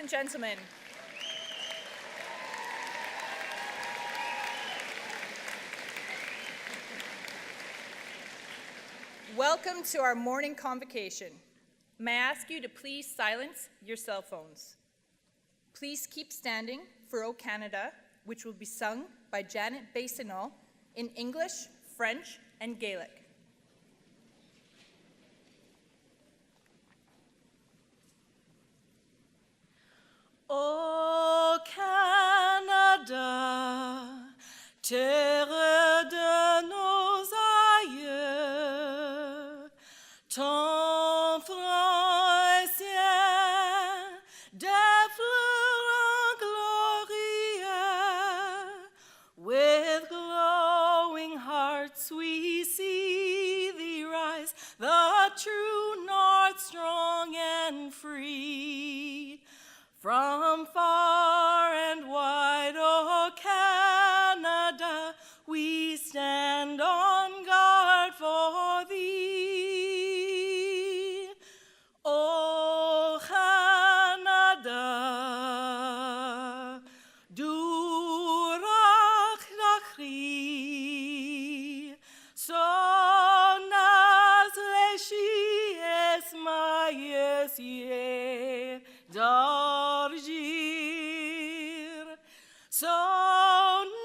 and gentlemen. Welcome to our morning convocation. May I ask you to please silence your cell phones. Please keep standing for O Canada, which will be sung by Janet Basinal in English, French, and Gaelic. O Canada, terre de nos aïeux, ton front est ciel, des fleurs glorieux, with glowing hearts we see thee rise, the true north strong and free. From far and wide, O Canada, we stand on guard for thee. O Canada, durach dachri, so nas leshi es mayes ye, Dargir, so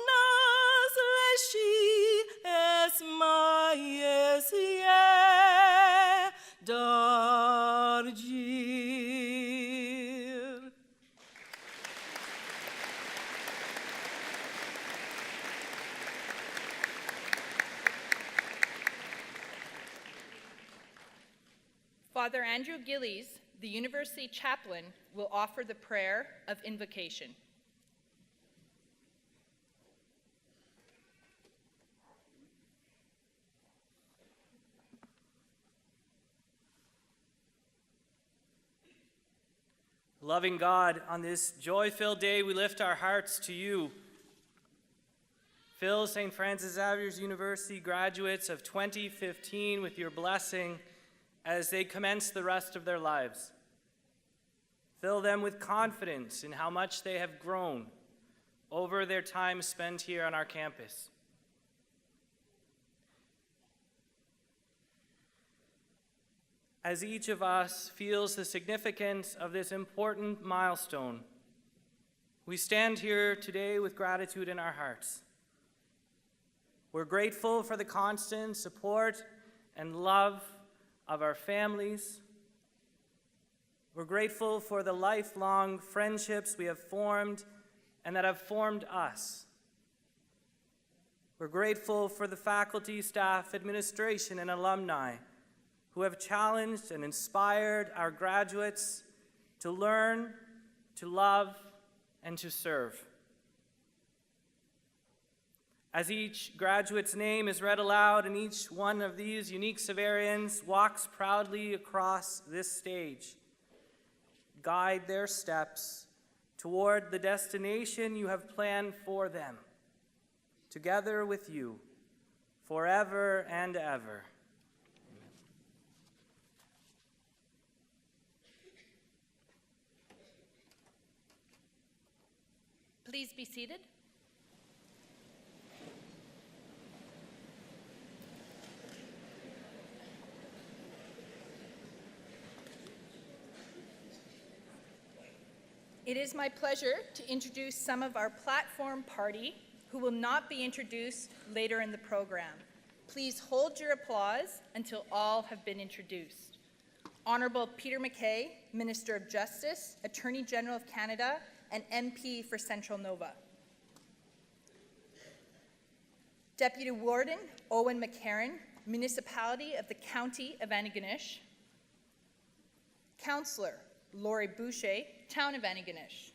nas leshi es mayes ye, Dargir. Father Andrew Gillies, the University Chaplain, will offer the prayer of invocation. Loving God, on this joy-filled day, we lift our hearts to you. Fill St. Francis Xavier's University graduates of 2015 with your blessing as they commence the rest of their lives. Fill them with confidence in how much they have grown over their time spent here on our campus. As each of us feels the significance of this important milestone, we stand here today with gratitude in our hearts. We're grateful for the constant support and love of our families. We're grateful for the lifelong friendships we have formed and that have formed us. We're grateful for the faculty, staff, administration, and alumni who have challenged and inspired our graduates to learn, to love, and to serve. As each graduate's name is read aloud and each one of these unique Xaverians walks proudly across this stage, guide their steps toward the destination you have planned for them, together with you, forever and ever. Please be seated. It is my pleasure to introduce some of our platform party who will not be introduced later in the program. Please hold your applause until all have been introduced. Honorable Peter MacKay, Minister of Justice, Attorney General of Canada, and MP for Central Nova. Deputy Warden Owen McCarron, Municipality of the County of Antigonish. Councillor Laurie Boucher, Town of Antigonish.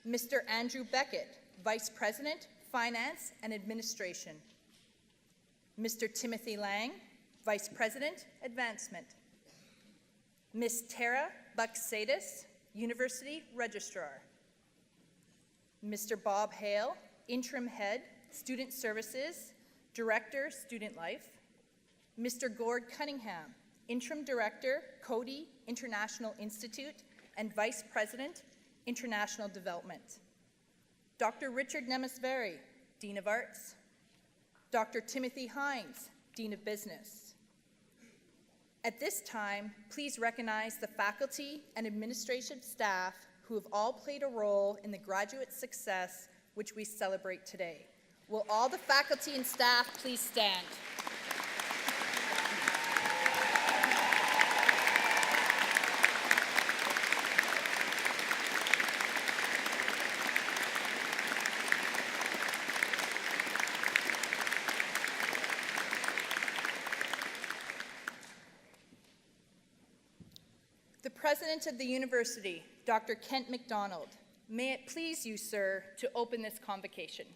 Mr. Andrew Beckett, Vice President, Finance and Administration. Mr. Timothy Lang, Vice President, Advancement. Ms. Tara Bucksadis, University Registrar. Mr. Bob Hale, Interim Head, Student Services, Director, Student Life. Mr. Gord Cunningham, Interim Director, Coady International Institute and Vice President, International Development. Dr. Richard Nemisveri, Dean of Arts. Dr. Timothy Hines, Dean of Business. At this time, please recognize the faculty and administrative staff who have all played a role in the graduate success which we celebrate today. Will all the faculty and staff please stand? The President of the University, Dr. Kent MacDonald, may it please you, sir, to open this convocation.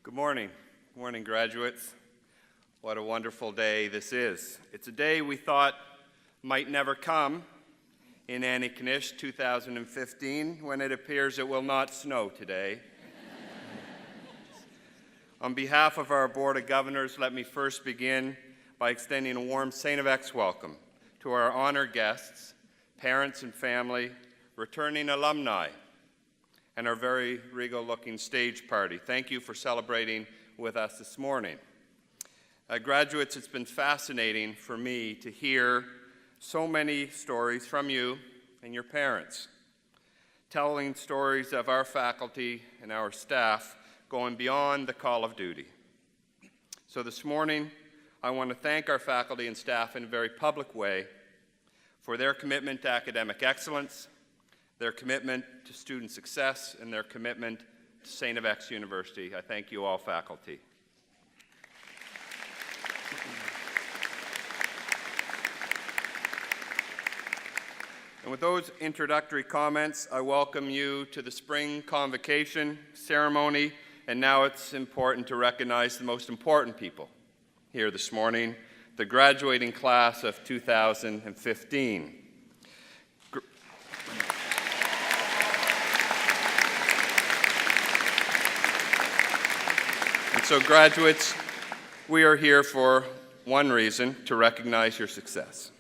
Good morning. Good morning, graduates. What a wonderful day this is. It's a day we thought might never come in Annikanish 2015, when it appears it will not snow today. On behalf of our Board of Governors, let me first begin by extending a warm StFX welcome to our honored guests, parents and family, returning alumni, and our very regal-looking stage party. Thank you for celebrating with us this morning. Graduates, it's been fascinating for me to hear so many stories from you and your parents, telling stories of our faculty and our staff going beyond the call of duty. So this morning, I want to thank our faculty and staff in a very public way for their commitment to academic excellence, their commitment to student success, and their commitment to StFX University. I thank you all, faculty. And with those introductory comments, I welcome you to the Spring Convocation ceremony. And now it's important to recognize the most important people here this morning, the graduating class of 2015. And so, graduates, we are here for one reason, to recognize your success.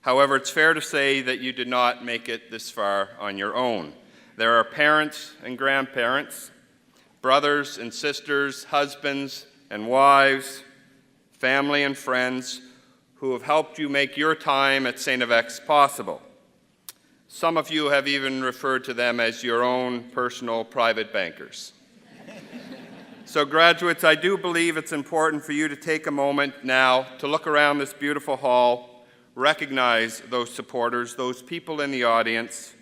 However, it's fair to say that you did not make it this far on your own. There are parents and grandparents, brothers and sisters, husbands and wives, family and friends who have helped you make your time at StFX possible. Some of you have even referred to them as your own personal private bankers. So graduates, I do believe it's important for you to take a moment now to look around this beautiful hall, recognize those supporters, those people in the audience,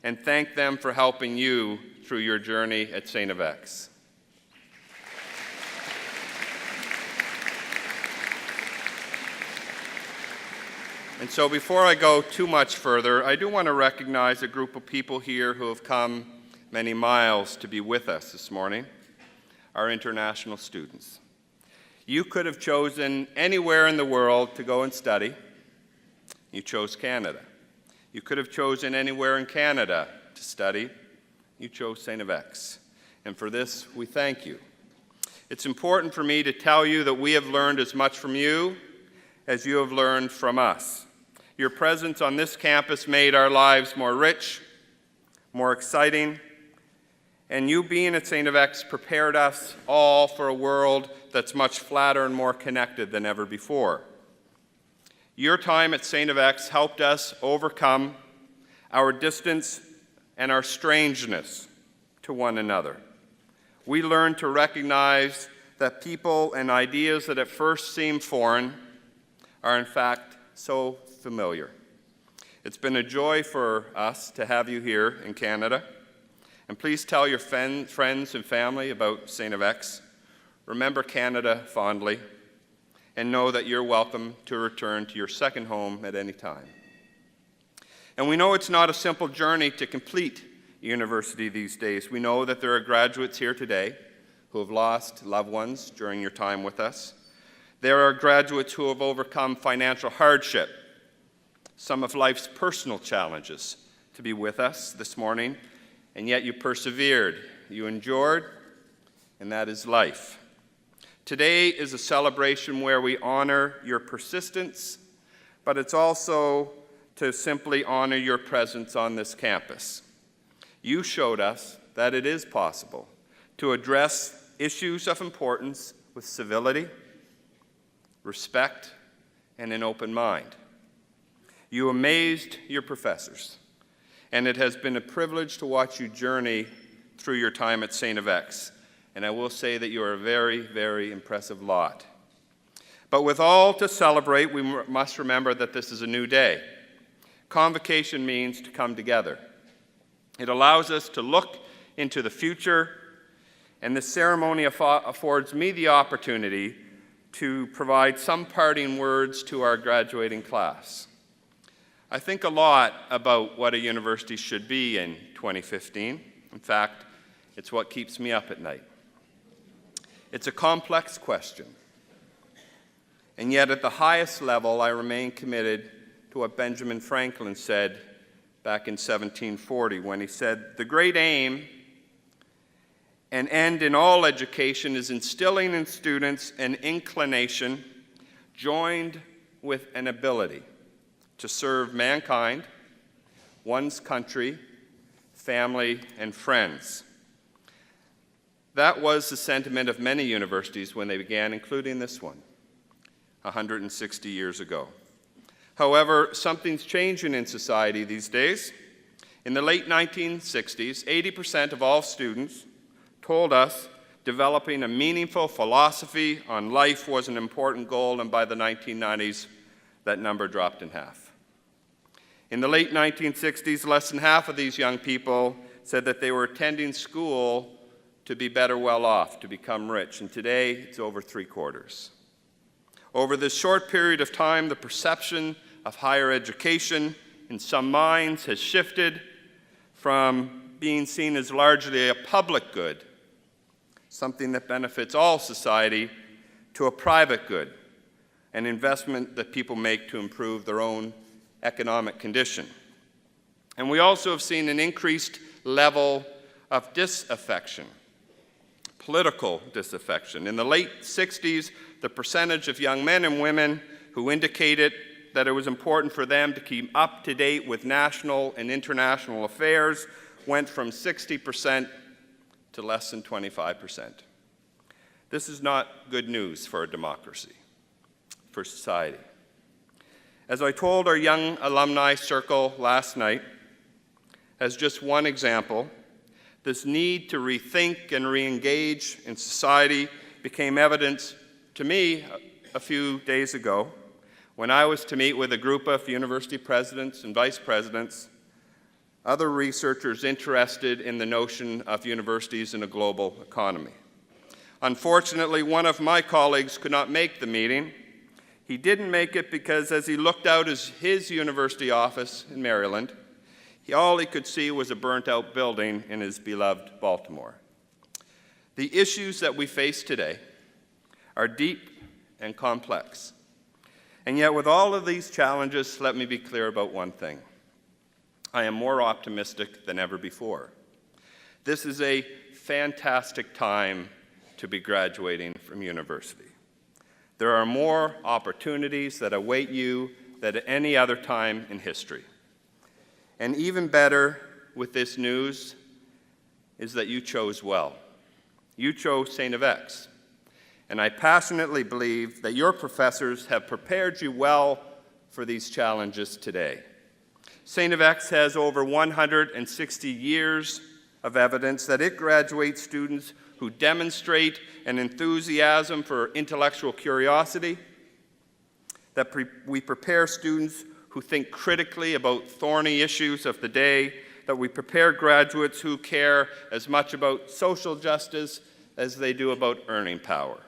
and thank them for helping you through your journey at StFX. And so before I go too much further, I do want to recognize a group of people here who have come many miles to be with us this morning, our international students. You could have chosen anywhere in the world to go and study. You chose Canada. You could have chosen anywhere in Canada to study. You chose StFX. And for this, we thank you. It's important for me to tell you that we have learned as much from you as you have learned from us. Your presence on this campus made our lives more rich, more exciting, and you being at StFX prepared us all for a world that's much flatter and more connected than ever before. Your time at StFX helped us overcome our distance and our strangeness to one another. We learned to recognize that people and ideas that at first seem foreign are in fact so familiar. It's been a joy for us to have you here in Canada. And please tell your friends and family about StFX. Remember Canada fondly, and know that you're welcome to return to your second home at any time. And we know it's not a simple journey to complete university these days. We know that there are graduates here today who have lost loved ones during your time with us. There are graduates who have overcome financial hardship, some of life's personal challenges, to be with us this morning, and yet you persevered, you endured, and that is life. Today is a celebration where we honor your persistence, but it's also to simply honor your presence on this campus. You showed us that it is possible to address issues of importance with civility, respect, and an open mind. You amazed your professors, and it has been a privilege to watch you journey through your time at StFX. And I will say that you are a very, very impressive lot. But with all to celebrate, we must remember that this is a new day. Convocation means to come together. It allows us to look into the future, and this ceremony affords me the opportunity to provide some parting words to our graduating class. I think a lot about what a university should be in 2015. In fact, it's what keeps me up at night. It's a complex question. And yet at the highest level, I remain committed to what Benjamin Franklin said back in 1740 when he said, "The great aim and end in all education is instilling in students an inclination joined with an ability to serve mankind, one's country, family, and friends." That was the sentiment of many universities when they began, including this one, 160 years ago. However, something's changing in society these days. In the late 1960s, 80% of all students told us developing a meaningful philosophy on life was an important goal, and by the 1990s, that number dropped in half. In the late 1960s, less than half of these young people said that they were attending school to be better well off, to become rich, and today it's over 3/4. Over this short period of time, the perception of higher education in some minds has shifted from being seen as largely a public good, something that benefits all society, to a private good, an investment that people make to improve their own economic condition. And we also have seen an increased level of disaffection, political disaffection. In the late 60s, the percentage of young men and women who indicated that it was important for them to keep up to date with national and international affairs went from 60% to less than 25%. This is not good news for a democracy, for society. As I told our young alumni circle last night, as just one example, this need to rethink and re-engage in society became evident to me a few days ago when I was to meet with a group of university presidents and vice presidents, other researchers interested in the notion of universities in a global economy. Unfortunately, one of my colleagues could not make the meeting. He didn't make it because as he looked out his university office in Maryland, all he could see was a burnt-out building in his beloved Baltimore. The issues that we face today are deep and complex. And yet with all of these challenges, let me be clear about one thing. I am more optimistic than ever before. This is a fantastic time to be graduating from university. There are more opportunities that await you than at any other time in history. And even better with this news is that you chose well. You chose StFX. And I passionately believe that your professors have prepared you well for these challenges today. StFX has over 160 years of evidence that it graduates students who demonstrate an enthusiasm for intellectual curiosity, that we prepare students who think critically about thorny issues of the day, that we prepare graduates who care as much about social justice as they do about earning power.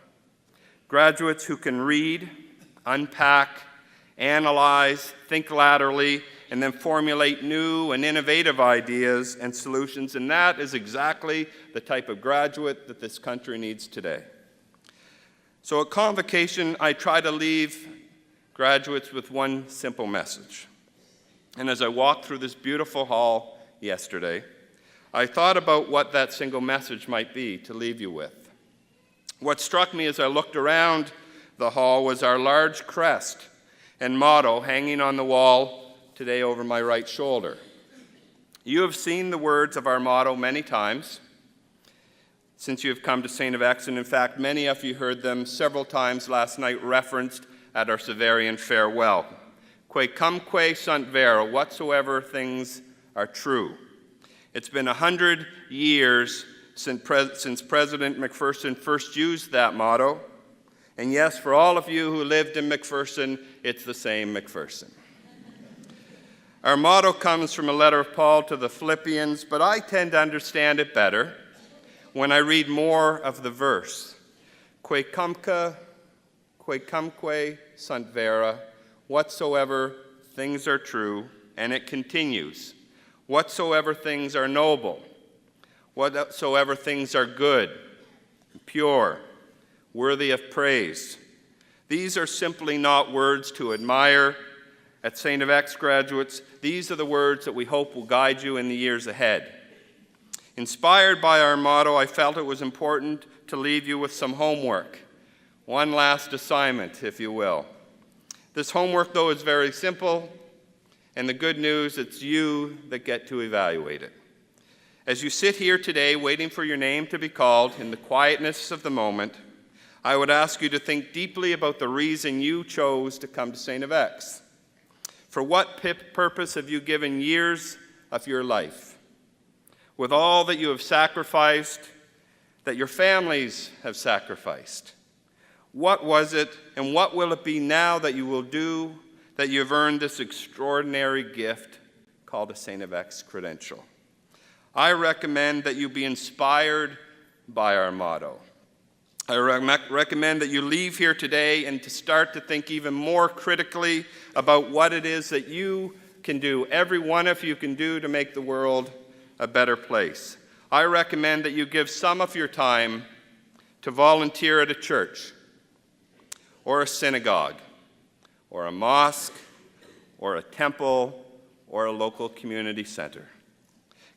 Graduates who can read, unpack, analyze, think laterally, and then formulate new and innovative ideas and solutions, and that is exactly the type of graduate that this country needs today. So at Convocation, I try to leave graduates with one simple message. And as I walked through this beautiful hall yesterday, I thought about what that single message might be to leave you with. What struck me as I looked around the hall was our large crest and motto hanging on the wall today over my right shoulder. You have seen the words of our motto many times since you have come to StFX, and in fact, many of you heard them several times last night referenced at our Severian farewell. Que cumque sunt vera, whatsoever things are true. It's been 100 years since President McPherson first used that motto, and yes, for all of you who lived in McPherson, it's the same McPherson. Our motto comes from a letter of Paul to the Philippians, but I tend to understand it better when I read more of the verse. Que cumque sunt vera, whatsoever things are true, and it continues. Whatsoever things are noble, whatsoever things are good, pure, worthy of praise. These are simply not words to admire. At StFX graduates, these are the words that we hope will guide you in the years ahead. Inspired by our motto, I felt it was important to leave you with some homework. One last assignment, if you will. This homework, though, is very simple, and the good news, it's you that get to evaluate it. As you sit here today waiting for your name to be called in the quietness of the moment, I would ask you to think deeply about the reason you chose to come to StFX. For what purpose have you given years of your life? With all that you have sacrificed, that your families have sacrificed, what was it and what will it be now that you will do that you have earned this extraordinary gift called a StFX credential? I recommend that you be inspired by our motto. I recommend that you leave here today and to start to think even more critically about what it is that you can do, every one of you can do to make the world a better place. I recommend that you give some of your time to volunteer at a church, or a synagogue, or a mosque, or a temple, or a local community center.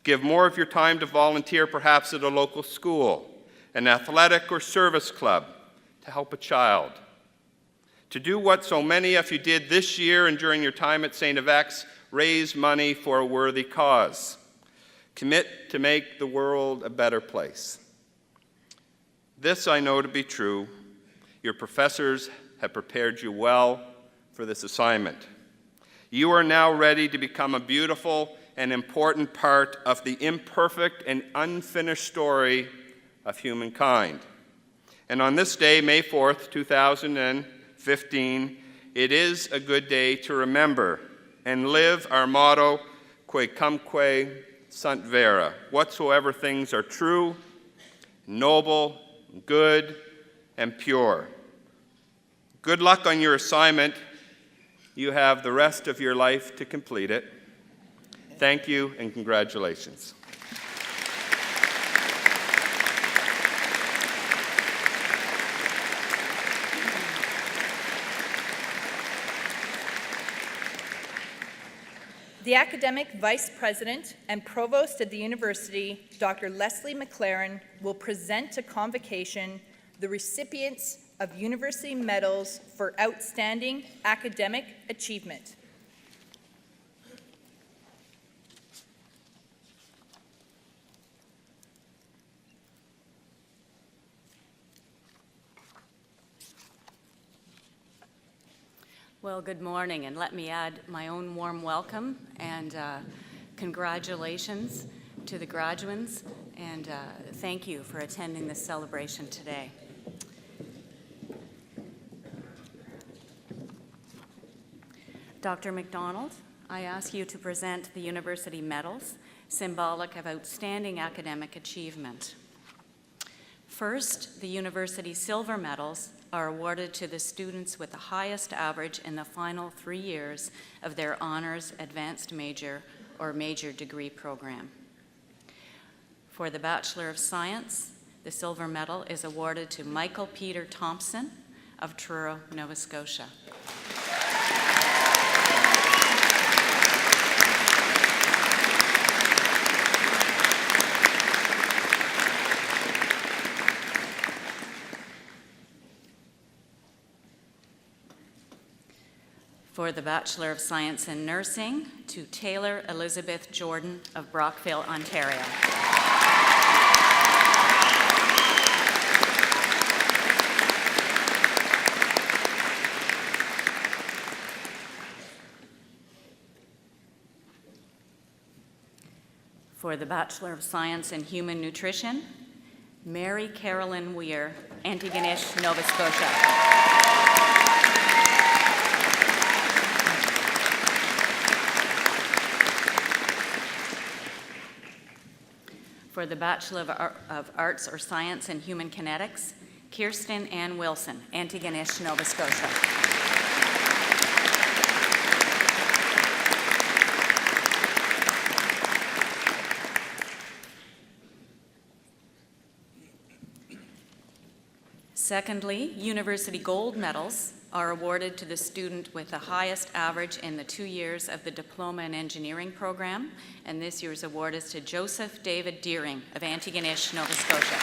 Give more of your time to volunteer perhaps at a local school, an athletic or service club, to help a child. To do what so many of you did this year and during your time at StFX, raise money for a worthy cause. Commit to make the world a better place. This I know to be true. Your professors have prepared you well for this assignment. You are now ready to become a beautiful and important part of the imperfect and unfinished story of humankind. And on this day, May 4th, 2015, it is a good day to remember and live our motto, Que cumque sunt vera, whatsoever things are true, noble, good, and pure. Good luck on your assignment. You have the rest of your life to complete it. Thank you and congratulations. The Academic Vice President and Provost of the University, Dr. Leslie McLaren, will present to Convocation the recipients of University Medals for Outstanding Academic Achievement. Well, good morning, and let me add my own warm welcome and congratulations to the graduates, and thank you for attending this celebration today. Dr. McDonald, I ask you to present the University Medals, symbolic of outstanding academic achievement. First, the University Silver Medals are awarded to the students with the highest average in the final 3 years of their honors, advanced major, or major degree program. For the Bachelor of Science, the Silver Medal is awarded to Michael Peter Thompson of Truro, Nova Scotia. For the Bachelor of Science in Nursing, to Taylor Elizabeth Jordan of Brockville, Ontario. For the Bachelor of Science in Human Nutrition, Mary Carolyn Weir, Antigonish, Nova Scotia. For the Bachelor of Arts or Science in Human Kinetics, Kirsten Ann Wilson, Antigonish, Nova Scotia. Secondly, university gold medals are awarded to the student with the highest average in the 2 years of the Diploma in Engineering program, and this year's award is to Joseph David Deering of Antigonish, Nova Scotia.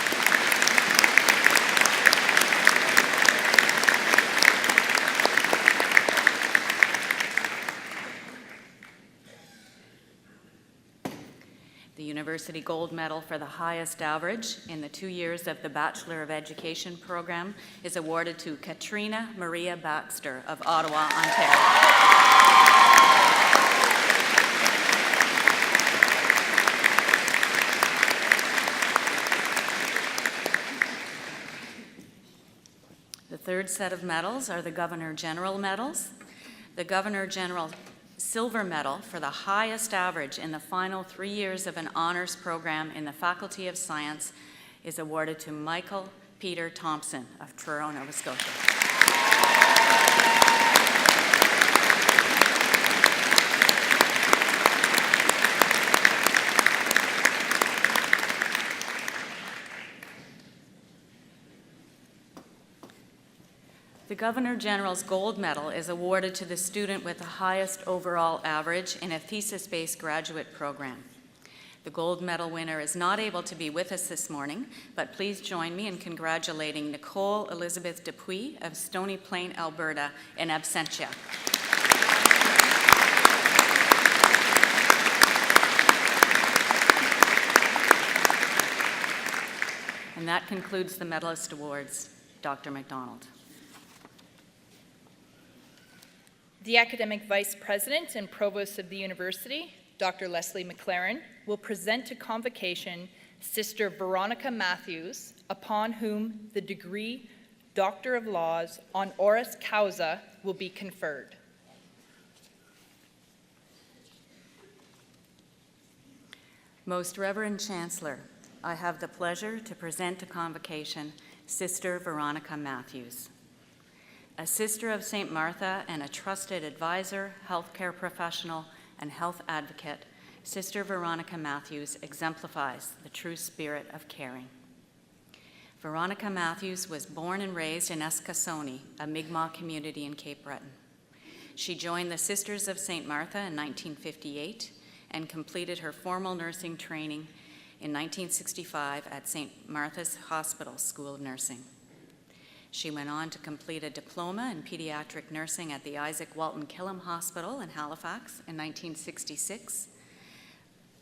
The University Gold Medal for the highest average in the 2 years of the Bachelor of Education program is awarded to Katrina Maria Baxter of Ottawa, Ontario. The third set of medals are the Governor General medals. The Governor General Silver Medal for the highest average in the final 3 years of an honors program in the Faculty of Science is awarded to Michael Peter Thompson of Truro, Nova Scotia. The Governor General's Gold Medal is awarded to the student with the highest overall average in a thesis-based graduate program. The Gold Medal winner is not able to be with us this morning, but please join me in congratulating Nicole Elizabeth Dupuis of Stony Plain, Alberta, in absentia. And that concludes the medalist awards. Dr. MacDonald. The Academic Vice President and Provost of the University, Dr. Leslie McLaren, will present to Convocation Sister Veronica Matthews, upon whom the degree Doctor of Laws honoris causa will be conferred. Most Reverend Chancellor, I have the pleasure to present to Convocation Sister Veronica Matthews. A sister of St. Martha and a trusted advisor, healthcare professional, and health advocate, Sister Veronica Matthews exemplifies the true spirit of caring. Veronica Matthews was born and raised in Eskasoni, a Mi'kmaq community in Cape Breton. She joined the Sisters of St. Martha in 1958 and completed her formal nursing training in 1965 at St. Martha's Hospital School of Nursing. She went on to complete a diploma in pediatric nursing at the Isaac Walton Killam Hospital in Halifax in 1966,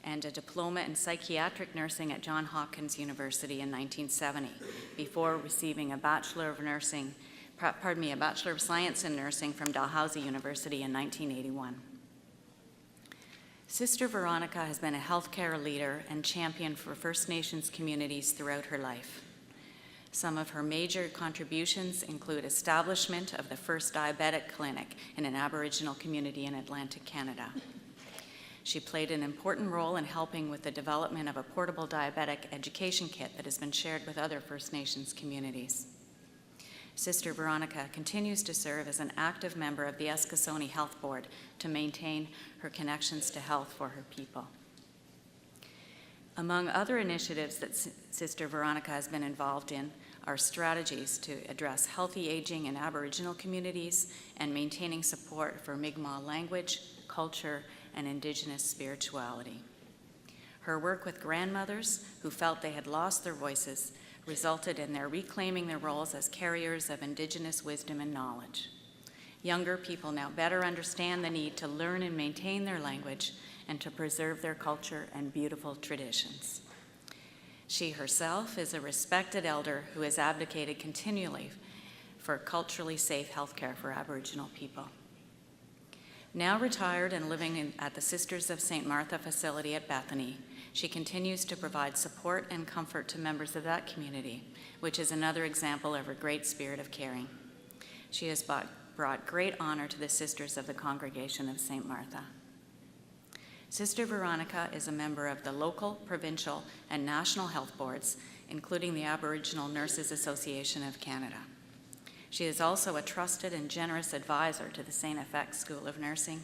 and a diploma in psychiatric nursing at Johns Hopkins University in 1970, before receiving a Bachelor of Science in Nursing from Dalhousie University in 1981. Sister Veronica has been a healthcare leader and champion for First Nations communities throughout her life. Some of her major contributions include establishment of the first diabetic clinic in an Aboriginal community in Atlantic Canada. She played an important role in helping with the development of a portable diabetic education kit that has been shared with other First Nations communities. Sister Veronica continues to serve as an active member of the Eskasoni Health Board to maintain her connections to health for her people. Among other initiatives that Sister Veronica has been involved in are strategies to address healthy aging in Aboriginal communities and maintaining support for Mi'kmaq language, culture, and Indigenous spirituality. Her work with grandmothers who felt they had lost their voices resulted in their reclaiming their roles as carriers of Indigenous wisdom and knowledge. Younger people now better understand the need to learn and maintain their language and to preserve their culture and beautiful traditions. She herself is a respected elder who has advocated continually for culturally safe healthcare for Aboriginal people. Now retired and living at the Sisters of St. Martha facility at Bethany, she continues to provide support and comfort to members of that community, which is another example of her great spirit of caring. She has brought great honor to the Sisters of the Congregation of St. Martha. Sister Veronica is a member of the local, provincial, and national health boards, including the Aboriginal Nurses Association of Canada. She is also a trusted and generous advisor to the StFX School of Nursing,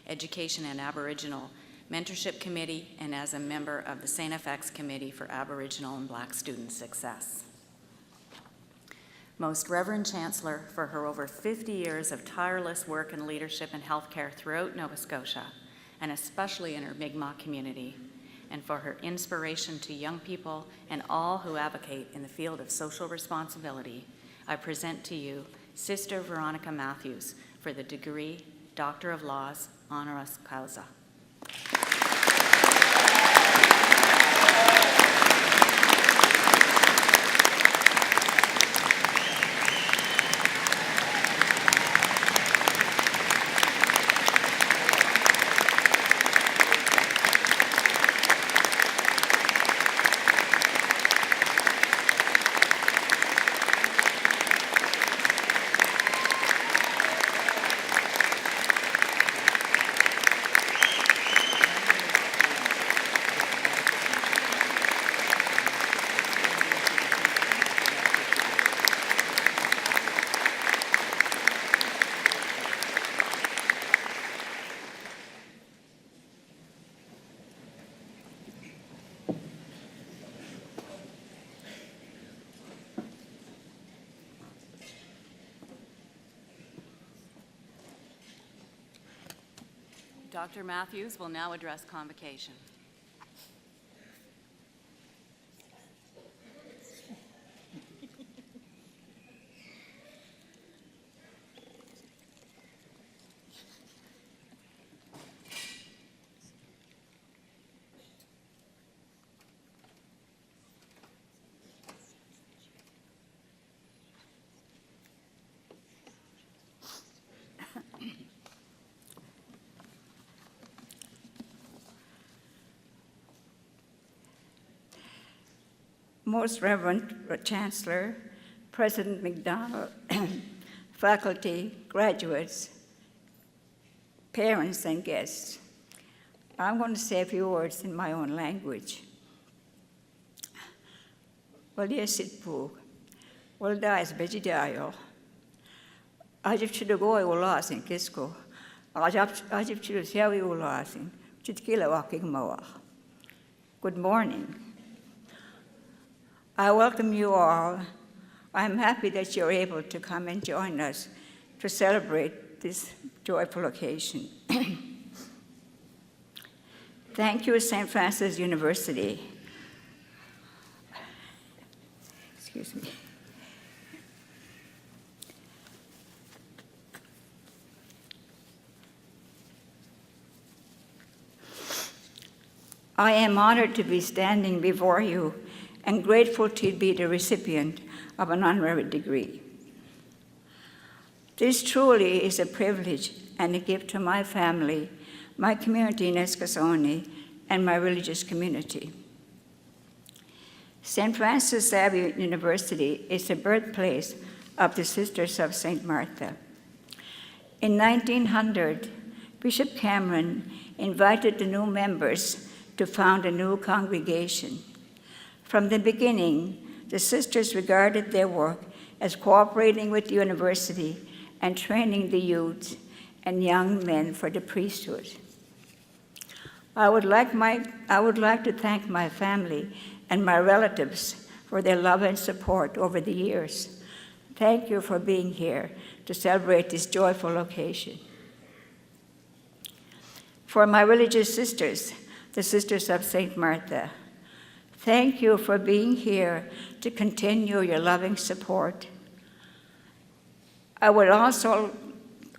Education and Aboriginal Mentorship Committee, and as a member of the StFX Committee for Aboriginal and Black Student Success. Most Reverend Chancellor, for her over 50 years of tireless work and leadership in healthcare throughout Nova Scotia, and especially in her Mi'kmaq community, and for her inspiration to young people and all who advocate in the field of social responsibility, I present to you Sister Veronica Matthews for the degree Doctor of Laws, honoris causa. Dr. Matthews will now address convocation. Most Reverend Chancellor, President McDonald, faculty, graduates, parents, and guests, I'm going to say a few words in my own language. Well, yes, it pug. Well, dies vegidayo. Ajib chidugo ulasin kisko. Ajib chidu siawi ulasin. Chitkila walking moa. Good morning. I welcome you all. I'm happy that you're able to come and join us to celebrate this joyful occasion. Thank you, St. Francis University. Excuse me. I am honored to be standing before you and grateful to be the recipient of an honorary degree. This truly is a privilege and a gift to my family, my community in Eskasoni, and my religious community. St. Francis Xavier University is the birthplace of the Sisters of St. Martha. In 1900, Bishop Cameron invited the new members to found a new congregation. From the beginning, the sisters regarded their work as cooperating with the university and training the youth and young men for the priesthood. I would like to thank my family and my relatives for their love and support over the years. Thank you for being here to celebrate this joyful occasion. For my religious sisters, the Sisters of St. Martha, thank you for being here to continue your loving support. I would also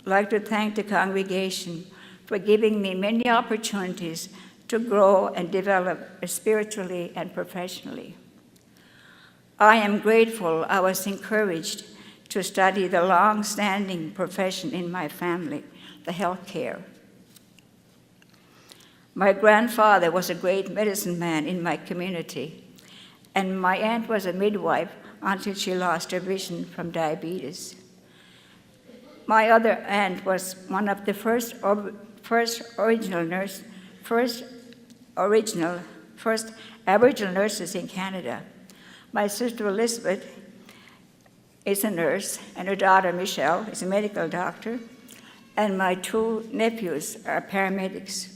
like to thank the congregation for giving me many opportunities to grow and develop spiritually and professionally. I am grateful I was encouraged to study the long-standing profession in my family, the healthcare. My grandfather was a great medicine man in my community, and my aunt was a midwife until she lost her vision from diabetes. My other aunt was one of the first Aboriginal nurses in Canada. My sister Elizabeth is a nurse, and her daughter Michelle is a medical doctor, and my two nephews are paramedics.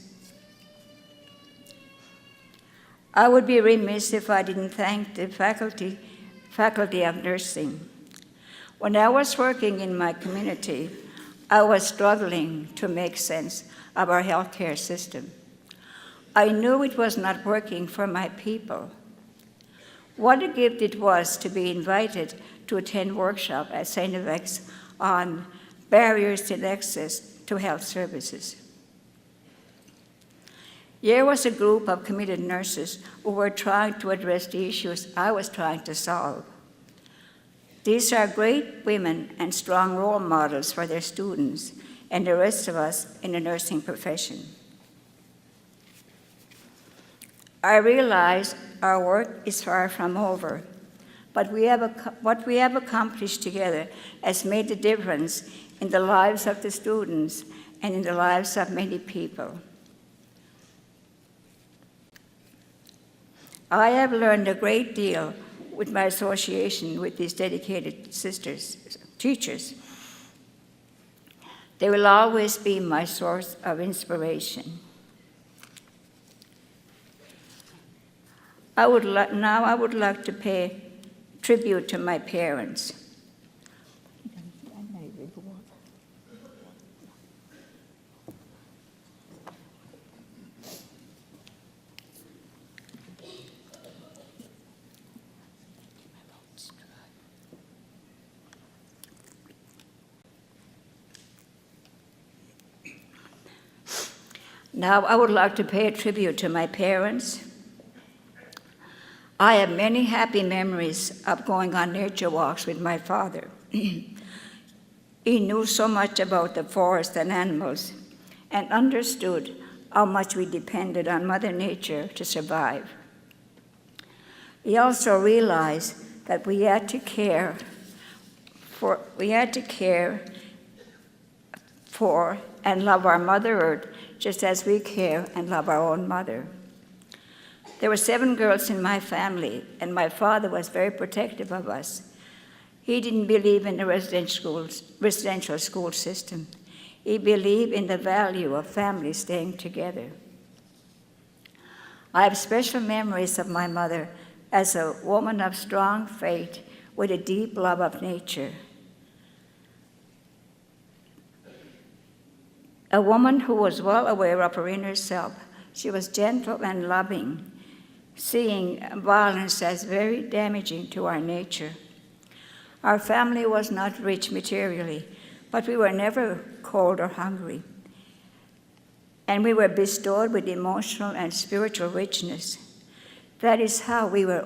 I would be remiss if I didn't thank the faculty of nursing. When I was working in my community, I was struggling to make sense of our healthcare system. I knew it was not working for my people. What a gift it was to be invited to attend workshop at StFX on barriers to access to health services. Here was a group of committed nurses who were trying to address the issues I was trying to solve. These are great women and strong role models for their students and the rest of us in the nursing profession. I realize our work is far from over, but what we have accomplished together has made a difference in the lives of the students and in the lives of many people. I have learned a great deal with my association with these dedicated teachers. They will always be my source of inspiration. I would like to pay tribute to my parents. Now I would like to pay a tribute to my parents. I have many happy memories of going on nature walks with my father. He knew so much about the forest and animals and understood how much we depended on Mother Nature to survive. He also realized that we had to care for and love our Mother Earth just as we care and love our own mother. There were 7 girls in my family, and my father was very protective of us. He didn't believe in the residential school system. He believed in the value of families staying together. I have special memories of my mother as a woman of strong faith with a deep love of nature. A woman who was well aware of her inner self. She was gentle and loving, seeing violence as very damaging to our nature. Our family was not rich materially, but we were never cold or hungry. And we were bestowed with emotional and spiritual richness. That is how we were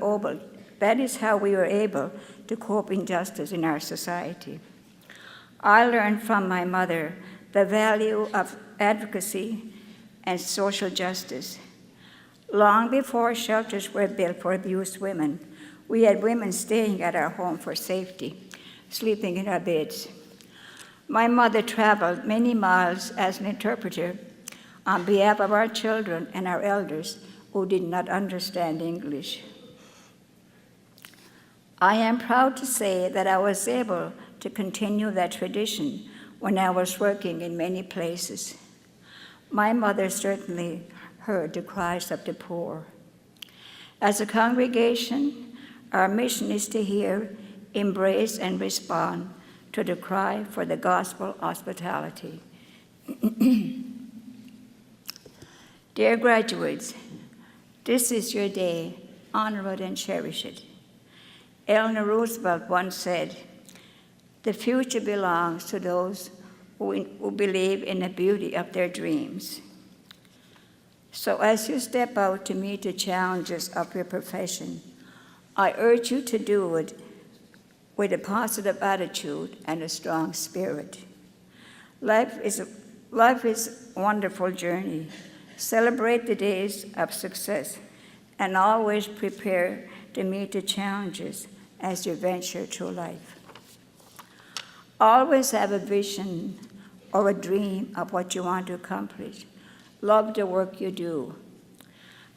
able to cope injustice in our society. I learned from my mother the value of advocacy and social justice. Long before shelters were built for abused women, we had women staying at our home for safety, sleeping in our beds. My mother traveled many miles as an interpreter on behalf of our children and our elders who did not understand English. I am proud to say that I was able to continue that tradition when I was working in many places. My mother certainly heard the cries of the poor. As a congregation, our mission is to hear, embrace, and respond to the cry for the gospel hospitality. Dear graduates, this is your day. Honor it and cherish it. Eleanor Roosevelt once said, "The future belongs to those who believe in the beauty of their dreams. So as you step out to meet the challenges of your profession, I urge you to do it with a positive attitude and a strong spirit. Life is a wonderful journey. Celebrate the days of success and always prepare to meet the challenges as you venture through life. Always have a vision or a dream of what you want to accomplish. Love the work you do.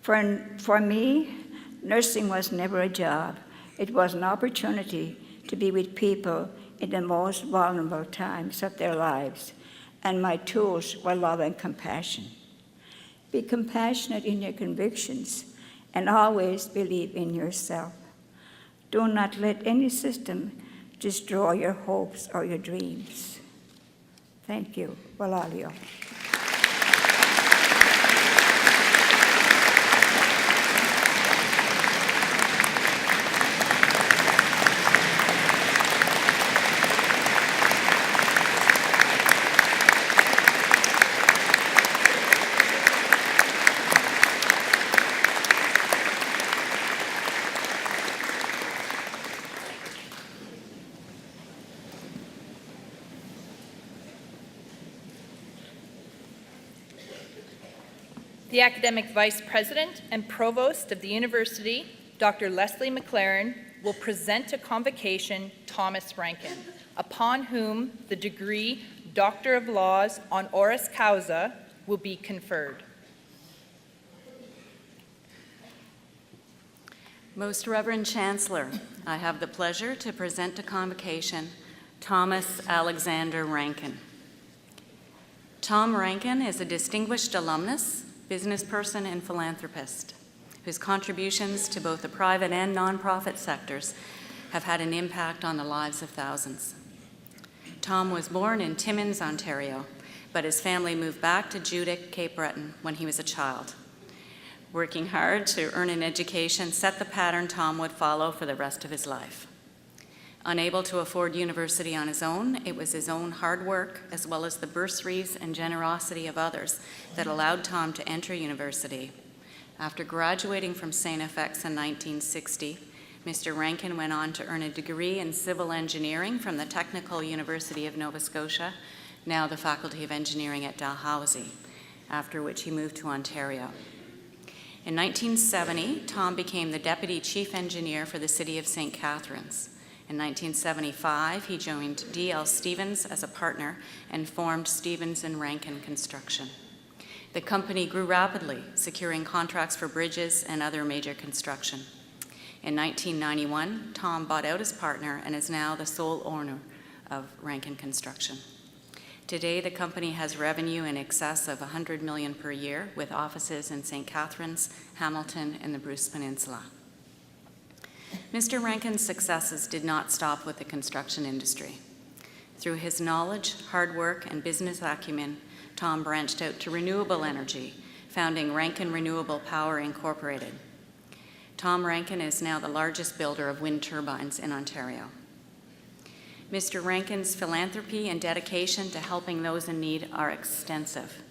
For me, nursing was never a job. It was an opportunity to be with people in the most vulnerable times of their lives, and my tools were love and compassion. Be compassionate in your convictions and always believe in yourself. Do not let any system destroy your hopes or your dreams. Thank you. Walalio. The Academic Vice President and Provost of the University, Dr. Leslie McLaren, will present to Convocation Thomas Rankin, upon whom the degree Doctor of Laws honoris causa will be conferred. Most Reverend Chancellor, I have the pleasure to present to Convocation Thomas Alexander Rankin. Tom Rankin is a distinguished alumnus, business person, and philanthropist whose contributions to both the private and nonprofit sectors have had an impact on the lives of thousands. Tom was born in Timmins, Ontario, but his family moved back to Judique, Cape Breton when he was a child. Working hard to earn an education set the pattern Tom would follow for the rest of his life. Unable to afford university on his own, it was his own hard work, as well as the bursaries and generosity of others, that allowed Tom to enter university. After graduating from StFX in 1960, Mr. Rankin went on to earn a degree in civil engineering from the Technical University of Nova Scotia, now the Faculty of Engineering at Dalhousie, after which he moved to Ontario. In 1970, Tom became the Deputy Chief Engineer for the City of St. Catharines. In 1975, he joined D.L. Stevens as a partner and formed Stevens and Rankin Construction. The company grew rapidly, securing contracts for bridges and other major construction. In 1991, Tom bought out his partner and is now the sole owner of Rankin Construction. Today, the company has revenue in excess of $100 million per year, with offices in St. Catharines, Hamilton, and the Bruce Peninsula. Mr. Rankin's successes did not stop with the construction industry. Through his knowledge, hard work, and business acumen, Tom branched out to renewable energy, founding Rankin Renewable Power Incorporated. Tom Rankin is now the largest builder of wind turbines in Ontario. Mr. Rankin's philanthropy and dedication to helping those in need are extensive.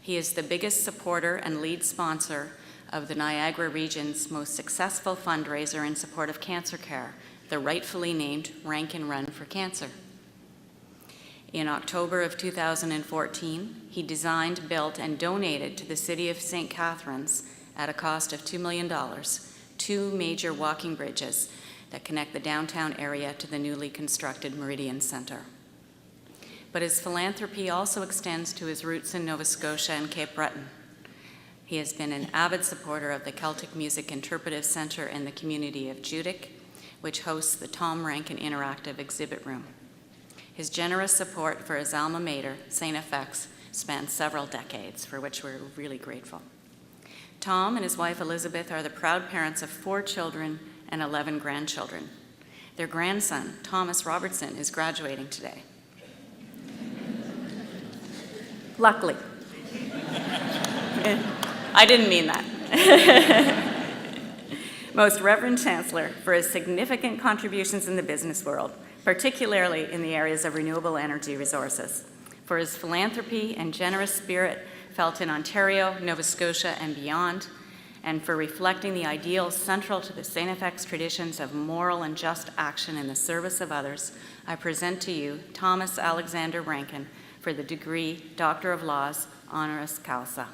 He is the biggest supporter and lead sponsor of the Niagara region's most successful fundraiser in support of cancer care, the rightfully named Rankin Run for Cancer. In October of 2014, he designed, built, and donated to the City of St. Catharines at a cost of $2 million, 2 major walking bridges that connect the downtown area to the newly constructed Meridian Centre. But his philanthropy also extends to his roots in Nova Scotia and Cape Breton. He has been an avid supporter of the Celtic Music Interpretive Centre in the community of Judique, which hosts the Tom Rankin Interactive Exhibit Room. His generous support for his alma mater, StFX, spans several decades, for which we're really grateful. Tom and his wife Elizabeth are the proud parents of 4 children and 11 grandchildren. Their grandson, Thomas Robertson, is graduating today. Luckily. I didn't mean that. Most Reverend Chancellor, for his significant contributions in the business world, particularly in the areas of renewable energy resources, for his philanthropy and generous spirit felt in Ontario, Nova Scotia, and beyond, and for reflecting the ideals central to the StFX traditions of moral and just action in the service of others, I present to you Thomas Alexander Rankin for the degree Doctor of Laws, honoris causa.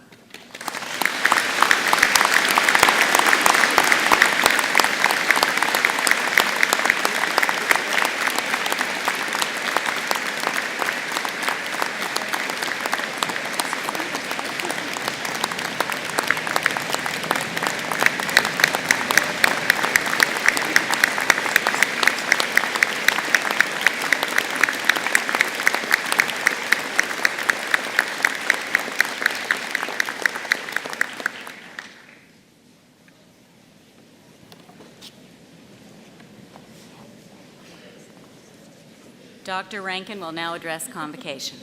Dr. Rankin will now address convocation.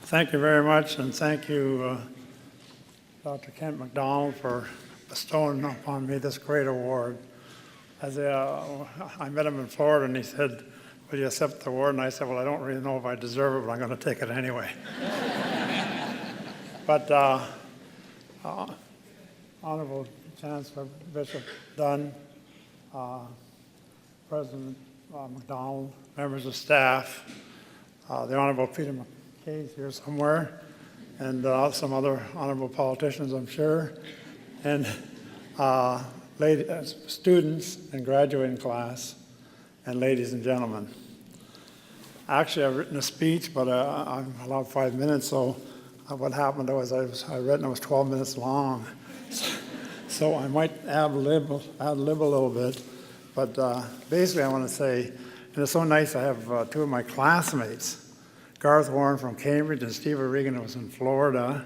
Thank you very much, and thank you, Dr. Kent MacDonald, for bestowing upon me this great award. I met him in Florida, and he said, "Will you accept the award?" And I said, "Well, I don't really know if I deserve it, but I'm going to take it anyway." But Honorable Chancellor Bishop Dunn, President MacDonald, members of staff, the Honorable Peter McKay's here somewhere, and some other honorable politicians, I'm sure, and students and graduating class, and ladies and gentlemen. Actually, I've written a speech, but I'm allowed 5 minutes, so what happened was I read and it was 12 minutes long. So I might ad-lib a little bit, but basically I want to say, and it's so nice I have two of my classmates, Garth Warren from Cambridge and Steve O'Regan, who was in Florida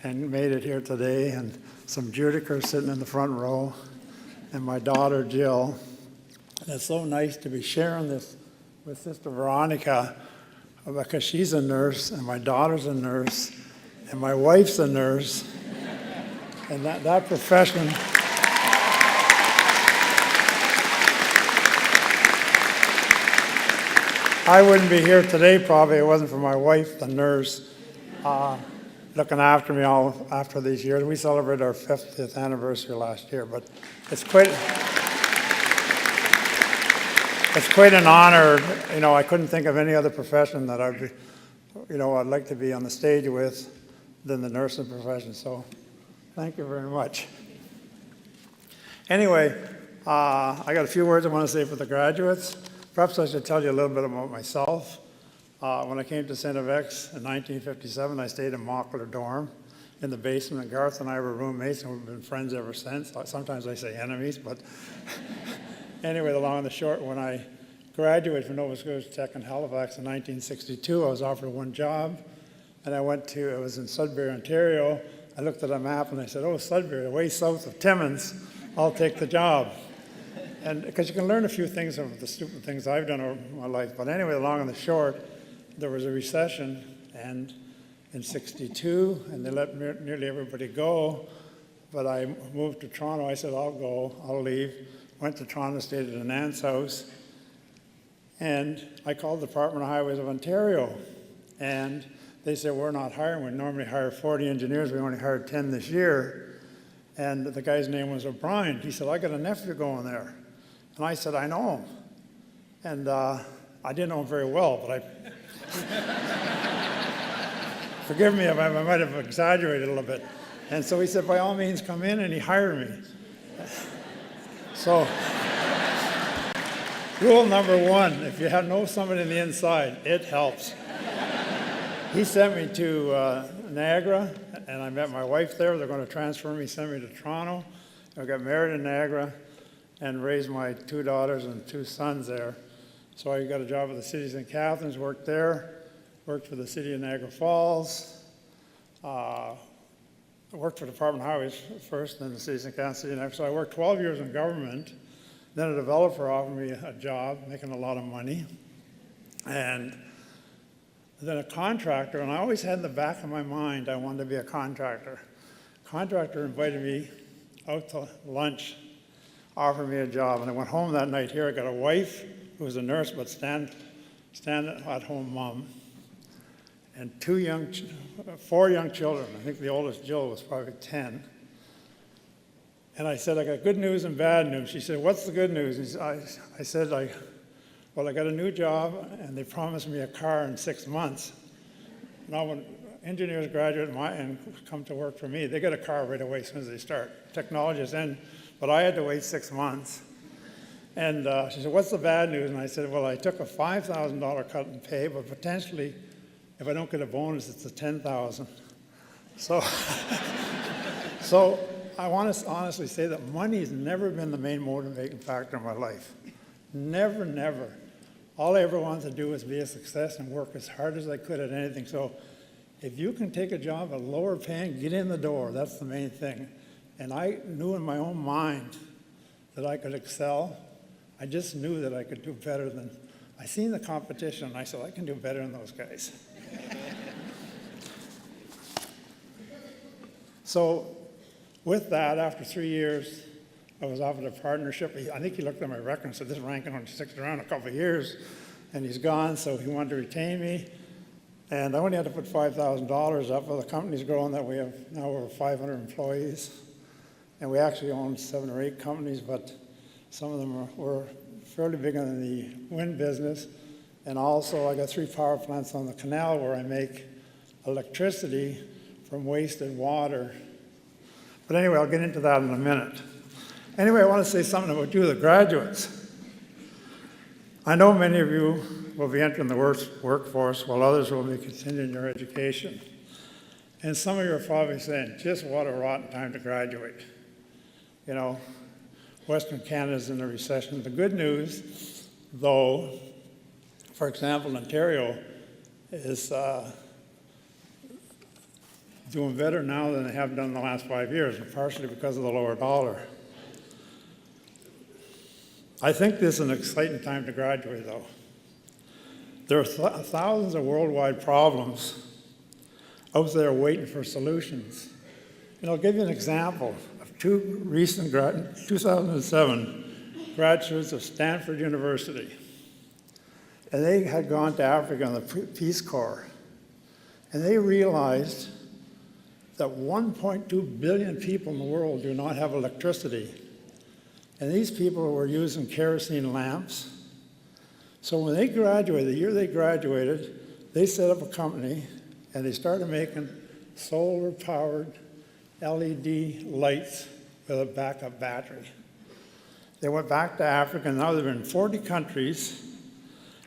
and made it here today, and some judicers sitting in the front row, and my daughter Jill. And it's so nice to be sharing this with Sister Veronica, because she's a nurse, and my daughter's a nurse, and my wife's a nurse, and that profession. I wouldn't be here today probably if it wasn't for my wife, the nurse, looking after me all after these years. We celebrated our 50th anniversary last year, but it's quite an honor. You know, I couldn't think of any other profession that I'd like to be on the stage with than the nursing profession. So, thank you very much. Anyway, I got a few words I want to say for the graduates. Perhaps I should tell you a little bit about myself. When I came to StFX in 1957, I stayed in Mockler dorm in the basement. Garth and I were roommates, and we've been friends ever since. Sometimes I say enemies, but anyway, the long and the short, when I graduated from Nova Scotia Tech in Halifax in 1962, I was offered one job, and I was in Sudbury, Ontario. I looked at a map and I said, "Oh, Sudbury, way south of Timmins, I'll take the job." And because you can learn a few things of the stupid things I've done over my life. But anyway, the long and the short, there was a recession, and in '62, and they let nearly everybody go. But I moved to Toronto. I said, "I'll go, I'll leave." Went to Toronto, stayed at an aunt's house, and I called the Department of Highways of Ontario, and they said, "We're not hiring. We normally hire 40 engineers. We only hired 10 this year." And the guy's name was O'Brien. He said, "I got a nephew going there." And I said, "I know him." And I didn't know him very well, but forgive me if I might have exaggerated a little bit. And so he said, "By all means, come in," and he hired me. So, rule number one, if you know somebody on the inside, it helps. He sent me to Niagara, and I met my wife there. They're going to transfer me, send me to Toronto. I got married in Niagara and raised my 2 daughters and 2 sons there. So I got a job at the City of St. Catharines, worked there, worked for the City of Niagara Falls, worked for the Department of Highways first, then the City of St. Catharines. So I worked 12 years in government. Then a developer offered me a job, making a lot of money. And then a contractor, and I always had in the back of my mind I wanted to be a contractor. Contractor invited me out to lunch, offered me a job, and I went home that night. Here I got a wife who was a nurse but stand-at-home mom, and four young children. I think the oldest, Jill, was probably 10. And I said, I got good news and bad news. She said, what's the good news? I said, well, I got a new job, and they promised me a car in 6 months. Now, when engineers graduate and come to work for me, they get a car right away as soon as they start. Technology is in, but I had to wait 6 months. And she said, what's the bad news? And I said, well, I took a $5,000 cut in pay, but potentially, if I don't get a bonus, it's a $10,000. So, so I want to honestly say that money has never been the main motivating factor in my life. Never, never. All I ever wanted to do was be a success and work as hard as I could at anything. So if you can take a job at lower paying, get in the door. That's the main thing. And I knew in my own mind that I could excel. I just knew that I could do better than, I seen the competition and I said, I can do better than those guys. So with that, after 3 years, I was offered a partnership. I think he looked at my record and said, this Rankin only sticks around a couple of years, and he's gone, so he wanted to retain me. And I only had to put $5,000 up. Well, the company's growing that we have now over 500 employees. And we actually own 7 or 8 companies, but some of them were fairly big in the wind business. And also, I got 3 power plants on the canal where I make electricity from wasted water. But anyway, I'll get into that in a minute. Anyway, I want to say something about you, the graduates. I know many of you will be entering the workforce while others will be continuing their education. And some of you are probably saying, just what a rotten time to graduate. You know, Western Canada's in a recession. The good news, though, for example, Ontario is doing better now than they have done in the last 5 years, partially because of the lower dollar. I think this is an exciting time to graduate, though. There are thousands of worldwide problems out there waiting for solutions. And I'll give you an example of 2 recent 2007 graduates of Stanford University. And they had gone to Africa in the Peace Corps. And they realized that 1.2 billion people in the world do not have electricity. And these people were using kerosene lamps. So when they graduated, the year they graduated, they set up a company and they started making solar-powered LED lights with a backup battery. They went back to Africa, and now they're in 40 countries,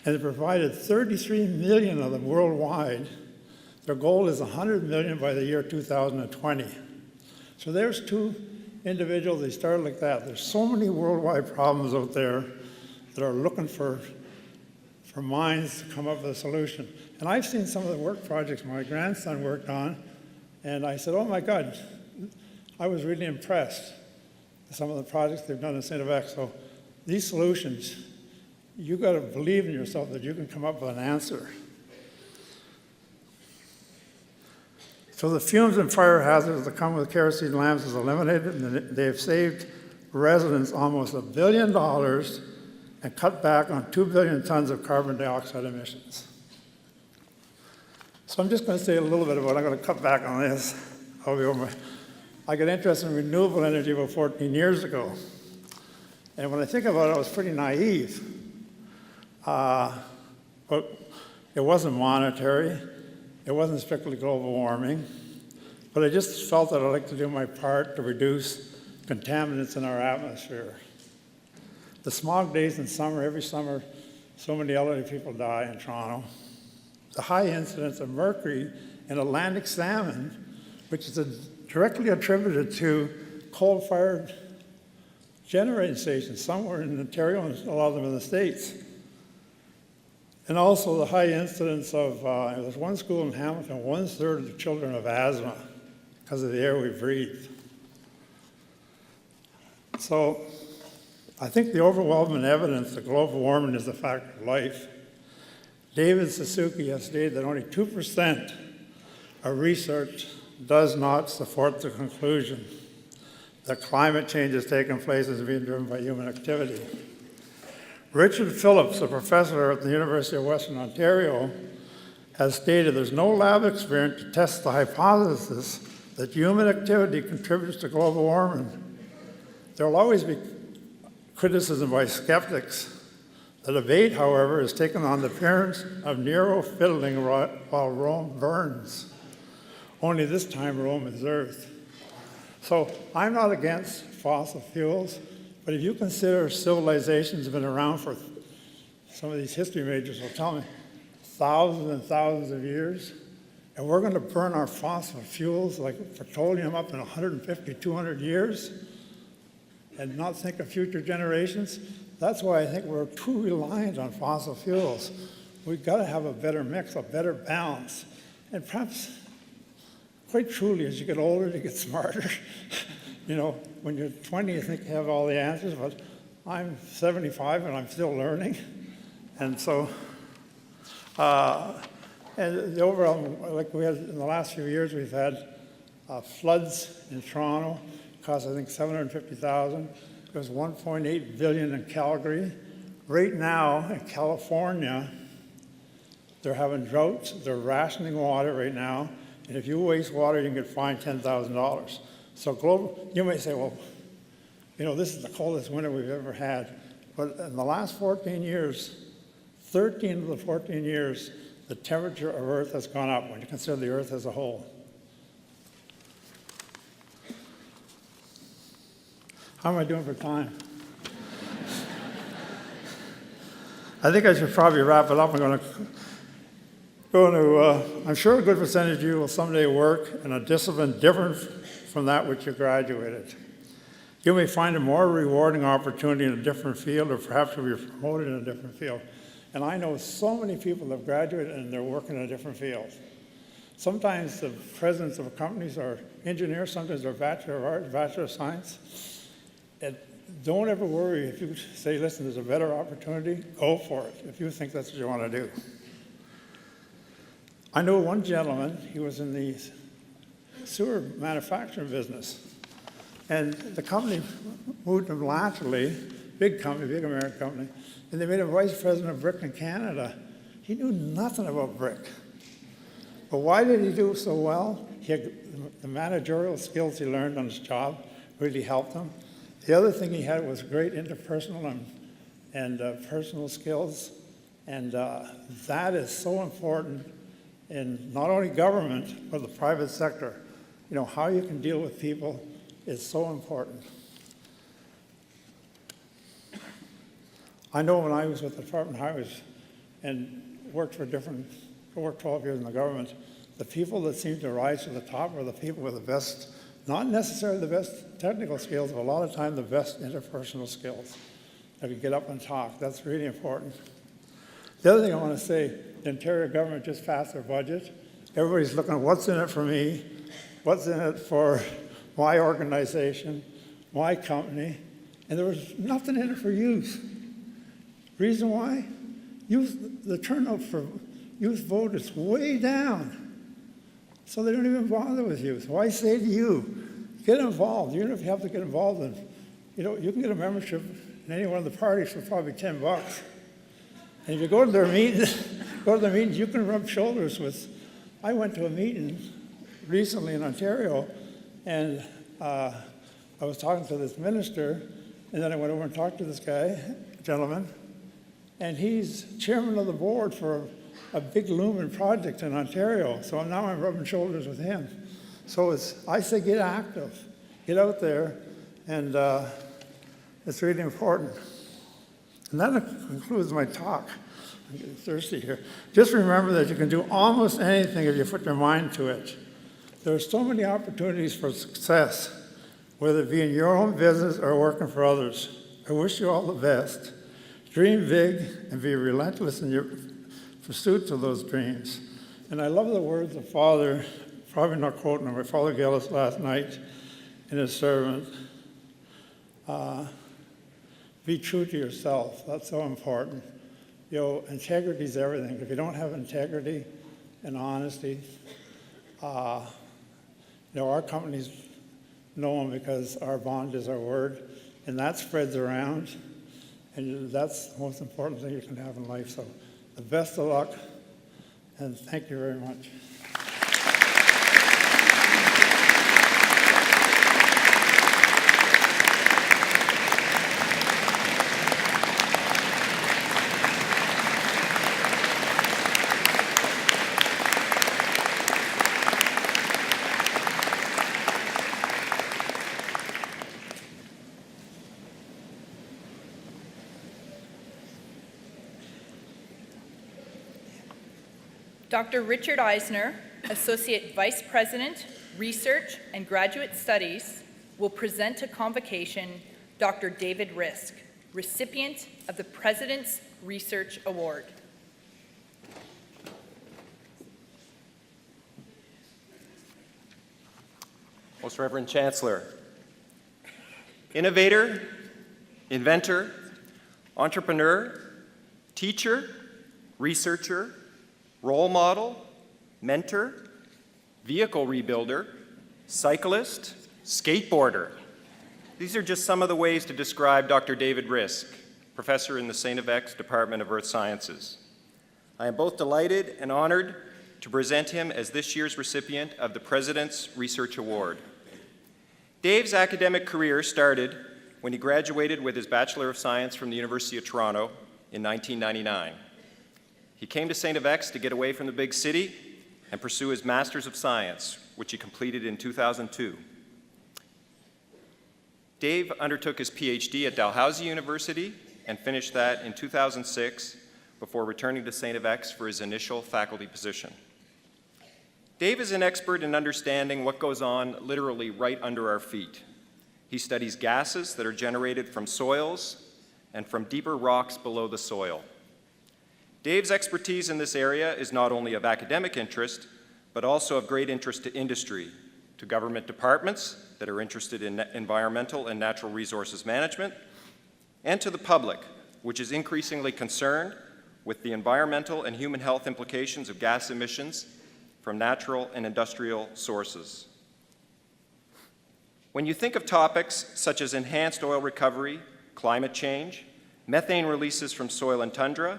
and they provided 33 million of them worldwide. Their goal is 100 million by the year 2020. So there's 2 individuals, they started like that. There's so many worldwide problems out there that are looking for minds to come up with a solution. And I've seen some of the work projects my grandson worked on, and I said, oh my God, I was really impressed with some of the projects they've done in StFX. So these solutions, you got to believe in yourself that you can come up with an answer. So the fumes and fire hazards that come with kerosene lamps is eliminated, and they've saved residents almost $1 billion and cut back on 2 billion tons of carbon dioxide emissions. So I'm just going to say a little bit about, I'm going to cut back on this. I got interested in renewable energy about 14 years ago. And when I think about it, I was pretty naive. But it wasn't monetary. It wasn't strictly global warming. But I just felt that I'd like to do my part to reduce contaminants in our atmosphere. The smog days in summer, every summer, so many elderly people die in Toronto. The high incidence of mercury in Atlantic salmon, which is directly attributed to coal-fired generating stations, somewhere in Ontario and a lot of them in the States. And also the high incidence of, there's one school in Hamilton, 1/3 of the children have asthma because of the air we breathe. So I think the overwhelming evidence that global warming is a fact of life. David Suzuki has stated that only 2% of research does not support the conclusion that climate change has taken place as being driven by human activity. Richard Phillips, a professor at the University of Western Ontario, has stated there's no lab experiment to test the hypothesis that human activity contributes to global warming. There will always be criticism by skeptics. The debate, however, has taken on the appearance of Nero fiddling while Rome burns. Only this time Rome is Earth. So I'm not against fossil fuels, but if you consider civilizations have been around for, some of these history majors will tell me, thousands and thousands of years, and we're going to burn our fossil fuels like petroleum up in 150, 200 years, and not think of future generations. That's why I think we're too reliant on fossil fuels. We've got to have a better mix, a better balance. And perhaps, quite truly, as you get older, you get smarter. You know, when you're 20, you think you have all the answers, but I'm 75 and I'm still learning. And so, and the overall, like we had in the last few years, we've had floods in Toronto, cost I think $750,000. There was $1.8 billion in Calgary. Right now in California, they're having droughts. They're rationing water right now, and if you waste water, you can get fined $10,000. So global, you may say, well, you know, this is the coldest winter we've ever had. But in the last 14 years, 13 of the 14 years, the temperature of Earth has gone up when you consider the Earth as a whole. How am I doing for time? I think I should probably wrap it up. I'm sure a good percentage of you will someday work in a discipline different from that which you graduated. You may find a more rewarding opportunity in a different field, or perhaps you'll be promoted in a different field. And I know so many people that have graduated and they're working in a different field. Sometimes the presidents of companies are engineers, sometimes they're Bachelor of Arts, Bachelor of Science. And don't ever worry if you say, listen, there's a better opportunity, go for it, if you think that's what you want to do. I know one gentleman, he was in the sewer manufacturing business. And the company moved him laterally, big company, big American company, and they made him vice president of brick in Canada. He knew nothing about brick. But why did he do so well? He had the managerial skills he learned on his job really helped him. The other thing he had was great interpersonal and personal skills, and that is so important in not only government, but the private sector. You know, how you can deal with people is so important. I know when I was with the Department of Highways and worked 12 years in the government, the people that seemed to rise to the top were the people with the best, not necessarily the best technical skills, but a lot of time the best interpersonal skills. That could get up and talk. That's really important. The other thing I want to say, the Ontario government just passed their budget. Everybody's looking at what's in it for me, what's in it for my organization, my company, and there was nothing in it for youth. Reason why? The turnout for youth vote is way down. So they don't even bother with youth. Why say to you, get involved. Even if you have to get involved in, you know, you can get a membership in any one of the parties for probably $10. And if you go to their meetings, you can rub shoulders with. I went to a meeting recently in Ontario, and I was talking to this minister, and then I went over and talked to this gentleman, and he's chairman of the board for a big Lukeman project in Ontario. So now I'm rubbing shoulders with him. So I say get active, get out there, and it's really important. And that concludes my talk. I'm getting thirsty here. Just remember that you can do almost anything if you put your mind to it. There are so many opportunities for success, whether it be in your own business or working for others. I wish you all the best. Dream big and be relentless in your pursuits of those dreams. And I love the words of Father, probably not quoting him, but Father Gillis last night in his sermon. Be true to yourself. That's so important. integrity is everything. If you don't have integrity and honesty, our company's known because our bond is our word, and that spreads around, and that's the most important thing you can have in life. So the best of luck, and thank you very much. Dr. Richard Eisner, Associate Vice President, Research and Graduate Studies, will present to Convocation Dr. David Risk, recipient of the President's Research Award. Most Reverend Chancellor, innovator, inventor, entrepreneur, teacher, researcher, role model, mentor, vehicle rebuilder, cyclist, skateboarder. These are just some of the ways to describe Dr. David Risk, professor in the StFX Department of Earth Sciences. I am both delighted and honored to present him as this year's recipient of the President's Research Award. Dave's academic career started when he graduated with his Bachelor of Science from the University of Toronto in 1999. He came to StFX to get away from the big city and pursue his Master's of Science, which he completed in 2002. Dave undertook his PhD at Dalhousie University and finished that in 2006 before returning to StFX for his initial faculty position. Dave is an expert in understanding what goes on literally right under our feet. He studies gases that are generated from soils and from deeper rocks below the soil. Dave's expertise in this area is not only of academic interest, but also of great interest to industry, to government departments that are interested in environmental and natural resources management, and to the public, which is increasingly concerned with the environmental and human health implications of gas emissions from natural and industrial sources. When you think of topics such as enhanced oil recovery, climate change, methane releases from soil and tundra,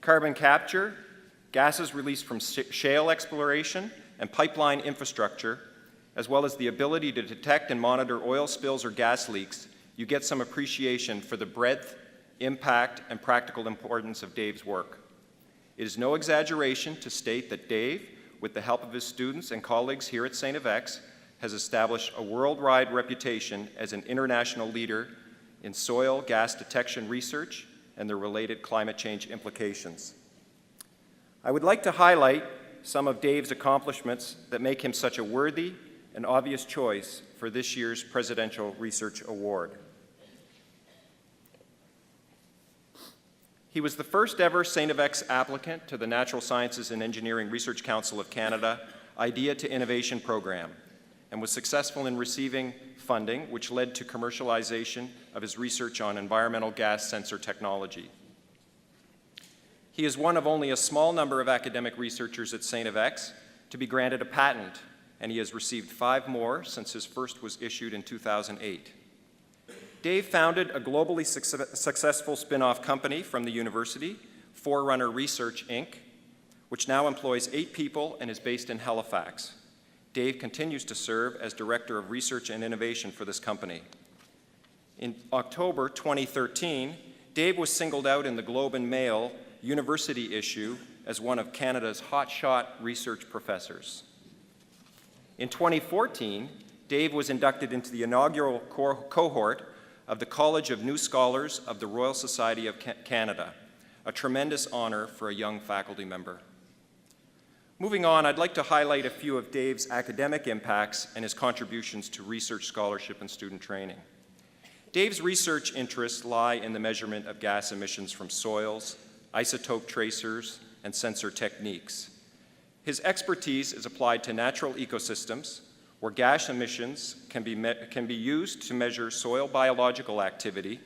carbon capture, gases released from shale exploration, and pipeline infrastructure, as well as the ability to detect and monitor oil spills or gas leaks, you get some appreciation for the breadth, impact, and practical importance of Dave's work. It is no exaggeration to state that Dave, with the help of his students and colleagues here at StFX, has established a worldwide reputation as an international leader in soil gas detection research and the related climate change implications. I would like to highlight some of Dave's accomplishments that make him such a worthy and obvious choice for this year's Presidential Research Award. He was the first ever StFX applicant to the Natural Sciences and Engineering Research Council of Canada Idea to Innovation program, and was successful in receiving funding, which led to commercialization of his research on environmental gas sensor technology. He is one of only a small number of academic researchers at StFX to be granted a patent, and he has received 5 more since his first was issued in 2008. Dave founded a globally successful spin-off company from the university, Forerunner Research, Inc., which now employs 8 people and is based in Halifax. Dave continues to serve as Director of Research and Innovation for this company. In October 2013, Dave was singled out in the Globe and Mail University issue as one of Canada's hotshot research professors. In 2014, Dave was inducted into the inaugural cohort of the College of New Scholars of the Royal Society of Canada, a tremendous honor for a young faculty member. Moving on, I'd like to highlight a few of Dave's academic impacts and his contributions to research scholarship and student training. Dave's research interests lie in the measurement of gas emissions from soils, isotope tracers, and sensor techniques. His expertise is applied to natural ecosystems, where gas emissions can be used to measure soil biological activity,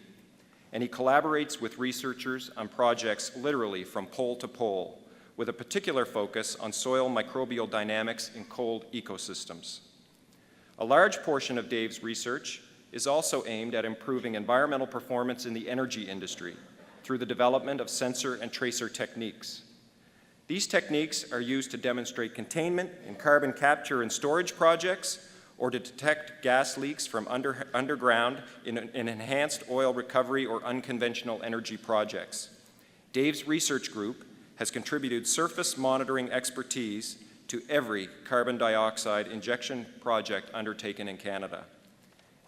and he collaborates with researchers on projects literally from pole to pole, with a particular focus on soil microbial dynamics in cold ecosystems. A large portion of Dave's research is also aimed at improving environmental performance in the energy industry through the development of sensor and tracer techniques. These techniques are used to demonstrate containment in carbon capture and storage projects or to detect gas leaks from underground in enhanced oil recovery or unconventional energy projects. Dave's research group has contributed surface monitoring expertise to every carbon dioxide injection project undertaken in Canada.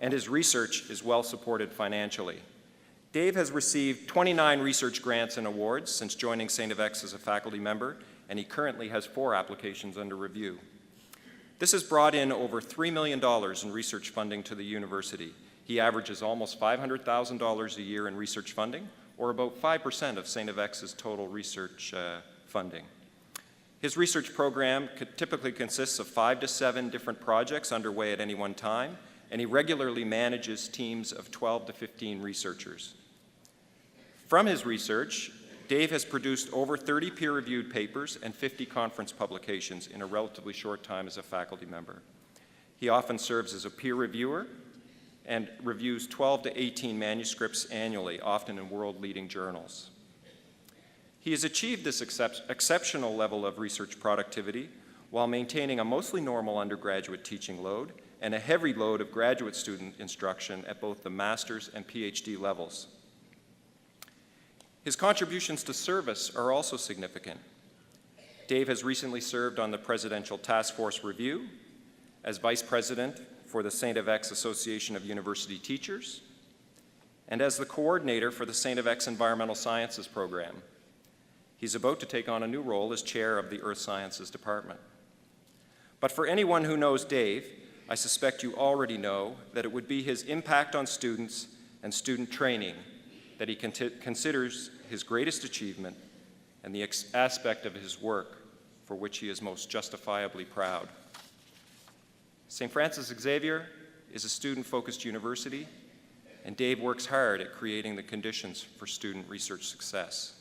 And his research is well supported financially. Dave has received 29 research grants and awards since joining StFX as a faculty member, and he currently has 4 applications under review. This has brought in over $3 million in research funding to the university. He averages almost $500,000 a year in research funding, or about 5% of StFX's total research funding. His research program typically consists of 5 to 7 different projects underway at any one time, and he regularly manages teams of 12 to 15 researchers. From his research, Dave has produced over 30 peer-reviewed papers and 50 conference publications in a relatively short time as a faculty member. He often serves as a peer reviewer and reviews 12 to 18 manuscripts annually, often in world-leading journals. He has achieved this exceptional level of research productivity while maintaining a mostly normal undergraduate teaching load and a heavy load of graduate student instruction at both the master's and PhD levels. His contributions to service are also significant. Dave has recently served on the Presidential Task Force Review as Vice President for the StFX Association of University Teachers and as the coordinator for the StFX Environmental Sciences Program. He's about to take on a new role as chair of the Earth Sciences Department. But for anyone who knows Dave, I suspect you already know that it would be his impact on students and student training that he considers his greatest achievement and the aspect of his work for which he is most justifiably proud. St. Francis Xavier is a student-focused university, and Dave works hard at creating the conditions for student research success.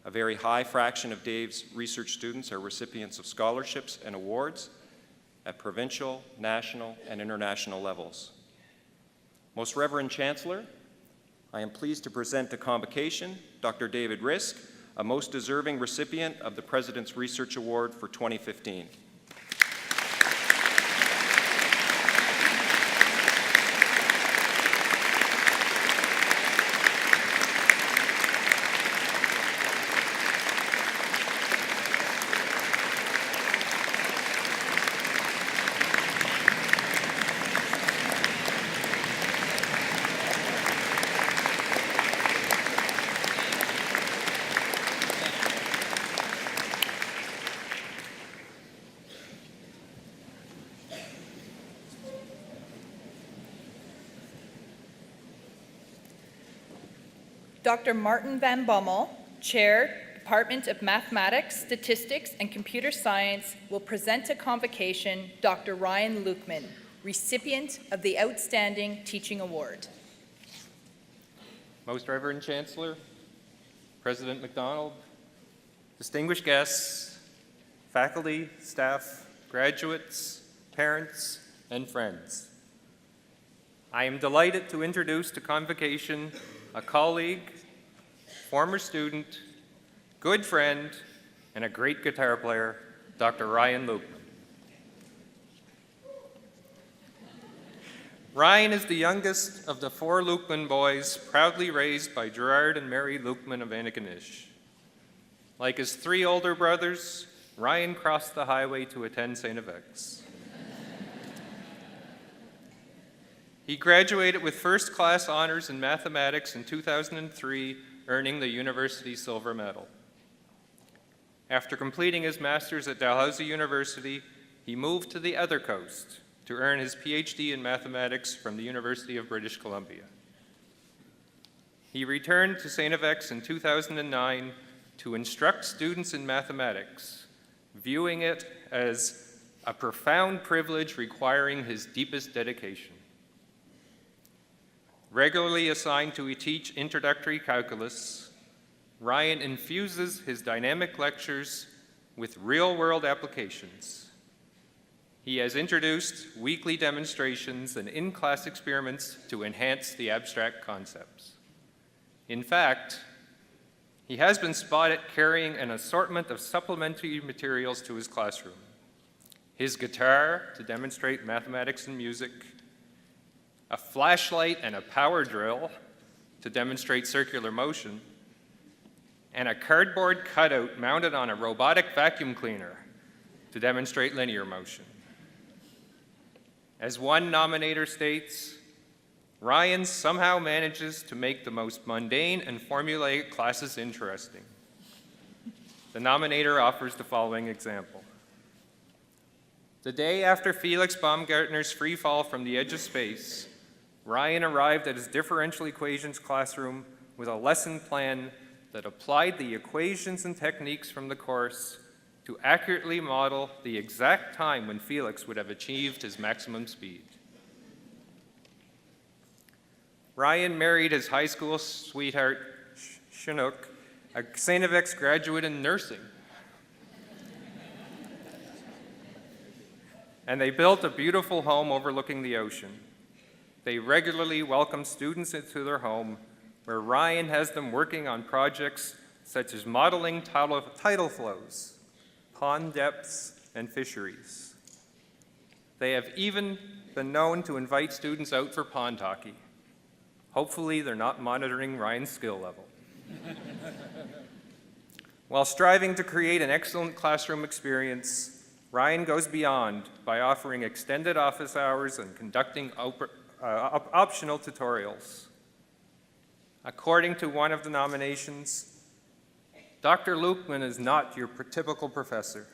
A very high fraction of Dave's research students are recipients of scholarships and awards at provincial, national, and international levels. Most Reverend Chancellor, I am pleased to present to Convocation Dr. David Risk, a most deserving recipient of the President's Research Award for 2015. Dr. Martin Van Bommel, Chair, Department of Mathematics, Statistics, and Computer Science, will present to Convocation Dr. Ryan Lukeman, recipient of the Outstanding Teaching Award. Most Reverend Chancellor, President MacDonald, distinguished guests, faculty, staff, graduates, parents, and friends. I am delighted to introduce to Convocation a colleague, former student, good friend, and a great guitar player, Dr. Ryan Lukeman. Ryan is the youngest of the 4 Lukeman boys, proudly raised by Gerard and Mary Lukeman of Antigonish. Like his 3 older brothers, Ryan crossed the highway to attend StFX. He graduated with first-class honors in mathematics in 2003, earning the university silver medal. After completing his master's at Dalhousie University, he moved to the other coast to earn his PhD in mathematics from the University of British Columbia. He returned to StFX in 2009 to instruct students in mathematics, viewing it as a profound privilege requiring his deepest dedication. Regularly assigned to teach introductory calculus, Ryan infuses his dynamic lectures with real-world applications. He has introduced weekly demonstrations and in-class experiments to enhance the abstract concepts. In fact, he has been spotted carrying an assortment of supplementary materials to his classroom. His guitar to demonstrate mathematics and music, a flashlight and a power drill to demonstrate circular motion, and a cardboard cutout mounted on a robotic vacuum cleaner to demonstrate linear motion. As one nominator states, Ryan somehow manages to make the most mundane and formulaic classes interesting. The nominator offers the following example. The day after Felix Baumgartner's free fall from the edge of space, Ryan arrived at his differential equations classroom with a lesson plan that applied the equations and techniques from the course to accurately model the exact time when Felix would have achieved his maximum speed. Ryan married his high school sweetheart, Chinook, a StFX graduate in nursing. And they built a beautiful home overlooking the ocean. They regularly welcome students into their home, where Ryan has them working on projects such as modeling tidal flows, pond depths, and fisheries. They have even been known to invite students out for pond hockey. Hopefully, they're not monitoring Ryan's skill level. While striving to create an excellent classroom experience, Ryan goes beyond by offering extended office hours and conducting optional tutorials. According to one of the nominations, Dr. Lukeman is not your typical professor.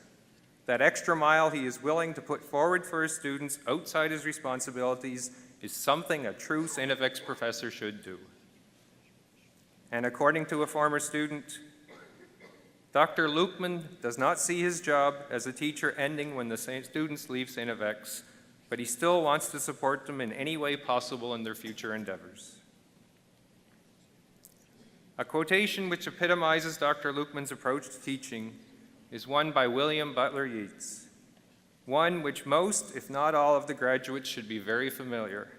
That extra mile he is willing to put forward for his students outside his responsibilities is something a true StFX professor should do. And according to a former student, Dr. Lukeman does not see his job as a teacher ending when the students leave StFX, but he still wants to support them in any way possible in their future endeavors. A quotation which epitomizes Dr. Lukeman's approach to teaching is one by William Butler Yeats, one which most, if not all, of the graduates should be very familiar,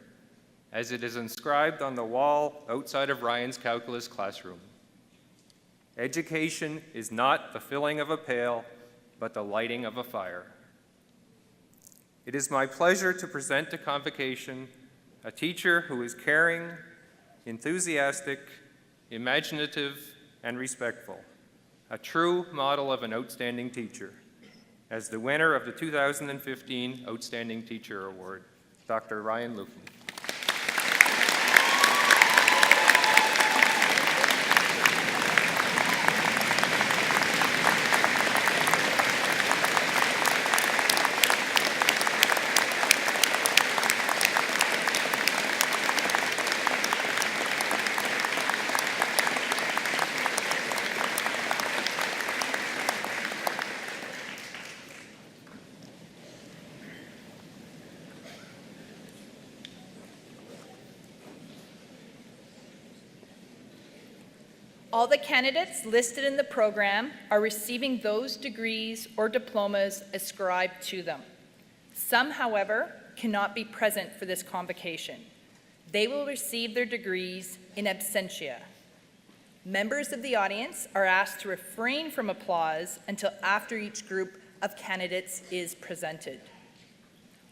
as it is inscribed on the wall outside of Ryan's calculus classroom. Education is not the filling of a pail, but the lighting of a fire. It is my pleasure to present to Convocation a teacher who is caring, enthusiastic, imaginative, and respectful, a true model of an outstanding teacher. As the winner of the 2015 Outstanding Teacher Award, Dr. Ryan Lukeman. All the candidates listed in the program are receiving those degrees or diplomas ascribed to them. Some, however, cannot be present for this convocation. They will receive their degrees in absentia. Members of the audience are asked to refrain from applause until after each group of candidates is presented.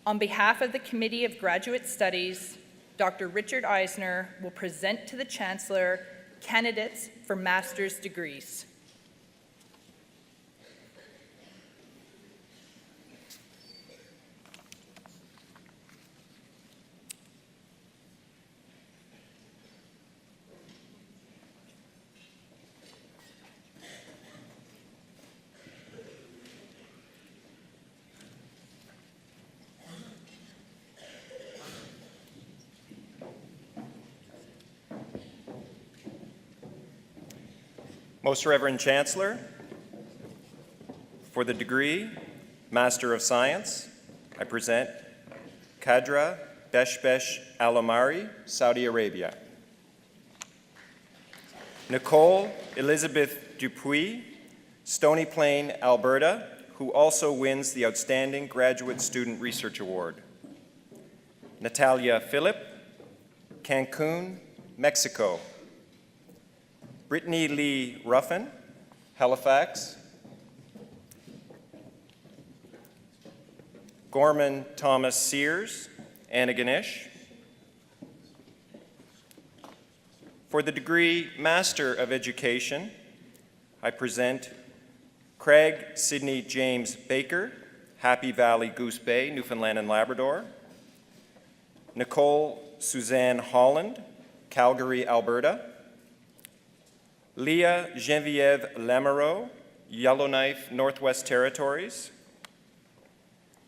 On behalf of the Committee of Graduate Studies, Dr. Richard Eisner will present to the Chancellor candidates for master's degrees. Most Reverend Chancellor, for the degree Master of Science, I present Kadra Beshbesh Alomari, Saudi Arabia. Nicole Elizabeth Dupuis, Stony Plain, Alberta, who also wins the Outstanding Graduate Student Research Award. Natalia Phillip, Cancun, Mexico. Brittany Lee Ruffin, Halifax. Gorman Thomas Sears, Antigonish. For the degree Master of Education, I present Craig Sidney James Baker, Happy Valley Goose Bay, Newfoundland and Labrador. Nicole Suzanne Holland, Calgary, Alberta. Leah Geneviève Lamoureux, Yellowknife, Northwest Territories.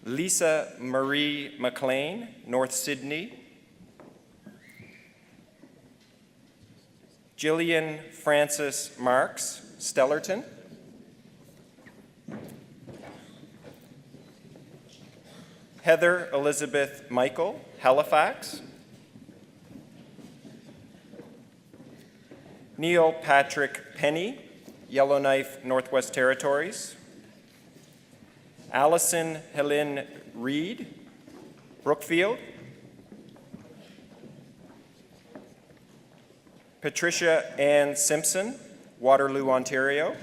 Lisa Marie McLean, North Sydney. Jillian Frances Marks, Stellarton. Heather Elizabeth Michael, Halifax. Neil Patrick Penny, Yellowknife, Northwest Territories. Allison Helene Reed, Brookfield. Patricia Ann Simpson, Waterloo, Ontario.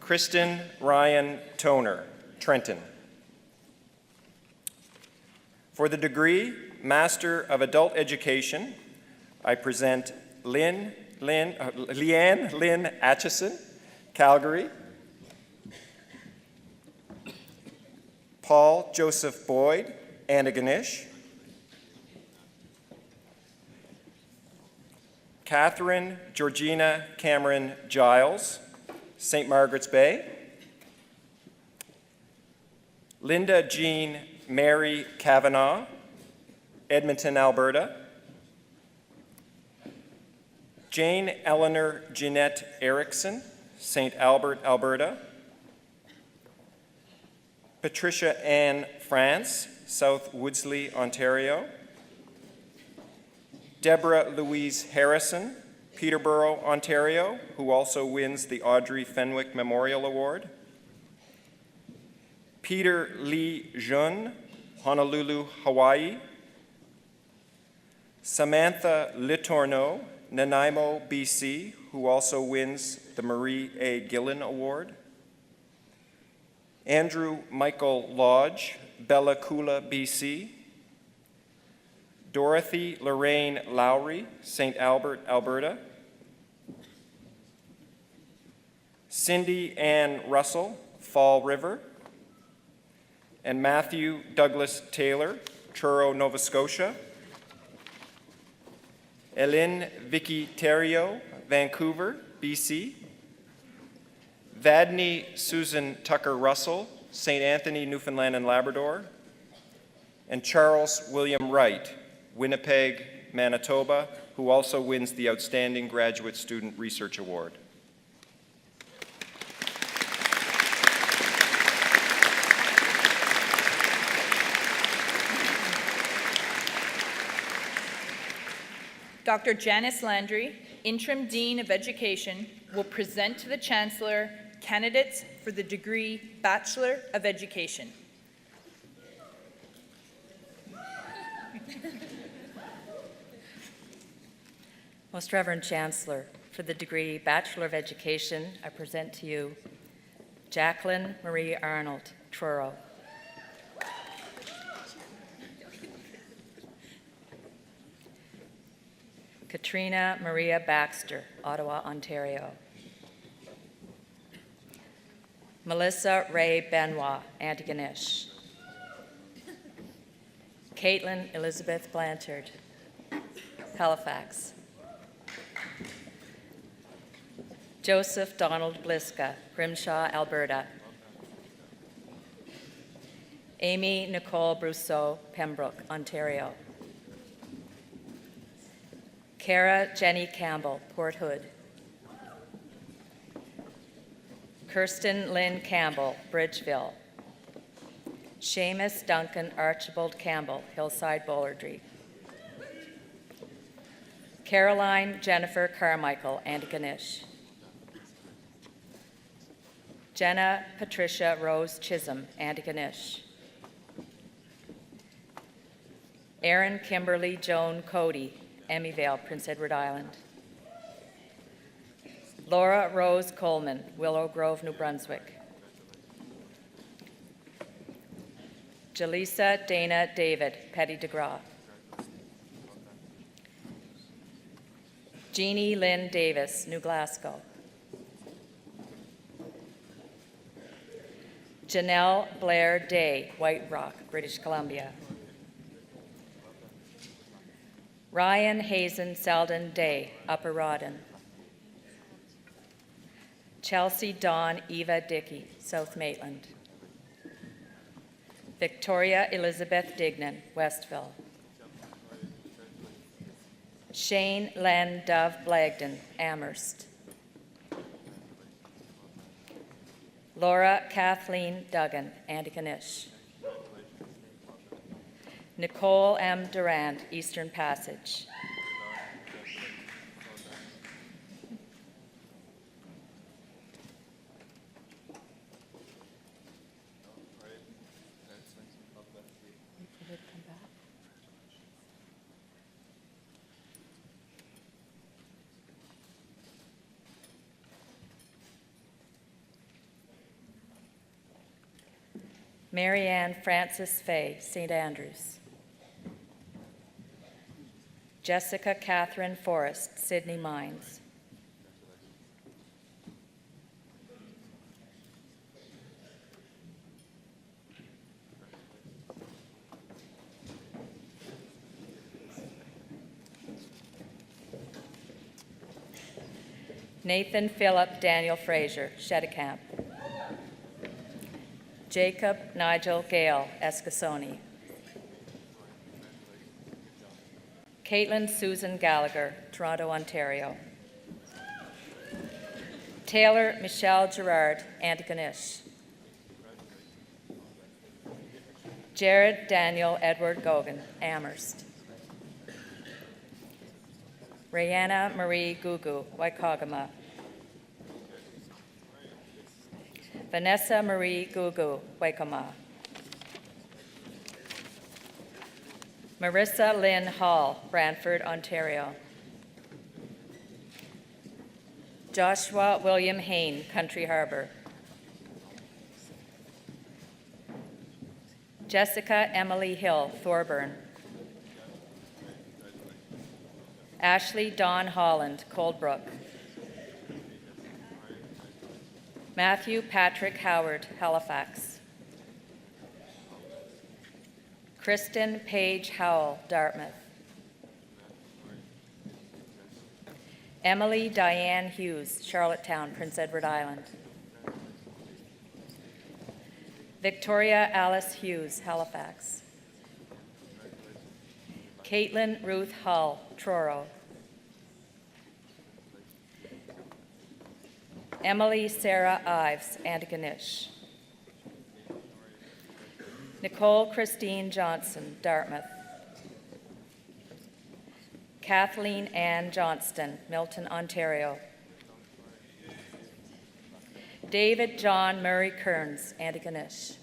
Kristen Ryan Toner, Trenton. For the degree Master of Adult Education, I present Leanne Lynn Atchison, Calgary. Paul Joseph Boyd, Antigonish. Catherine Georgina Cameron Giles, St. Margaret's Bay. Linda Jean Mary Kavanaugh, Edmonton, Alberta. Jane Eleanor Jeanette Erickson, St. Albert, Alberta. Patricia Ann France, South Woodsley, Ontario. Deborah Louise Harrison, Peterborough, Ontario, who also wins the Audrey Fenwick Memorial Award. Peter Lee Jun, Honolulu, Hawaii. Samantha Letourneau, Nanaimo, BC, who also wins the Marie A. Gillen Award. Andrew Michael Lodge, Bella Coola, BC. Dorothy Lorraine Lowry, St. Albert, Alberta. Cindy Ann Russell, Fall River. And Matthew Douglas Taylor, Truro, Nova Scotia. Elin Vicky Terrio, Vancouver, BC. Vadney Susan Tucker Russell, St. Anthony, Newfoundland and Labrador. And Charles William Wright, Winnipeg, Manitoba, who also wins the Outstanding Graduate Student Research Award. Dr. Janice Landry, Interim Dean of Education, will present to the Chancellor candidates for the degree Bachelor of Education. Most Reverend Chancellor, for the degree Bachelor of Education, I present to you Jacqueline Marie Arnold, Truro. Katrina Maria Baxter, Ottawa, Ontario. Melissa Ray Benoit, Antigonish. Caitlin Elizabeth Blanchard, Halifax. Joseph Donald Bliska, Grimshaw, Alberta. Amy Nicole Brousseau, Pembroke, Ontario. Cara Jenny Campbell, Port Hood. Kirsten Lynn Campbell, Bridgeville. Seamus Duncan Archibald Campbell, Hillside Bollardry. Caroline Jennifer Carmichael, Antigonish. Jenna Patricia Rose Chisholm, Antigonish. Erin Kimberly Joan Cody, Emmyvale, Prince Edward Island. Laura Rose Coleman, Willow Grove, New Brunswick. Jaleesa Dana David, Petty de Gras. Jeannie Lynn Davis, New Glasgow. Janelle Blair Day, White Rock, British Columbia. Ryan Hazen Selden Day, Upper Rawdon. Chelsea Dawn Eva Dickey, South Maitland. Victoria Elizabeth Dignan, Westville. Shane Len Dove Blagden, Amherst. Laura Kathleen Duggan, Antigonish. Nicole M. Durand, Eastern Passage. Marianne Frances Fay, St. Andrews. Jessica Catherine Forrest, Sydney Mines. Nathan Philip Daniel Fraser, Shedicamp. Jacob Nigel Gale, Escasoni. Caitlin Susan Gallagher, Toronto, Ontario. Taylor Michelle Gerard, Antigonish. Jared Daniel Edward Gogan, Amherst. Rayanna Marie Gugu, Waikagama. Vanessa Marie Gugu, Waikama. Marissa Lynn Hall, Brantford, Ontario. Joshua William Hain, Country Harbor. Jessica Emily Hill, Thorburn. Ashley Dawn Holland, Coldbrook. Matthew Patrick Howard, Halifax. Kristen Paige Howell, Dartmouth. Emily Diane Hughes, Charlottetown, Prince Edward Island. Victoria Alice Hughes, Halifax. Caitlin Ruth Hull, Truro. Emily Sarah Ives, Antigonish. Nicole Christine Johnson, Dartmouth. Kathleen Ann Johnston, Milton, Ontario. David John Murray Kearns, Antigonish.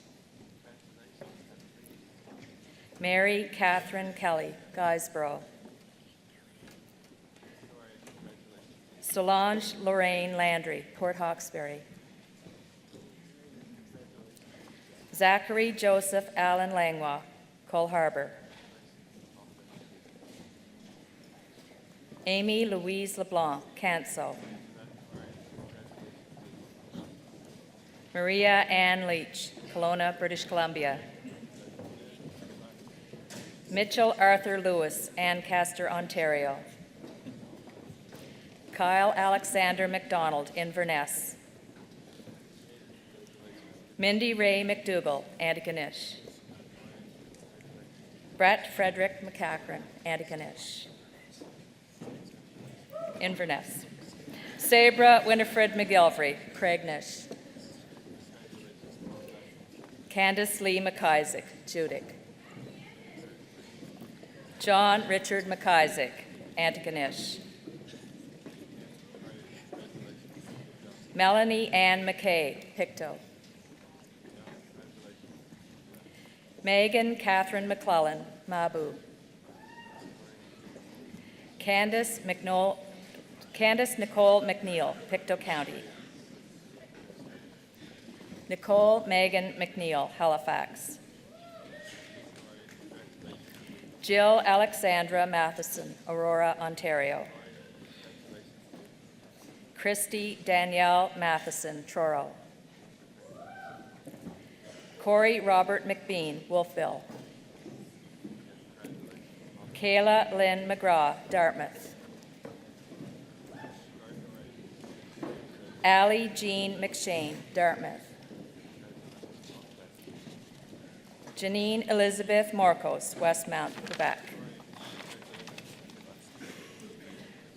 Mary Catherine Kelly, Guysborough. Solange Lorraine Landry, Port Hawkesbury. Zachary Joseph Allen Langlois, Cole Harbour. Amy Louise LeBlanc, Canso. Maria Ann Leach, Kelowna, British Columbia. Mitchell Arthur Lewis, Ancaster, Ontario. Kyle Alexander McDonald, Inverness. Mindy Ray McDougall, Antigonish. Brett Frederick McCachran, Antigonish. Inverness. Sabra Winifred McGilvery, Craignish. Candace Lee McIsaac, Judic. John Richard McIsaac, Antigonish. Melanie Ann McKay, Pictou. Megan Catherine McClellan, Mabu. Candace Nicole McNeil, Pictou County. Nicole Megan McNeil, Halifax. Jill Alexandra Matheson, Aurora, Ontario. Christy Danielle Matheson, Truro. Corey Robert McBean, Wolfville. Kayla Lynn McGraw, Dartmouth. Allie Jean McShane, Dartmouth. Janine Elizabeth Morcos, Westmount, Quebec.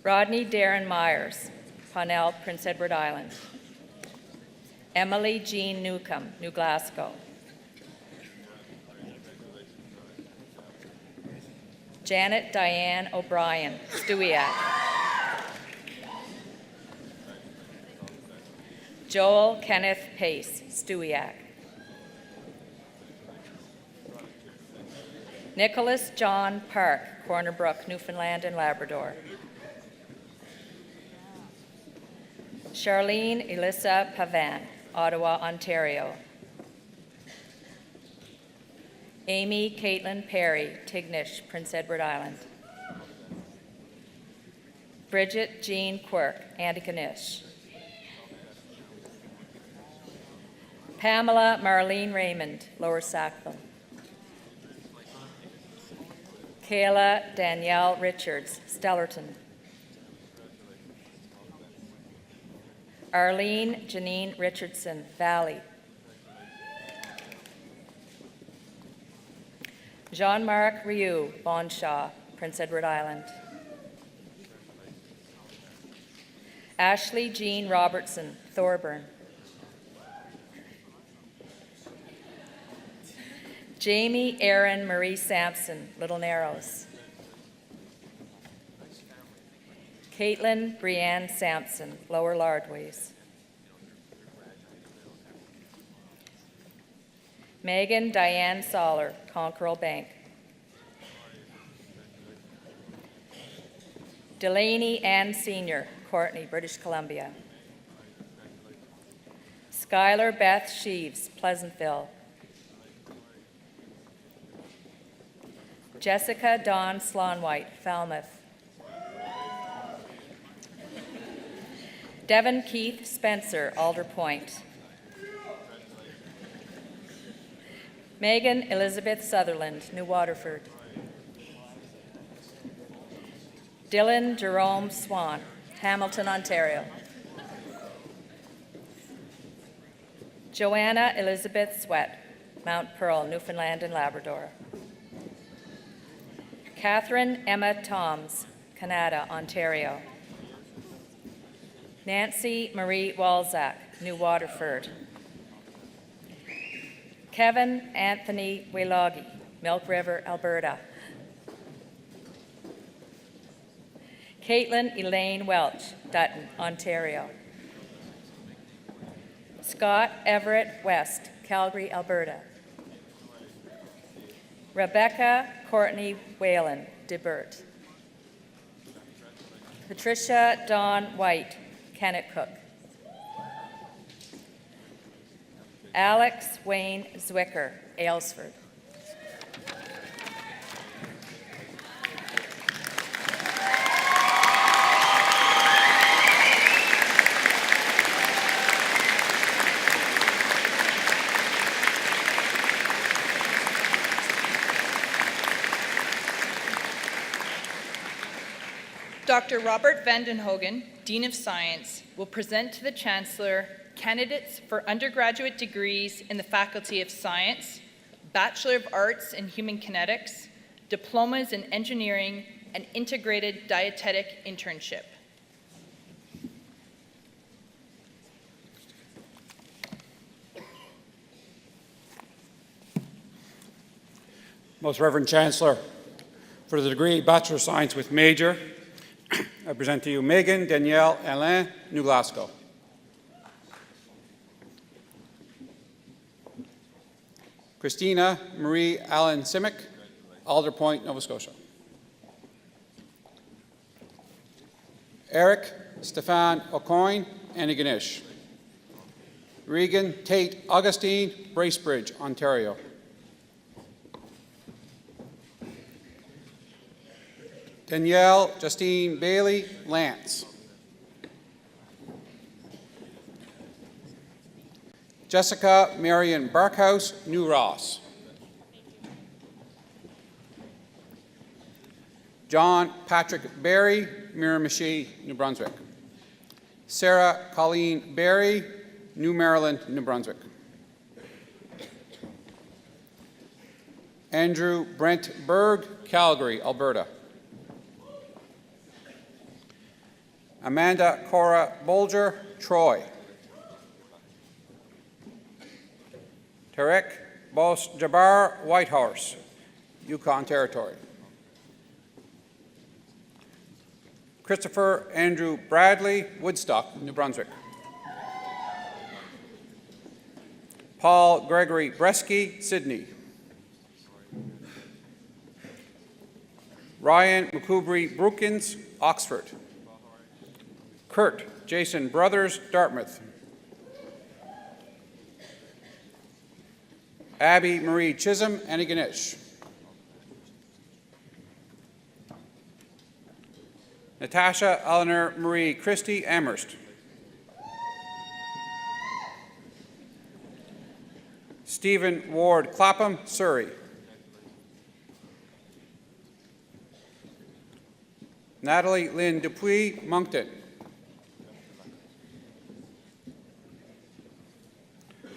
Rodney Darren Myers, Parnell, Prince Edward Island. Emily Jean Newcomb, New Glasgow. Janet Diane O'Brien, Stewiacke. Joel Kenneth Pace, Stewiacke. Nicholas John Park, Corner Brook, Newfoundland and Labrador. Charlene Elissa Pavan, Ottawa, Ontario. Amy Caitlin Perry, Tignish, Prince Edward Island. Bridget Jean Quirk, Antigonish. Pamela Marlene Raymond, Lower Sackville. Kayla Danielle Richards, Stellarton. Arlene Janine Richardson, Valley. Jean-Marc Rioux, Bonshaw, Prince Edward Island. Ashley Jean Robertson, Thorburn. Jamie Erin Marie Sampson, Little Narrows. Caitlin Brianne Sampson, Lower Lardways. Megan Diane Soller, Conqueror Bank. Delaney Ann Sr., Courtney, British Columbia. Skylar Beth Sheaves, Pleasantville. Jessica Dawn Slonwhite, Falmouth. Devin Keith Spencer, Alder Point. Megan Elizabeth Sutherland, New Waterford. Dylan Jerome Swan, Hamilton, Ontario. Joanna Elizabeth Sweat, Mount Pearl, Newfoundland and Labrador. Catherine Emma Toms, Canada, Ontario. Nancy Marie Walzak, New Waterford. Kevin Anthony Wailogi, Milk River, Alberta. Caitlin Elaine Welch, Dutton, Ontario. Scott Everett West, Calgary, Alberta. Rebecca Courtney Whalen, Debert. Patricia Dawn White, Kennetcook. Alex Wayne Zwicker, Aylesford. Dr. Robert Vandenhogen, Dean of Science, will present to the Chancellor candidates for undergraduate degrees in the Faculty of Science, Bachelor of Arts in Human Kinetics, diplomas in engineering, and integrated dietetic internship. Most Reverend Chancellor, for the degree Bachelor of Science with major present to you Megan Danielle Alain, New Glasgow. Christina Marie Allen Simic, Alder Point, Nova Scotia. Eric Stefan O'Coin, Antigonish. Regan Tate Augustine, Bracebridge, Ontario. Danielle Justine Bailey, Lance. Jessica Marion Barkhouse, New Ross. John Patrick Berry, Miramichi, New Brunswick. Sarah Colleen Berry, New Maryland, New Brunswick. Andrew Brent Berg, Calgary, Alberta. Amanda Cora Bolger, Troy. Tarek Bos Jabbar Whitehorse, Yukon Territory. Christopher Andrew Bradley, Woodstock, New Brunswick. Paul Gregory Bresky, Sydney. Ryan McCoubry Brookins, Oxford. Kurt Jason Brothers, Dartmouth. Abby Marie Chisholm, Antigonish. Natasha Eleanor Marie Christie, Amherst. Stephen Ward Clapham, Surrey. Natalie Lynn Dupuy, Moncton.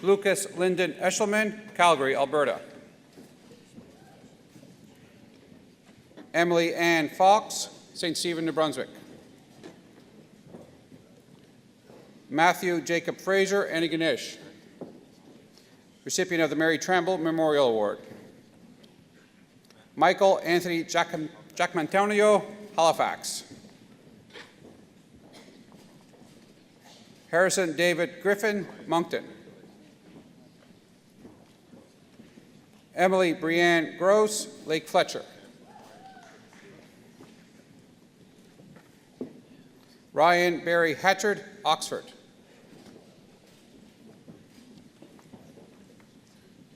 Lucas Lyndon Eshelman, Calgary, Alberta. Emily Ann Fox, St. Stephen, New Brunswick. Matthew Jacob Fraser, Antigonish, recipient of the Mary Tremble Memorial Award. Michael Anthony Giacomantonio, Halifax. Harrison David Griffin, Moncton. Emily Brianne Gross, Lake Fletcher. Ryan Barry Hatchard, Oxford.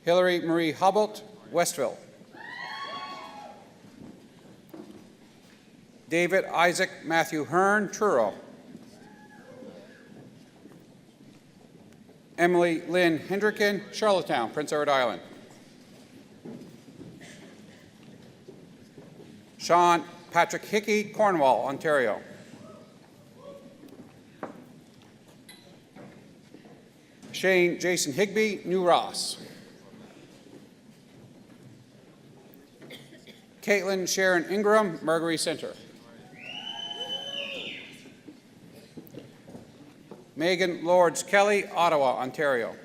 Hillary Marie Hobart, Westville. David Isaac Matthew Hearn, Truro. Emily Lynn Hendricken, Charlottetown, Prince Edward Island. Sean Patrick Hickey, Cornwall, Ontario. Shane Jason Higby, New Ross. Caitlin Sharon Ingram, Marguerite Center. Megan Lords Kelly, Ottawa, Ontario.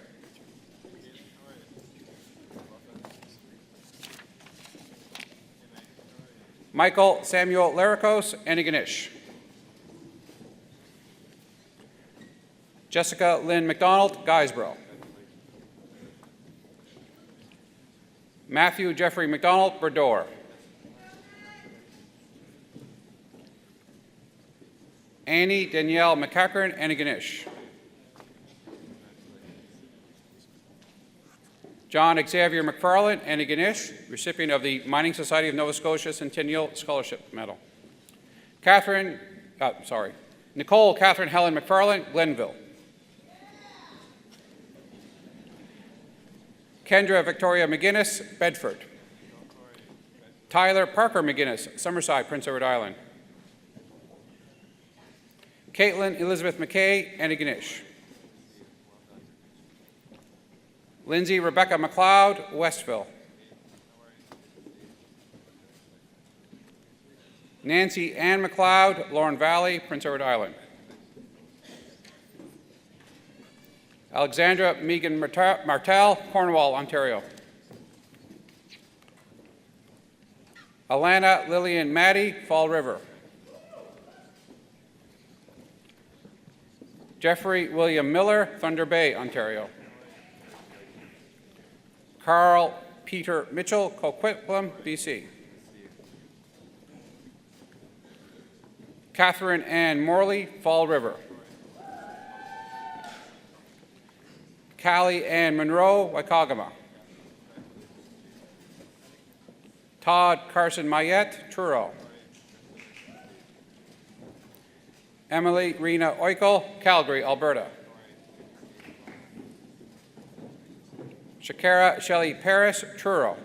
Michael Samuel Laricos, Antigonish. Jessica Lynn McDonald, Guysborough. Matthew Jeffrey McDonald, Burdor. Annie Danielle McCackern, Antigonish. John Xavier McFarland, Antigonish, recipient of the Mining Society of Nova Scotia Centennial Scholarship Medal. Nicole Catherine Helen McFarland, Glenville. Kendra Victoria McGuinness, Bedford. Tyler Parker McGuinness, Summerside, Prince Edward Island. Caitlin Elizabeth McKay, Antigonish. Lindsay Rebecca McLeod, Westville. Nancy Ann McLeod, Lauren Valley, Prince Edward Island. Alexandra Megan Martel, Cornwall, Ontario. Alana Lillian Maddie, Fall River. Jeffrey William Miller, Thunder Bay, Ontario. Carl Peter Mitchell, Coquitlam, BC. Catherine Ann Morley, Fall River. Callie Ann Monroe, Waikagama. Todd Carson Mayette, Truro. Emily Rena Oikel, Calgary, Alberta. Shakara Shelley Paris, Truro.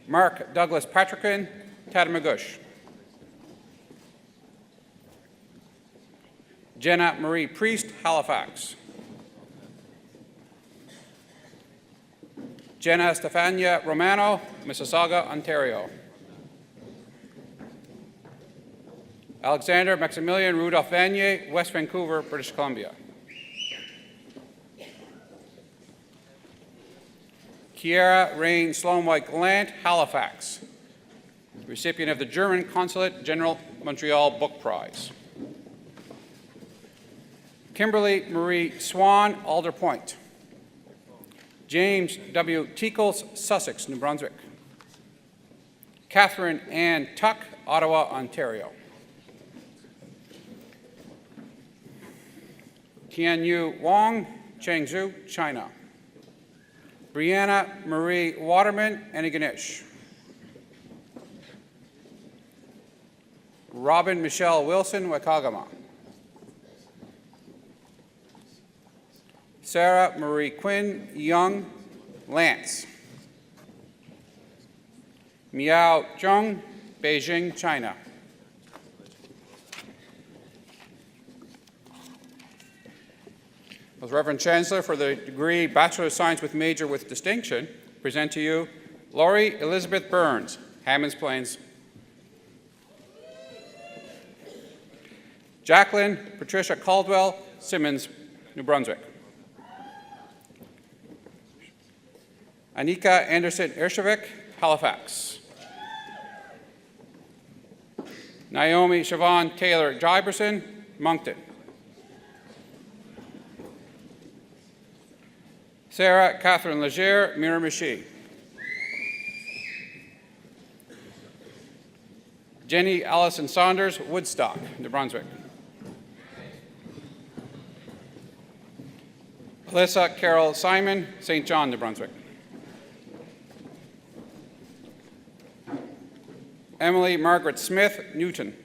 Mark Douglas Patrickin, Tatamagouche. Jenna Marie Priest, Halifax. Jenna Stefania Romano, Mississauga, Ontario. Alexander Maximilian Rudolph Vanier, West Vancouver, British Columbia. Kiara Rain Sloan-White Gallant, Halifax, recipient of the German Consulate General Montreal Book Prize. Kimberly Marie Swan, Alder Point. James W. Teakles, Sussex, New Brunswick. Catherine Ann Tuck, Ottawa, Ontario. Tianyu Wang, Chengdu, China. Brianna Marie Waterman, Antigonish. Robin Michelle Wilson, Waikagama. Sarah Marie Quinn Young, Lance. Miao Zheng, Beijing, China. As Reverend Chancellor for the degree Bachelor of Science with Major with Distinction, present to you Laurie Elizabeth Burns, Hammonds Plains. Jacqueline Patricia Caldwell, Simmons, New Brunswick. Anika Anderson Ershevik, Halifax. Naomi Siobhan Taylor Jiberson, Moncton. Sarah Catherine Legere, Miramichi. Jenny Allison Saunders, Woodstock, New Brunswick. Alyssa Carol Simon, St. John, New Brunswick. Emily Margaret Smith, Newton.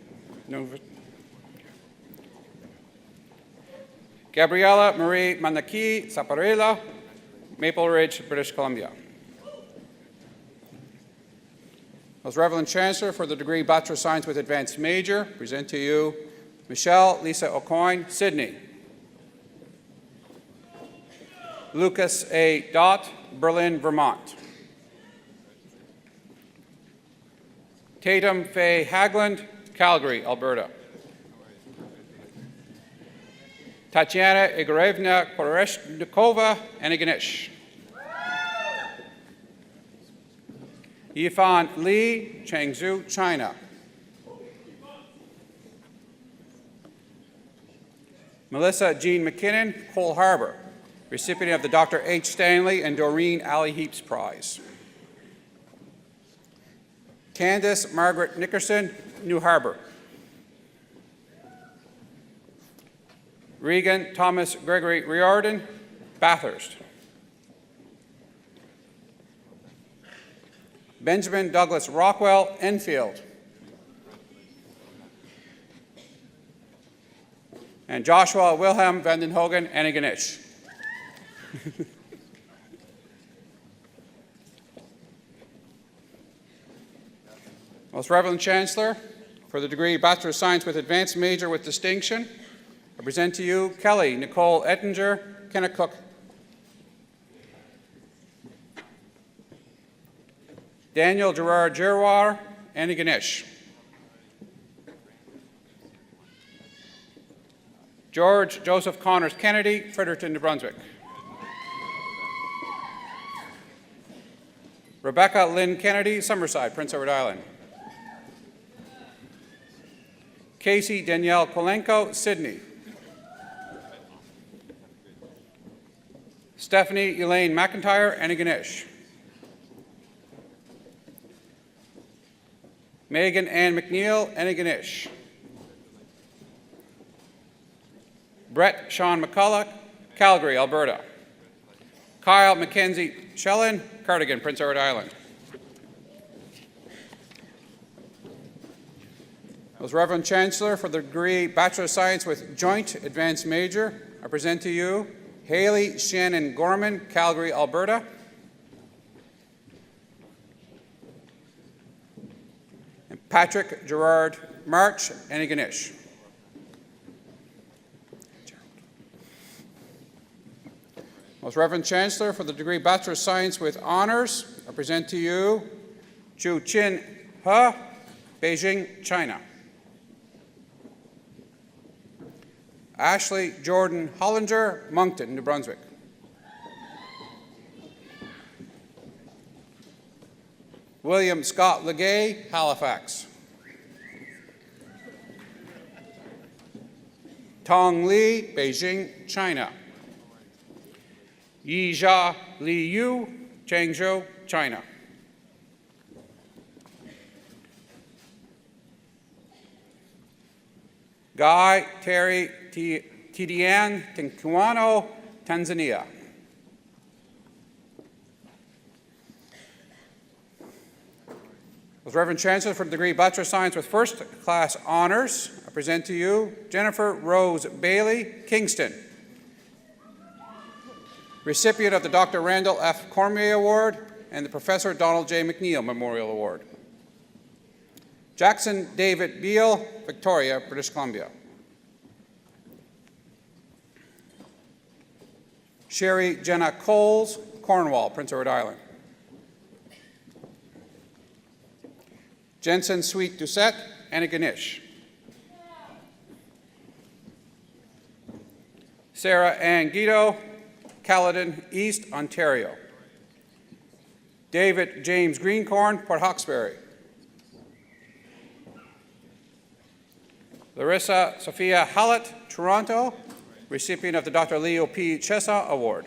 Gabriella Marie Manaki Saparella, Maple Ridge, British Columbia. Most Reverend Chancellor for the degree Bachelor of Science with Advanced Major, present to you Michelle Lisa O'Coin, Sydney. Lucas A. Dott, Berlin, Vermont. Tatum Faye Hagland, Calgary, Alberta. Tatiana Igorevna Koreshnikova, Antigonish. Yifan Li, Chengdu, China. Melissa Jean McKinnon, Cole Harbour, recipient of the Dr. H. Stanley and Doreen Alley Heaps Prize. Candace Margaret Nickerson, New Harbour. Regan Thomas Gregory Riordan, Bathurst. Benjamin Douglas Rockwell, Enfield. And Joshua Wilhelm Vandenhogen, Antigonish. Most Reverend Chancellor, for the degree Bachelor of Science with Advanced Major with Distinction, I present to you Kelly Nicole Ettinger, Kennecook. Daniel Gerard Giroir, Antigonish. George Joseph Connors Kennedy, Fredericton, New Brunswick. Rebecca Lynn Kennedy, Summerside, Prince Edward Island. Casey Danielle Kolenko, Sydney. Stephanie Elaine McIntyre, Antigonish. Megan Ann McNeil, Antigonish. Brett Sean McCulloch, Calgary, Alberta. Kyle Mackenzie Shellin, Cardigan, Prince Edward Island. Most Reverend Chancellor, for the degree Bachelor of Science with Joint Advanced Major, I present to you Haley Shannon Gorman, Calgary, Alberta. And Patrick Gerard March, Antigonish. Most Reverend Chancellor, for the degree Bachelor of Science with Honors, I present to you Zhu Qin He, Beijing, China. Ashley Jordan Hollinger, Moncton, New Brunswick. William Scott Legay, Halifax. Tong Li, Beijing, China. Yizha Li Yu, Changzhou, China. Guy Terry Tidian Tinkuano, Tanzania. Most Reverend Chancellor, for the degree Bachelor of Science with First Class Honors, I present to you Jennifer Rose Bailey, Kingston. Recipient of the Dr. Randall F. Cormier Award and the Professor Donald J. McNeil Memorial Award. Jackson David Beal, Victoria, British Columbia. Sherry Jenna Coles, Cornwall, Prince Edward Island. Jensen Sweet Doucette, Antigonish. Sarah Ann Guido, Caledon, East Ontario. David James Greencorn, Port Hawkesbury. Larissa Sophia Hallett, Toronto, recipient of the Dr. Leo P. Chesa Award.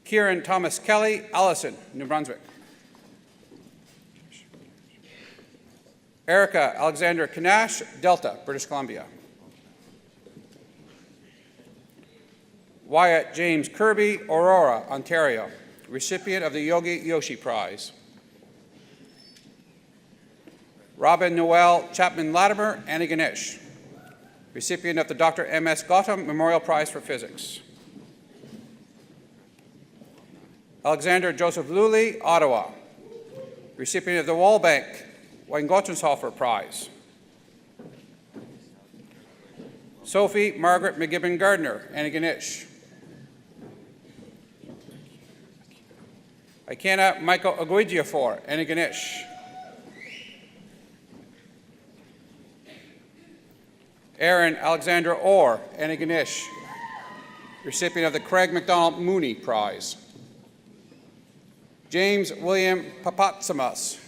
Kieran Thomas Kelly, Allison, New Brunswick. Erica Alexander Kanash, Delta, British Columbia. Wyatt James Kirby, Aurora, Ontario, recipient of the Yogi Yoshi Prize. Robin Noel Chapman Latimer, Antigonish, recipient of the Dr. M.S. Gautam Memorial Prize for Physics. Alexander Joseph Lully, Ottawa, recipient of the Wallbank Weingottenhofer Prize. Sophie Margaret McGibbon Gardner, Antigonish. Ikena Michael Aguidiafor, Antigonish. Aaron Alexander Orr, Antigonish, recipient of the Craig MacDonald Mooney Prize. James William Papatsamas,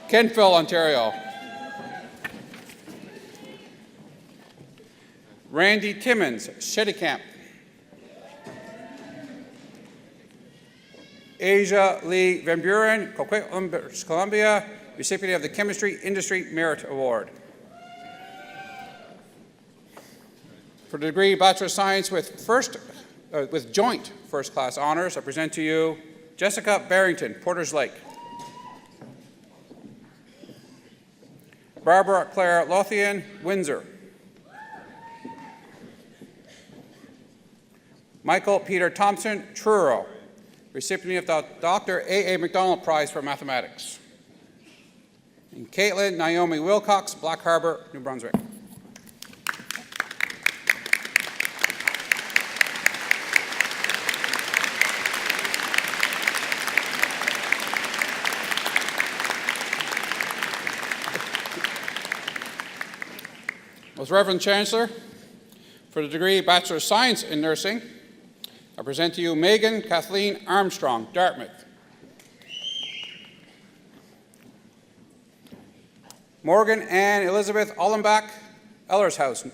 Kentville, Ontario. Randy Timmons, Shedicamp. Asia Lee Van Buren, Coquitlam, British Columbia, recipient of the Chemistry Industry Merit Award. For the degree Bachelor of Science with Joint First Class Honors, I present to you Jessica Barrington, Porters Lake. Barbara Claire Lothian, Windsor. Michael Peter Thompson, Truro, recipient of the Dr. A.A. MacDonald Prize for Mathematics. And Caitlin Naomi Wilcox, Black Harbor, New Brunswick. Most Reverend Chancellor, for the degree Bachelor of Science in Nursing, I present to you Megan Kathleen Armstrong, Dartmouth. Morgan Ann Elizabeth Ollenbach, Ellershausen.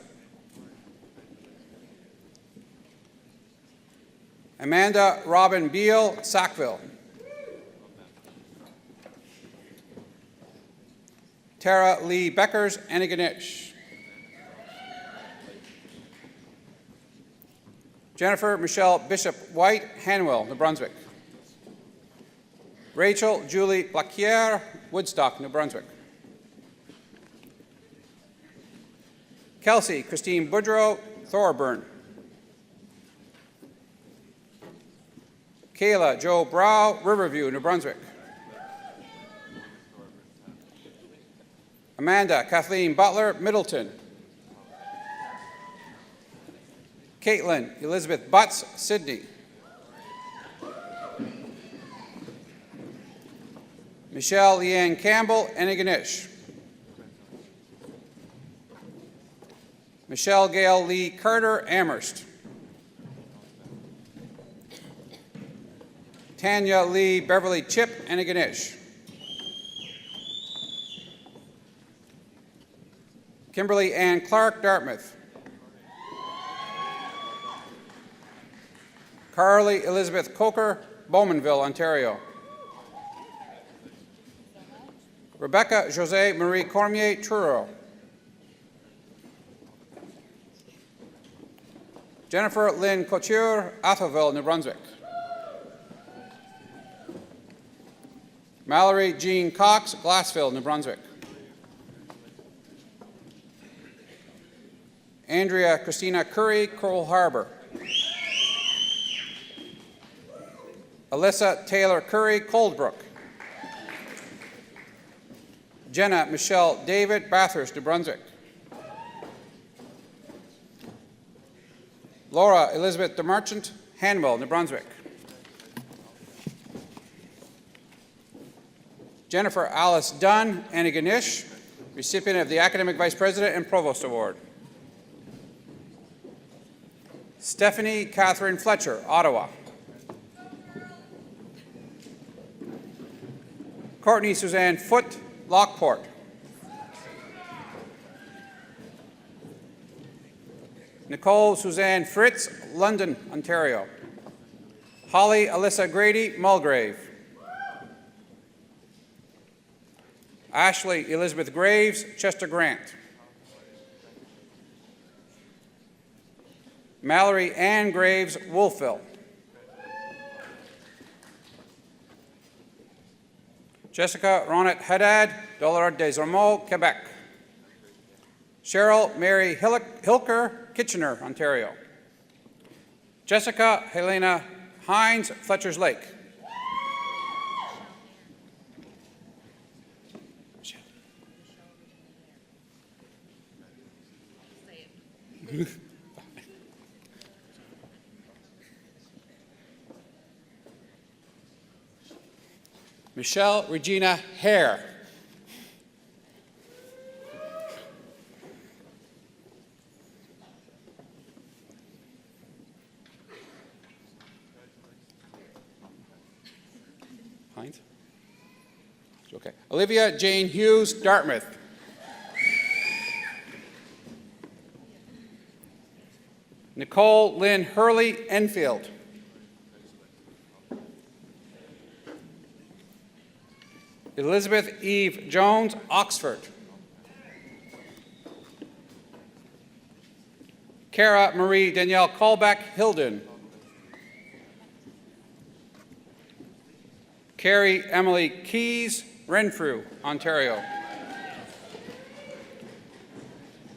Amanda Robin Beal, Sackville. Tara Lee Beckers, Antigonish. Jennifer Michelle Bishop White, Hanwell, New Brunswick. Rachel Julie Blacquiere, Woodstock, New Brunswick. Kelsey Christine Boudreau, Thorburn. Kayla Joe Brow, Riverview, New Brunswick. Amanda Kathleen Butler, Middleton. Caitlin Elizabeth Butts, Sydney. Michelle Leanne Campbell, Antigonish. Michelle Gail Lee Carter, Amherst. Tanya Lee Beverly Chip, Antigonish. Kimberly Ann Clark, Dartmouth. Carly Elizabeth Coker, Bowmanville, Ontario. Rebecca Jose Marie Cormier, Truro. Jennifer Lynn Couture, Atholville, New Brunswick. Mallory Jean Cox, Glassville, New Brunswick. Andrea Christina Curry, Coral Harbor. Alyssa Taylor Curry, Coldbrook. Jenna Michelle David, Bathurst, New Brunswick. Laura Elizabeth DeMarchant, Hanwell, New Brunswick. Jennifer Alice Dunn, Antigonish, recipient of the Academic Vice President and Provost Award. Stephanie Catherine Fletcher, Ottawa. Courtney Suzanne Foote, Lockport. Nicole Suzanne Fritz, London, Ontario. Holly Alyssa Grady, Mulgrave. Ashley Elizabeth Graves, Chester Grant. Mallory Ann Graves, Wolfville. Jessica Ronette Haddad, Dollard des Ormeaux, Quebec. Cheryl Mary Hilker, Kitchener, Ontario. Jessica Helena Hines, Fletcher's Lake. Michelle Regina Hare. Hines? Okay. Olivia Jane Hughes, Dartmouth. Nicole Lynn Hurley, Enfield. Elizabeth Eve Jones, Oxford. Cara Marie Danielle Colbeck, Hilden. Carrie Emily Keys, Renfrew, Ontario.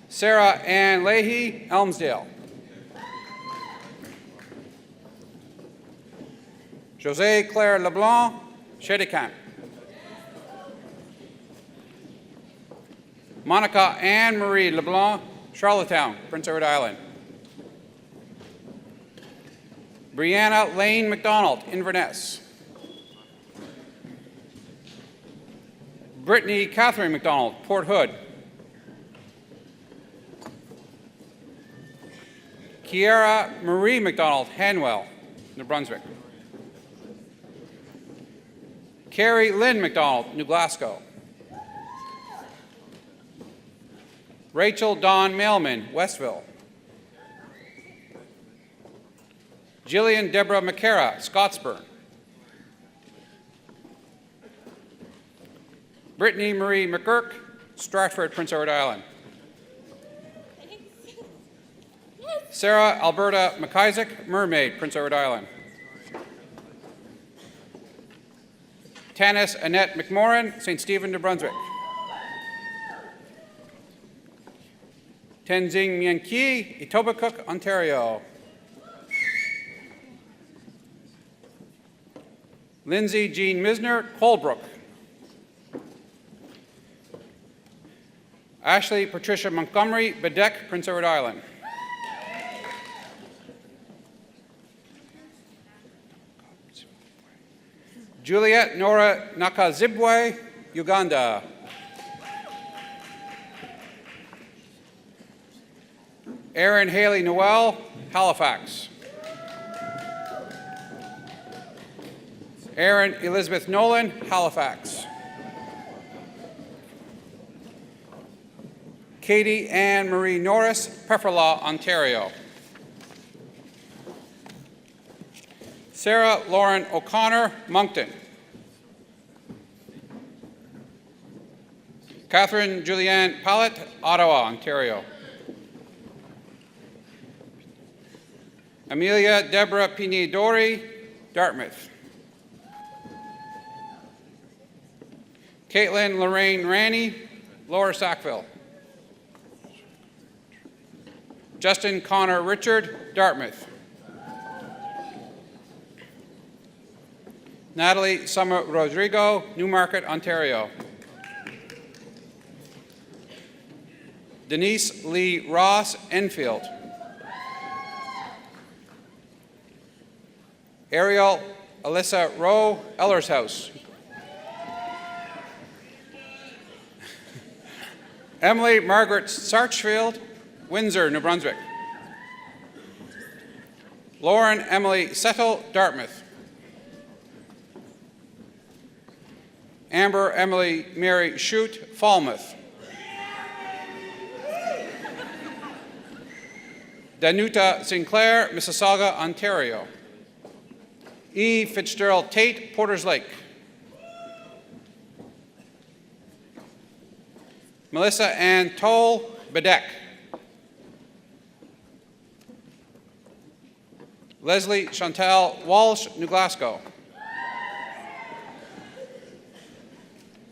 Sarah Ann Leahy, Elmsdale. José Claire Leblanc, Shedican. Monica Anne Marie LeBlanc, Charlottetown, Prince Edward Island. Brianna Lane McDonald, Inverness. Brittany Catherine McDonald, Port Hood. Kiara Marie McDonald, Hanwell, New Brunswick. Carrie Lynn McDonald, New Glasgow. Rachel Dawn Mailman, Westville. Jillian Deborah McCara, Scottsburn. Brittany Marie McGurk, Stratford, Prince Edward Island. Sarah Alberta McIsaac, Mermaid, Prince Edward Island. Tanis Annette McMorrin, St. Stephen, New Brunswick. Tenzing Mien Ki, Etobicoke, Ontario. Lindsay Jean Misner, Colebrook. Ashley Patricia Montgomery, Bedeque, Prince Edward Island. Juliet Nora Nakazibwe, Uganda. Erin Haley Noel, Halifax. Erin Elizabeth Nolan, Halifax. Katie Ann Marie Norris, Pefferlaw, Ontario. Sarah Lauren O'Connor, Moncton. Catherine Julianne Pallett, Ottawa, Ontario. Amelia Deborah Pinidori, Dartmouth. Caitlin Lorraine Ranney, Lower Sackville. Justin Connor Richard, Dartmouth. Natalie Summer Rodrigo, Newmarket, Ontario. Denise Lee Ross, Enfield. Ariel Alyssa Rowe, Ellershouse. Emily Margaret Sarchfield, Windsor, New Brunswick. Lauren Emily Settle, Dartmouth. Amber Emily Mary Shute, Falmouth. Danuta Sinclair, Mississauga, Ontario. E. Fitzgerald Tate, Porters Lake. Melissa Ann Toll, Bedeque. Leslie Chantal Walsh, New Glasgow.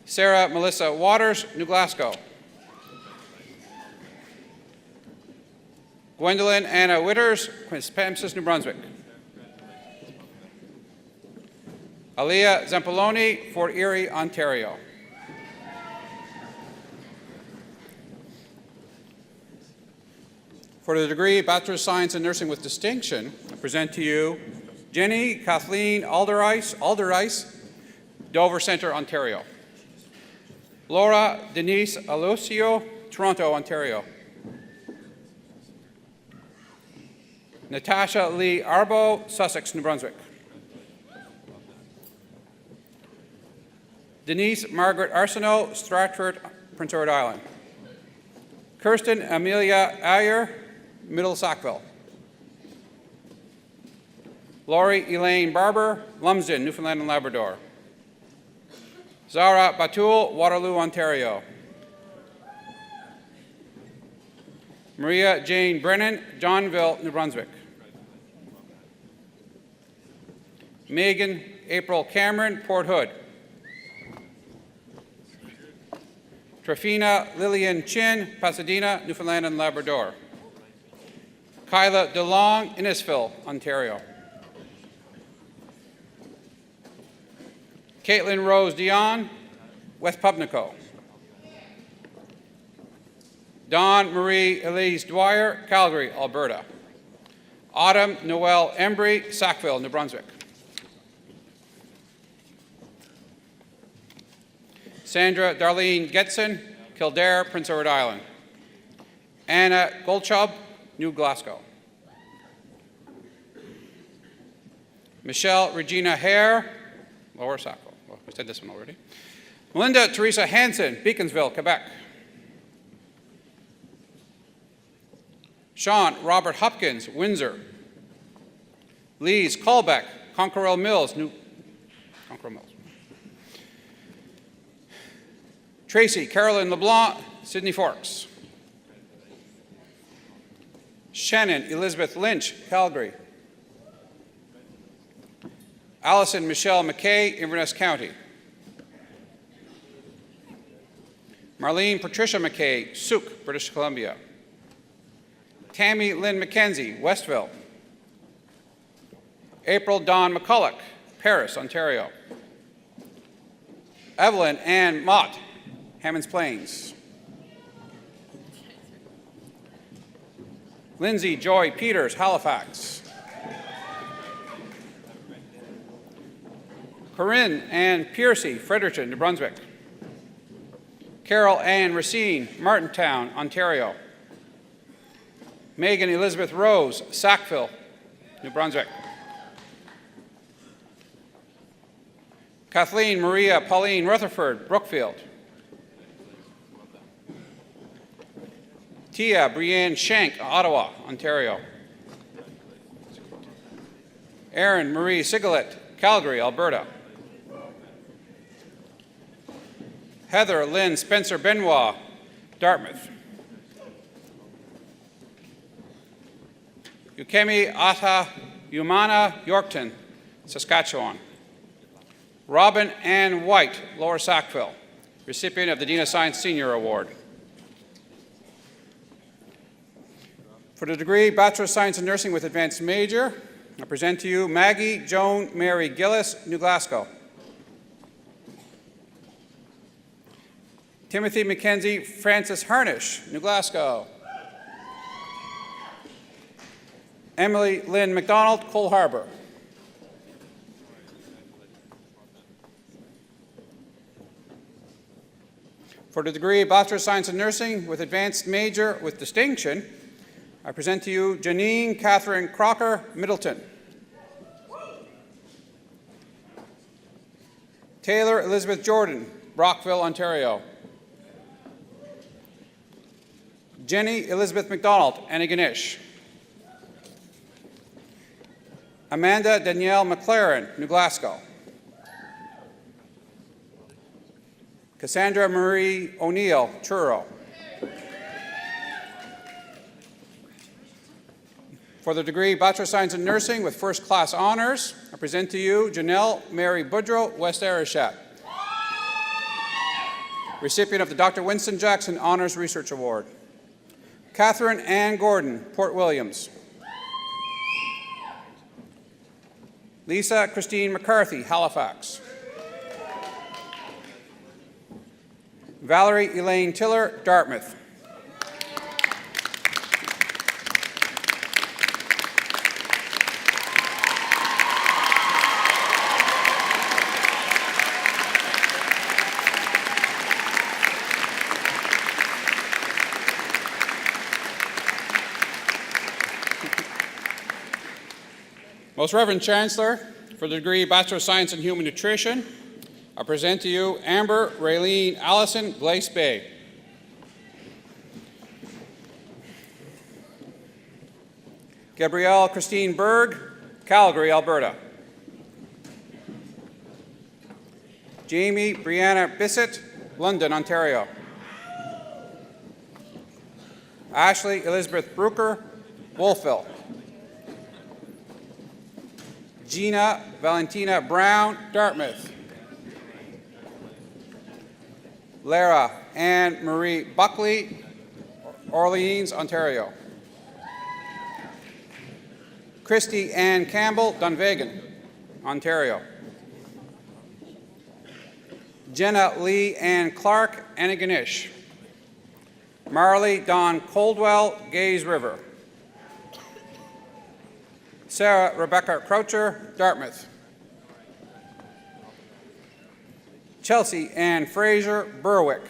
Sarah Melissa Waters, New Glasgow. Gwendolyn Anna Witters, Quispamsis, New Brunswick. Aliyah Zampoloni, Fort Erie, Ontario. For the degree Bachelor of Science in Nursing with Distinction, I present to you Jenny Kathleen Alderice, Dover Centre, Ontario. Laura Denise Alocio, Toronto, Ontario. Natasha Lee Arbo, Sussex, New Brunswick. Denise Margaret Arsenault, Stratford, Prince Edward Island. Kirsten Amelia Ayer, Middle Sackville. Laurie Elaine Barber, Lumsden, Newfoundland and Labrador. Zara Batul, Waterloo, Ontario. Maria Jane Brennan, Johnville, New Brunswick. Megan April Cameron, Port Hood. Trafina Lillian Chin, Pasadena, Newfoundland and Labrador. Kyla DeLong, Innisfil, Ontario. Caitlin Rose Dion, West Pubnico. Dawn Marie Elise Dwyer, Calgary, Alberta. Autumn Noel Embry, Sackville, New Brunswick. Sandra Darlene Getson, Kildare, Prince Edward Island. Anna Goldschub, New Glasgow. Michelle Regina Hare, Lower Sackville. Well, we said this one already. Melinda Teresa Hansen, Beaconsville, Quebec. Sean Robert Hopkins, Windsor. Lise Colbeck, Conquerel Mills, Conquerel Mills. Tracy Carolyn LeBlanc, Sydney Forks. Shannon Elizabeth Lynch, Calgary. Allison Michelle McKay, Inverness County. Marlene Patricia McKay, Souk, British Columbia. Tammy Lynn McKenzie, Westville. April Dawn McCulloch, Paris, Ontario. Evelyn Ann Mott, Hammonds Plains. Lindsay Joy Peters, Halifax. Corinne Ann Piercy, Fredericton, New Brunswick. Carol Ann Racine, Martintown, Ontario. Megan Elizabeth Rose, Sackville, New Brunswick. Kathleen Maria Pauline Rutherford, Brookfield. Tia Brienne Shank, Ottawa, Ontario. Erin Marie Sigalet, Calgary, Alberta. Heather Lynn Spencer Benoit, Dartmouth. Yukemi Ata Umana Yorkton, Saskatchewan. Robin Ann White, Lower Sackville, recipient of the Dean of Science Senior Award. For the degree Bachelor of Science in Nursing with Advanced Major, I present to you Maggie Joan Mary Gillis, New Glasgow. Timothy Mackenzie Francis Harnish, New Glasgow. Emily Lynn McDonald, Cole Harbour. For the degree Bachelor of Science in Nursing with Advanced Major with Distinction, I present to you Janine Catherine Crocker, Middleton. Taylor Elizabeth Jordan, Brockville, Ontario. Jenny Elizabeth McDonald, Antigonish. Amanda Danielle McLaren, New Glasgow. Cassandra Marie O'Neill, Truro. For the degree Bachelor of Science in Nursing with First Class Honours, I present to you Janelle Mary Boudreau, West Arishat, recipient of the Dr. Winston Jackson Honours Research Award. Catherine Ann Gordon, Port Williams. Lisa Christine McCarthy, Halifax. Valerie Elaine Tiller, Dartmouth. Most Reverend Chancellor, for the degree Bachelor of Science in Human Nutrition, I present to you Amber Raylene Allison, Glace Bay. Gabrielle Christine Berg, Calgary, Alberta. Jamie Brianna Bissett, London, Ontario. Ashley Elizabeth Brooker, Wolfville. Gina Valentina Brown, Dartmouth. Lara Anne Marie Buckley, Orleans, Ontario. Christy Ann Campbell, Dunvegan, Ontario. Jenna Lee Ann Clark, Antigonish. Marley Dawn Coldwell, Gaze River. Sarah Rebecca Croucher, Dartmouth. Chelsea Ann Fraser, Berwick,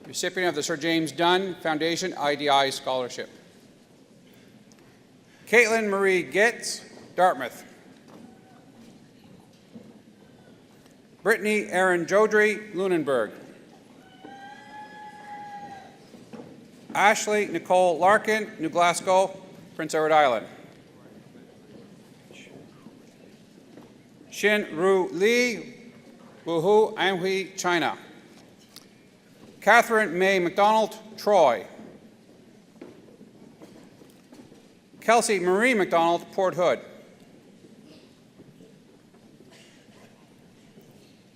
recipient of the Sir James Dunn Foundation IDI Scholarship. Caitlin Marie Getz, Dartmouth. Brittany Erin Jodry, Lunenburg. Ashley Nicole Larkin, New Glasgow, Prince Edward Island. Xin Ru Li, Wuhu, Anhui, China. Catherine May McDonald, Troy. Kelsey Marie McDonald, Port Hood.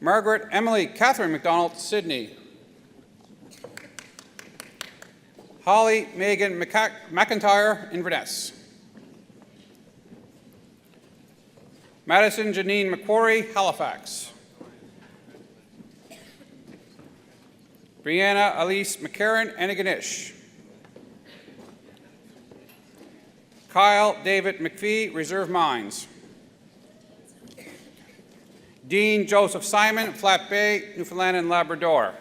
Margaret Emily Catherine McDonald, Sydney. Holly Megan McIntyre, Inverness. Madison Janine McQuarrie, Halifax. Brianna Elise McCarran, Antigonish. Kyle David McPhee, Reserve Mines. Dean Joseph Simon, Flat Bay, Newfoundland and Labrador.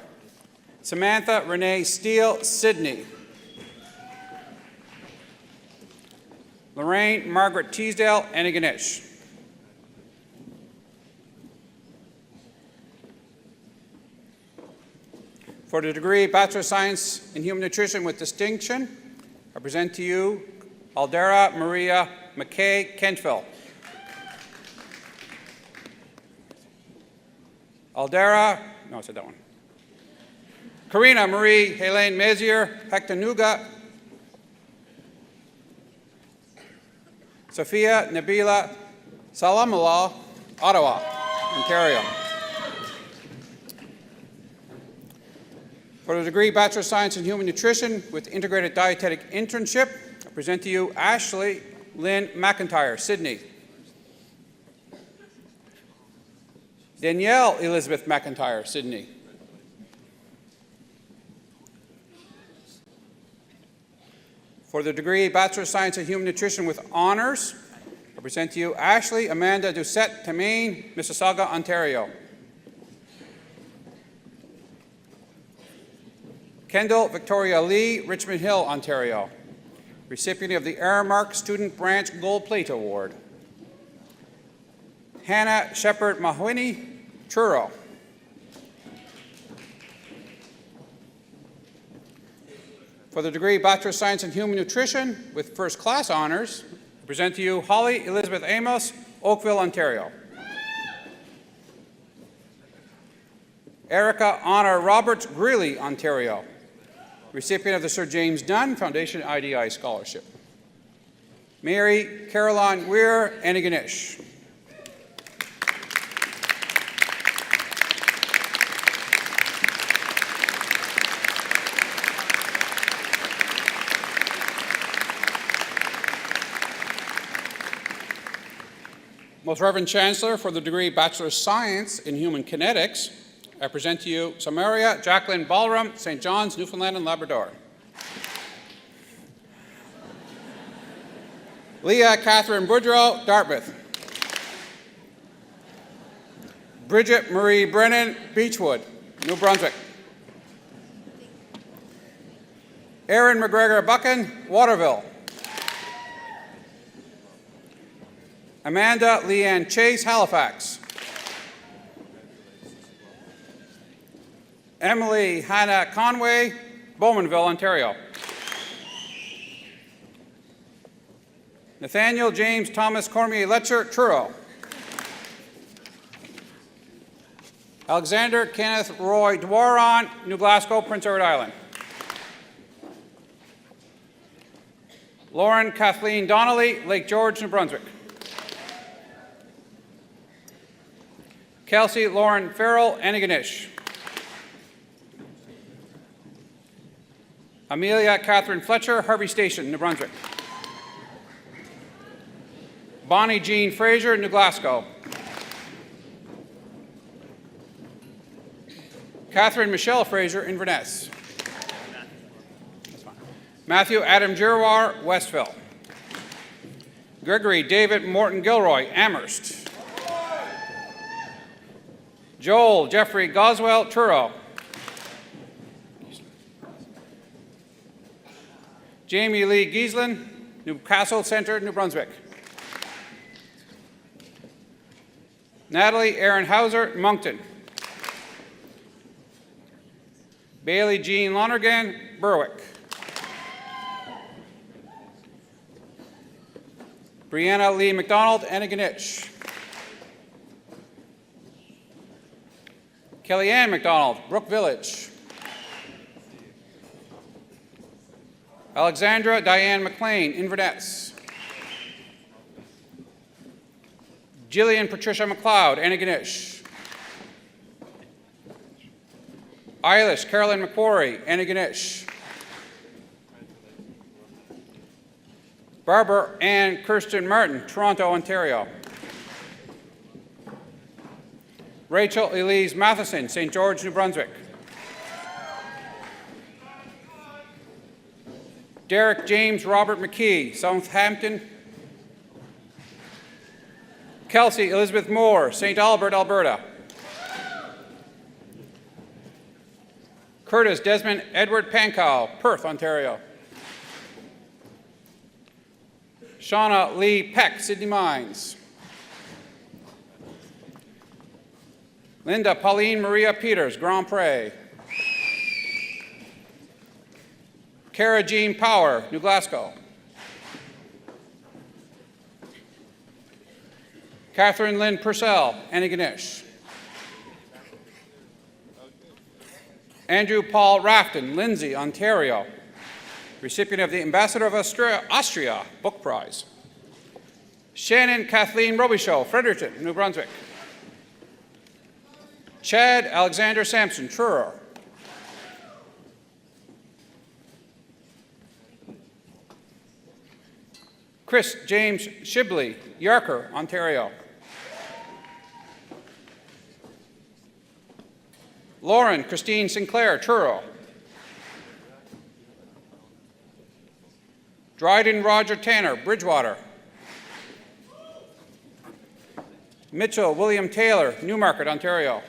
Samantha Renee Steele, Sydney. Lorraine Margaret Teasdale, Antigonish. For the degree Bachelor of Science in Human Nutrition with distinction, I present to you Aldera Maria McKay Kentville. Aldera, no, I said that one. Karina Marie Helene Mezier, Hectanuga. Sophia Nabila Salamullah, Ottawa, Ontario. For the degree Bachelor of Science in Human Nutrition with Integrated Dietetic Internship, I present to you Ashley Lynn McIntyre, Sydney. Danielle Elizabeth McIntyre, Sydney. For the degree Bachelor of Science in Human Nutrition with Honours, I present to you Ashley Amanda Doucette Tamain, Mississauga, Ontario. Kendall Victoria Lee, Richmond Hill, Ontario. Recipient of the Aramark Student Branch Gold Plate Award. Hannah Shepard Mahwini, Truro. For the degree Bachelor of Science in Human Nutrition with First Class Honours, I present to you Holly Elizabeth Amos, Oakville, Ontario. Erica Honor Roberts, Greeley, Ontario. Recipient of the Sir James Dunn Foundation IDI Scholarship. Mary Caroline Weir, Antigonish. Most Reverend Chancellor, for the degree Bachelor of Science in Human Kinetics, I present to you Samaria Jacqueline Ballram, St. John's, Newfoundland and Labrador. Leah Catherine Boudreau, Dartmouth. Bridget Marie Brennan, Beechwood, New Brunswick. Erin McGregor Buchan, Waterville. Amanda Leanne Chase, Halifax. Emily Hannah Conway, Bowmanville, Ontario. Nathaniel James Thomas Cormier Letcher, Truro. Alexander Kenneth Roy Dwaron, New Glasgow, Prince Edward Island. Lauren Kathleen Donnelly, Lake George, New Brunswick. Kelsey Lauren Farrell, Antigonish. Amelia Catherine Fletcher, Harvey Station, New Brunswick. Bonnie Jean Fraser, New Glasgow. Catherine Michelle Fraser, Inverness. Matthew Adam Giroir, Westville. Gregory David Morton Gilroy, Amherst. Joel Jeffrey Goswell, Truro. Jamie Lee Gieslin, Newcastle Centre, New Brunswick. Natalie Aaron Hauser, Moncton. Bailey Jean Lonergan, Berwick. Brianna Lee McDonald, Antigonish. Kellyanne McDonald, Brook Village. Alexandra Diane McLean, Inverness. Jillian Patricia McLeod, Antigonish. Eilish Carolyn McQuarrie, Antigonish. Barbara Ann Kirsten Martin, Toronto, Ontario. Rachel Elise Matheson, St. George, New Brunswick. Derek James Robert McKee, Southampton. Kelsey Elizabeth Moore, St. Albert, Alberta. Curtis Desmond Edward Pankow, Perth, Ontario. Shauna Lee Peck, Sydney Mines. Linda Pauline Maria Peters, Grand Pré. Cara Jean Power, New Glasgow. Catherine Lynn Purcell, Antigonish. Andrew Paul Rafton, Lindsay, Ontario. Recipient of the Ambassador of Austria Book Prize. Shannon Kathleen Robichaud, Fredericton, New Brunswick. Chad Alexander Sampson, Truro. Chris James Shibley, Yarker, Ontario. Lauren Christine Sinclair, Truro. Dryden Roger Tanner, Bridgewater. Mitchell William Taylor, Newmarket, Ontario.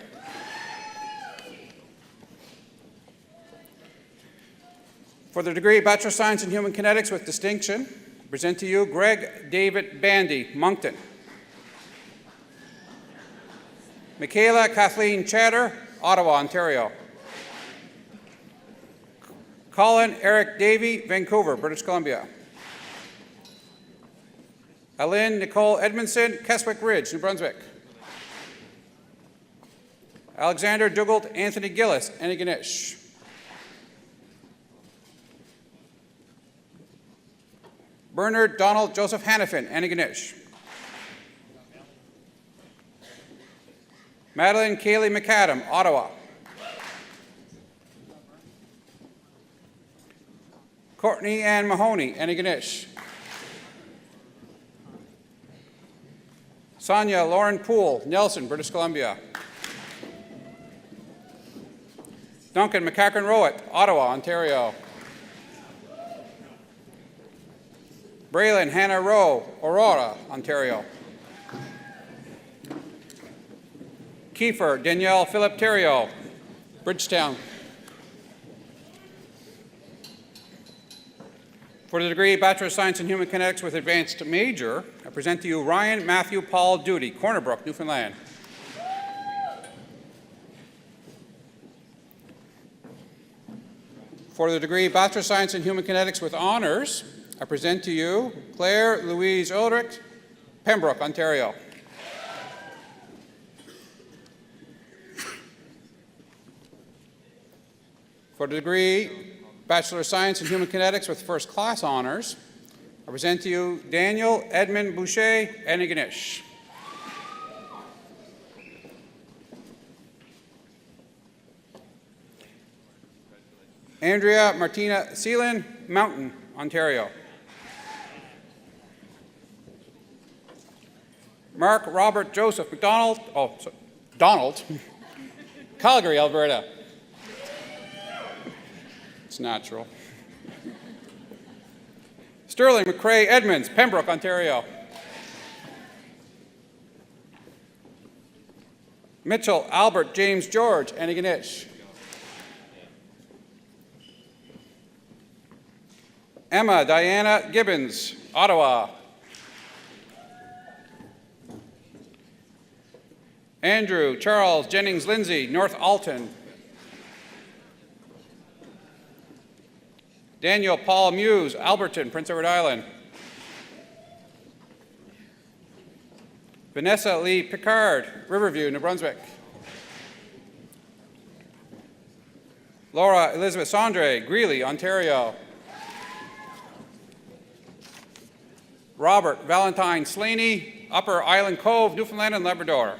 For the degree Bachelor of Science in Human Kinetics with distinction, I present to you Greg David Bandy, Moncton. Michaela Kathleen Chatter, Ottawa, Ontario. Colin Eric Davey, Vancouver, British Columbia. Alyn Nicole Edmondson, Keswick Ridge, New Brunswick. Alexander Dougald Anthony Gillis, Antigonish. Bernard Donald Joseph Hannafin, Antigonish. Madeline Kaylee McAdam, Ottawa. Courtney Ann Mahoney, Antigonish. Sonia Lauren Poole, Nelson, British Columbia. Duncan McCacken Rowett, Ottawa, Ontario. Braylon Hannah Rowe, Aurora, Ontario. Kiefer Danielle Philip Terrio, Bridgetown. For the degree Bachelor of Science in Human Kinetics with Advanced Major, I present to you Ryan Matthew Paul Duty, Corner Brook, Newfoundland. For the degree Bachelor of Science in Human Kinetics with Honors, I present to you Claire Louise Ulrich, Pembroke, Ontario. For the degree Bachelor of Science in Human Kinetics with First Class Honors, I present to you Daniel Edmund Boucher, Antigonish. Andrea Martina Seelan, Mountain, Ontario. Mark Robert Joseph McDonald, Donald, Calgary, Alberta. It's natural. Sterling McCrae Edmonds, Pembroke, Ontario. Mitchell Albert James George, Antigonish. Emma Diana Gibbons, Ottawa. Andrew Charles Jennings Lindsay, North Alton. Daniel Paul Muse, Alberton, Prince Edward Island. Vanessa Lee Picard, Riverview, New Brunswick. Laura Elizabeth Sondre, Greeley, Ontario. Robert Valentine Slaney, Upper Island Cove, Newfoundland and Labrador.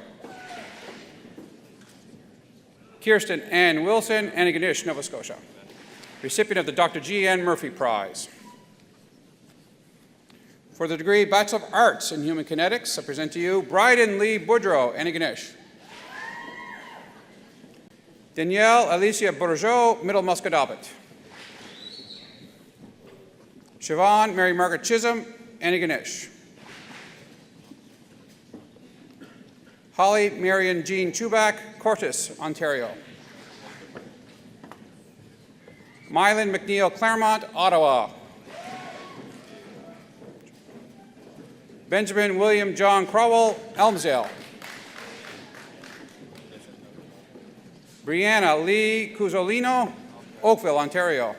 Kirsten Ann Wilson, Antigonish, Nova Scotia. Recipient of the Dr. G. N. Murphy Prize. For the degree Bachelor of Arts in Human Kinetics, I present to you Bryden Lee Boudreau, Antigonish. Danielle Alicia Bourgeot, Middle Muscadabit. Siobhan Mary Margaret Chisholm, Antigonish. Holly Marion Jean Chubak, Cortes, Ontario. Mylan McNeil Claremont, Ottawa. Benjamin William John Crowell, Elmsdale. Brianna Lee Cusolino, Oakville, Ontario.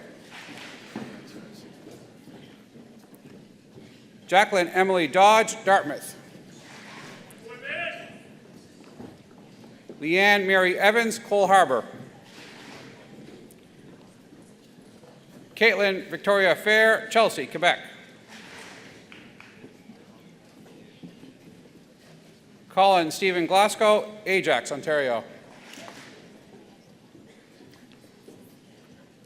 Jacqueline Emily Dodge, Dartmouth. Leanne Mary Evans, Cole Harbour. Caitlin Victoria Fair, Chelsea, Quebec. Colin Stephen Glasgow, Ajax, Ontario.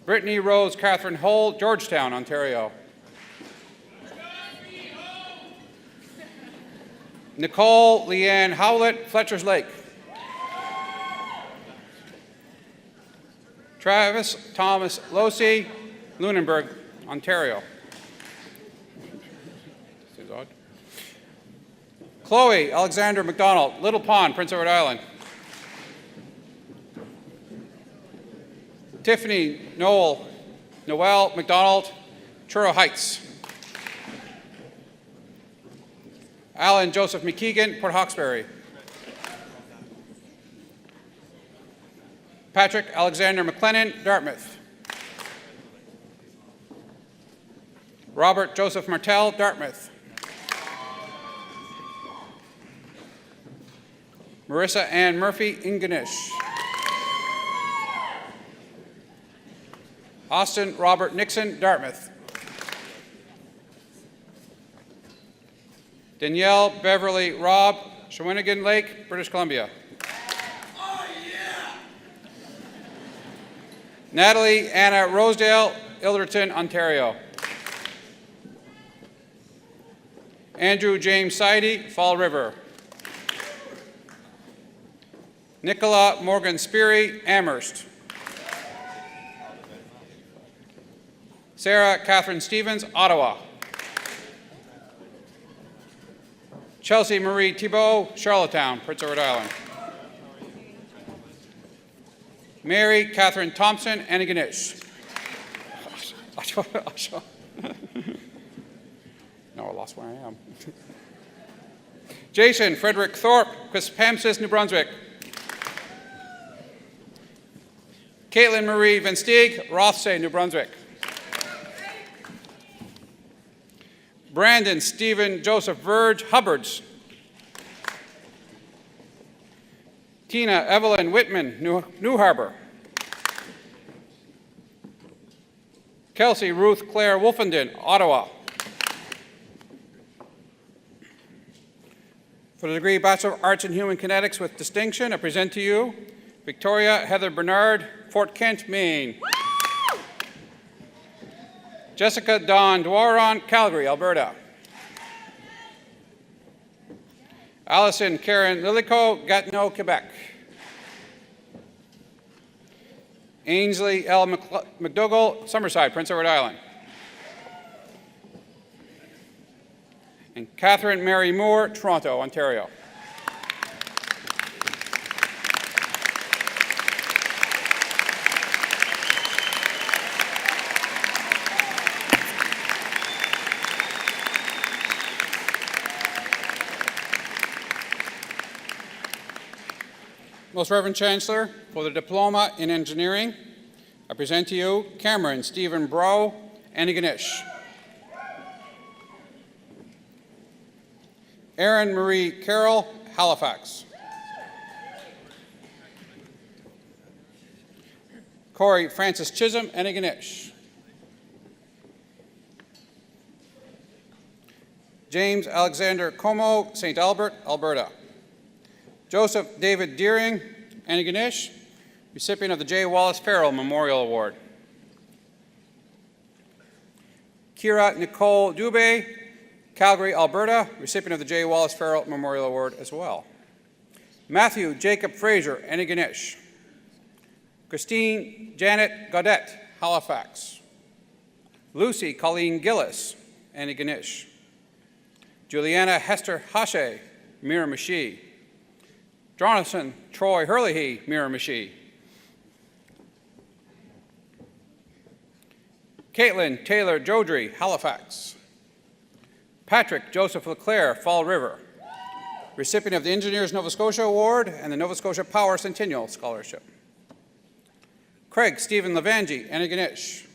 Brittany Rose Catherine Hull, Georgetown, Ontario. Nicole Leanne Howlett, Fletcher's Lake. Travis Thomas Losey, Lunenburg, Ontario. This is odd. Chloe Alexander McDonald, Little Pond, Prince Edward Island. Tiffany Noel McDonald, Truro Heights. Alan Joseph McKeegan, Port Hawkesbury. Patrick Alexander McLennan, Dartmouth. Robert Joseph Martell, Dartmouth. Marissa Ann Murphy, Ingonish. Austin Robert Nixon, Dartmouth. Danielle Beverly Robb, Shawinigan Lake, British Columbia. Oh, yeah. Natalie Anna Rosedale, Ilderton, Ontario. Andrew James Sidey, Fall River. Nicola Morgan Speary, Amherst. Sarah Catherine Stevens, Ottawa. Chelsea Marie Thibault, Charlottetown, Prince Edward Island. Mary Catherine Thompson, Antigonish. No, I lost where I am. Jason Frederick Thorpe, Quispamsis, New Brunswick. Caitlin Marie Van Steeg, Rothsay, New Brunswick. Brandon Stephen Joseph Verge, Hubbards. Tina Evelyn Whitman, New Harbor. Kelsey Ruth Claire Wolfenden, Ottawa. For the degree Bachelor of Arts in Human Kinetics with distinction, I present to you Victoria Heather Bernard, Fort Kent, Maine. Woo! Jessica Dawn Dwaron, Calgary, Alberta. Allison Karen Lilico, Gatineau, Quebec. Ainsley L. McDougall, Summerside, Prince Edward Island. And Catherine Mary Moore, Toronto, Ontario. Most Reverend Chancellor, for the Diploma in Engineering, I present to you Cameron Stephen Brough, Antigonish. Erin Marie Carroll, Halifax. Corey Francis Chisholm, Antigonish. James Alexander Como, St. Albert, Alberta. Joseph David Deering, Antigonish, recipient of the J. Wallace Farrell Memorial Award. Kira Nicole Dubé, Calgary, Alberta, recipient of the J. Wallace Farrell Memorial Award as well. Matthew Jacob Fraser, Antigonish. Christine Janet Gaudette, Halifax. Lucy Colleen Gillis, Antigonish. Juliana Hester Hache, Miramichi. Jonathan Troy Hurley, Miramichi. Caitlin Taylor Jodry, Halifax. Patrick Joseph Leclerc, Fall River, recipient of the Engineers Nova Scotia Award and the Nova Scotia Power Centennial Scholarship. Craig Stephen Levangi, Antigonish.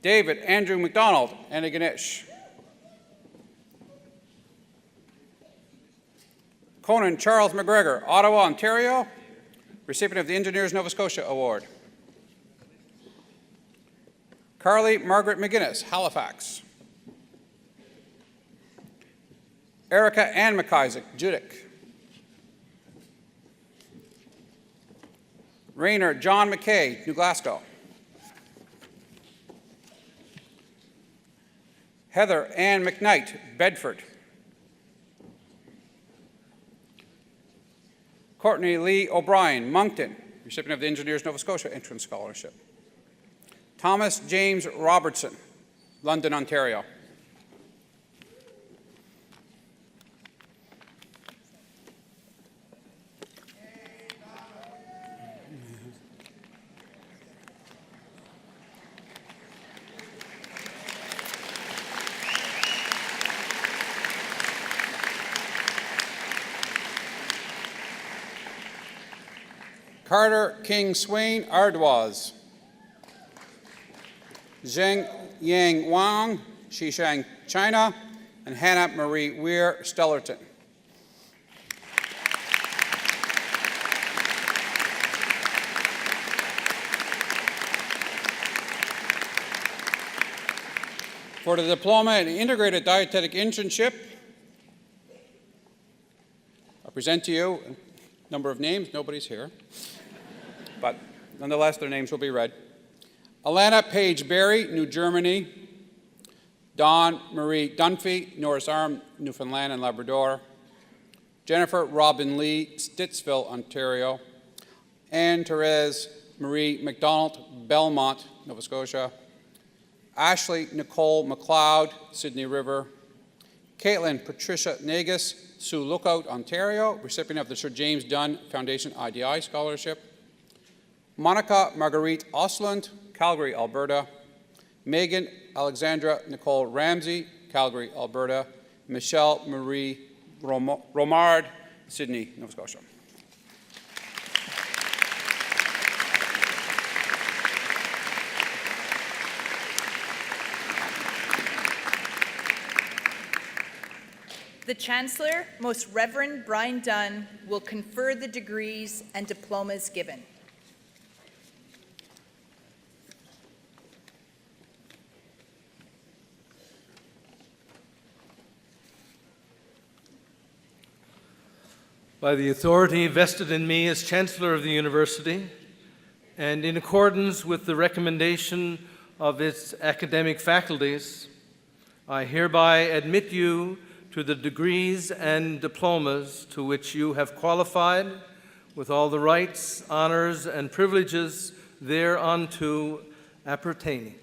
David Andrew McDonald, Antigonish. Conan Charles McGregor, Ottawa, Ontario, recipient of the Engineers Nova Scotia Award. Carly Margaret McGuinness, Halifax. Erica Ann McIsaac, Judic. Rainer John McKay, New Glasgow. Heather Ann McKnight, Bedford. Courtney Lee O'Brien, Moncton, recipient of the Engineers Nova Scotia Entrance Scholarship. Thomas James Robertson, London, Ontario. Carter King Swain, Ardoise. Zheng Yang Wang, Xishang, China, and Hannah Marie Weir, Stellarton. For the Diploma in Integrated Dietetic Internship, I present to you a number of names. Nobody's here, but nonetheless, their names will be read. Alana Paige Berry, New Germany. Dawn Marie Dunphy, Norris Arm, Newfoundland and Labrador. Jennifer Robin Lee, Stittsville, Ontario. Anne-Therese Marie McDonald, Belmont, Nova Scotia. Ashley Nicole McLeod, Sydney River. Caitlin Patricia Nagus, Sioux Lookout, Ontario, recipient of the Sir James Dunn Foundation IDI Scholarship. Monica Marguerite Osland, Calgary, Alberta. Megan Alexandra Nicole Ramsey, Calgary, Alberta. Michelle Marie Romard, Sydney, Nova Scotia. The Chancellor, Most Reverend Brian Dunn, will confer the degrees and diplomas given. By the authority vested in me as Chancellor of the University, and in accordance with the recommendation of its academic faculties, I hereby admit you to the degrees and diplomas to which you have qualified with all the rights, honors, and privileges thereunto appertaining.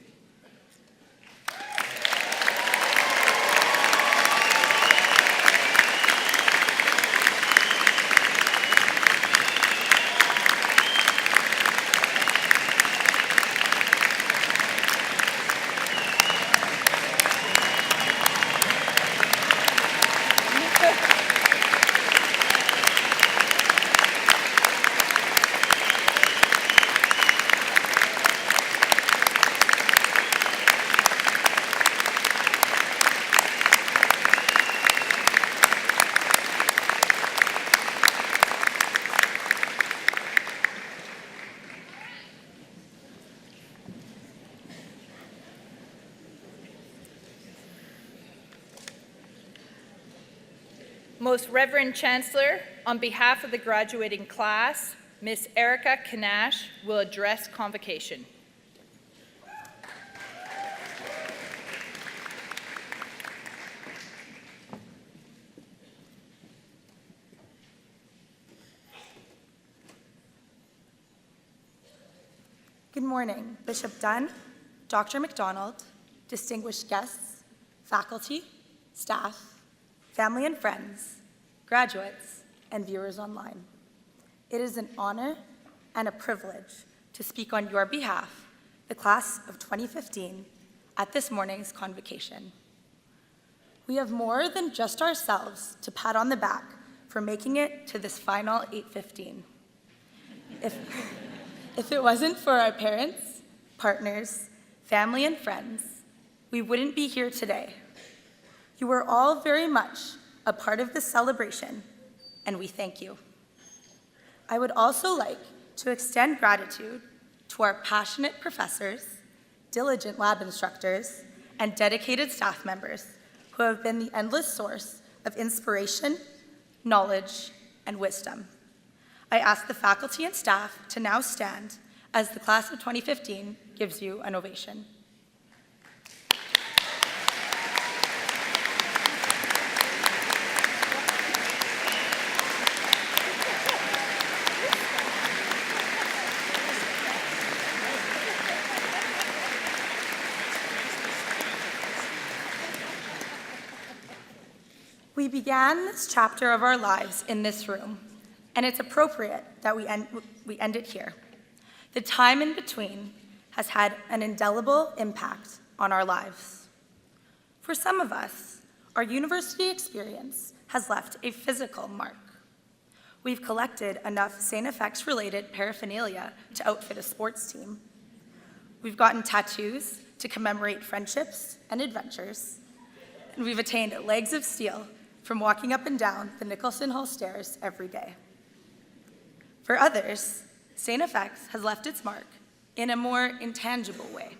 Most Reverend Chancellor, on behalf of the graduating class, Ms. Erica Kanash will address convocation. Good morning, Bishop Dunn, Dr. McDonald, distinguished guests, faculty, staff, family and friends, graduates, and viewers online. It is an honor and a privilege to speak on your behalf, the class of 2015, at this morning's convocation. We have more than just ourselves to pat on the back for making it to this final 8:15. If it wasn't for our parents, partners, family, and friends, we wouldn't be here today. You are all very much a part of this celebration, and we thank you. I would also like to extend gratitude to our passionate professors, diligent lab instructors, and dedicated staff members who have been the endless source of inspiration, knowledge, and wisdom. I ask the faculty and staff to now stand as the class of 2015 gives you an ovation. We began this chapter of our lives in this room, and it's appropriate that we end it here. The time in between has had an indelible impact on our lives. For some of us, our university experience has left a physical mark. We've collected enough StFX-related paraphernalia to outfit a sports team. We've gotten tattoos to commemorate friendships and adventures. And we've attained legs of steel from walking up and down the Nicholson Hall stairs every day. For others, StFX has left its mark in a more intangible way.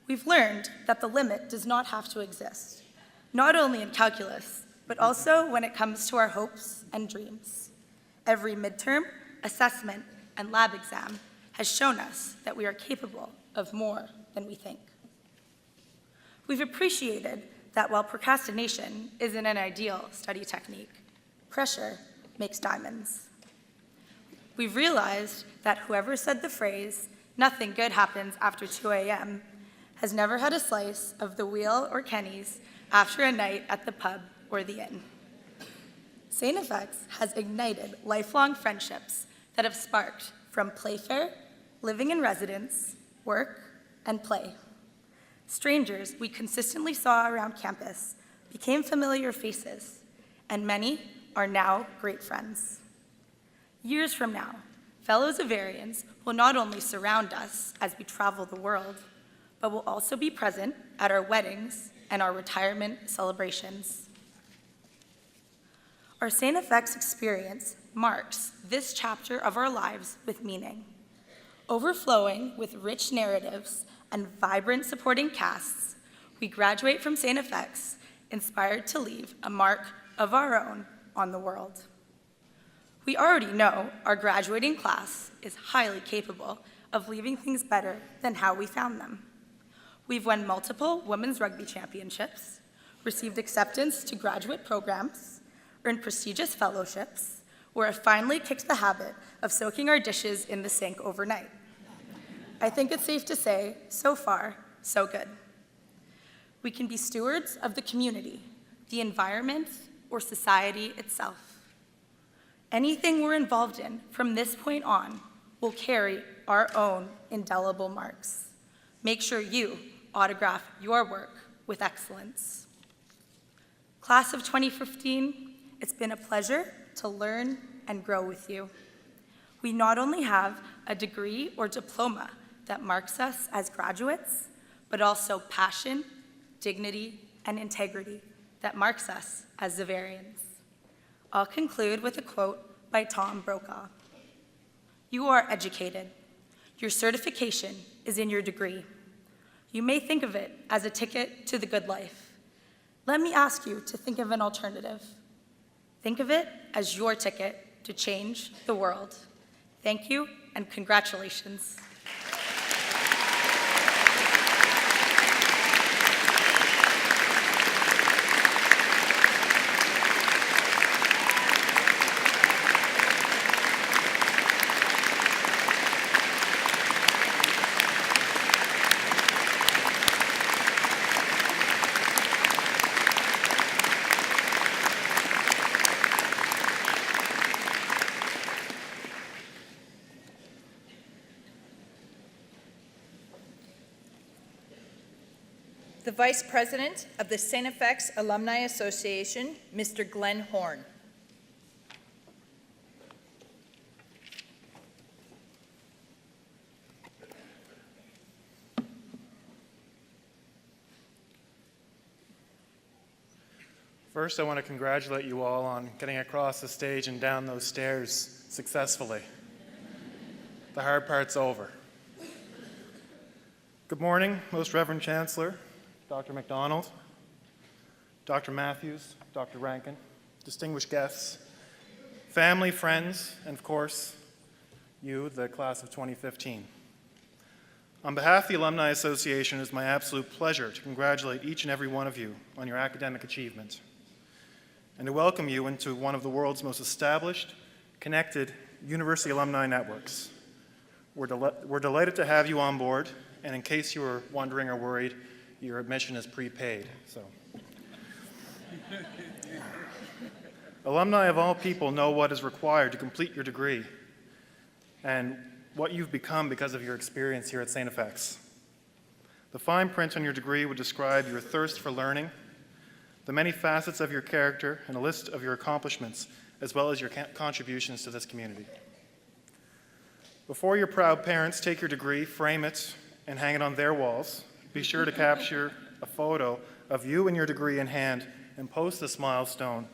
We've learned that the limit does not have to exist, not only in calculus, but also when it comes to our hopes and dreams. Every midterm, assessment, and lab exam has shown us that we are capable of more than we think. We've appreciated that while procrastination isn't an ideal study technique, pressure makes diamonds. We've realized that whoever said the phrase, "Nothing good happens after 2 a.m., has never had a slice of the Wheel or Kenny's after a night at the pub or the inn. StFX has ignited lifelong friendships that have sparked from Playfair, living in residence, work, and play. Strangers we consistently saw around campus became familiar faces, and many are now great friends. Years from now, fellow Zavarians will not only surround us as we travel the world, but will also be present at our weddings and our retirement celebrations. Our StFX experience marks this chapter of our lives with meaning. Overflowing with rich narratives and vibrant supporting casts, we graduate from StFX inspired to leave a mark of our own on the world. We already know our graduating class is highly capable of leaving things better than how we found them. We've won multiple women's rugby championships, received acceptance to graduate programs, earned prestigious fellowships, or have finally kicked the habit of soaking our dishes in the sink overnight. I think it's safe to say, so far, so good. We can be stewards of the community, the environment, or society itself. Anything we're involved in from this point on will carry our own indelible marks. Make sure you autograph your work with excellence. Class of 2015, it's been a pleasure to learn and grow with you. We not only have a degree or diploma that marks us as graduates, but also passion, dignity, and integrity that marks us as Zavarians. I'll conclude with a quote by Tom Brokaw. You are educated. Your certification is in your degree. You may think of it as a ticket to the good life. Let me ask you to think of an alternative. Think of it as your ticket to change the world. Thank you and congratulations. The Vice President of the StFX Alumni Association, Mr. Glenn Horn. First, I want to congratulate you all on getting across the stage and down those stairs successfully. The hard part's over. Good morning, Most Reverend Chancellor, Dr. MacDonald, Dr. Matthews, Dr. Rankin, distinguished guests, family, friends, and of course, you, the class of 2015. On behalf of the Alumni Association, it is my absolute pleasure to congratulate each and every one of you on your academic achievement and to welcome you into one of the world's most established, connected university alumni networks. We're delighted to have you on board, and in case you were wondering or worried, your admission is prepaid. Alumni of all people know what is required to complete your degree and what you've become because of your experience here at StFX. The fine print on your degree would describe your thirst for learning, the many facets of your character, and a list of your accomplishments, as well as your contributions to this community. Before your proud parents take your degree, frame it, and hang it on their walls, be sure to capture a photo of you and your degree in hand and post this milestone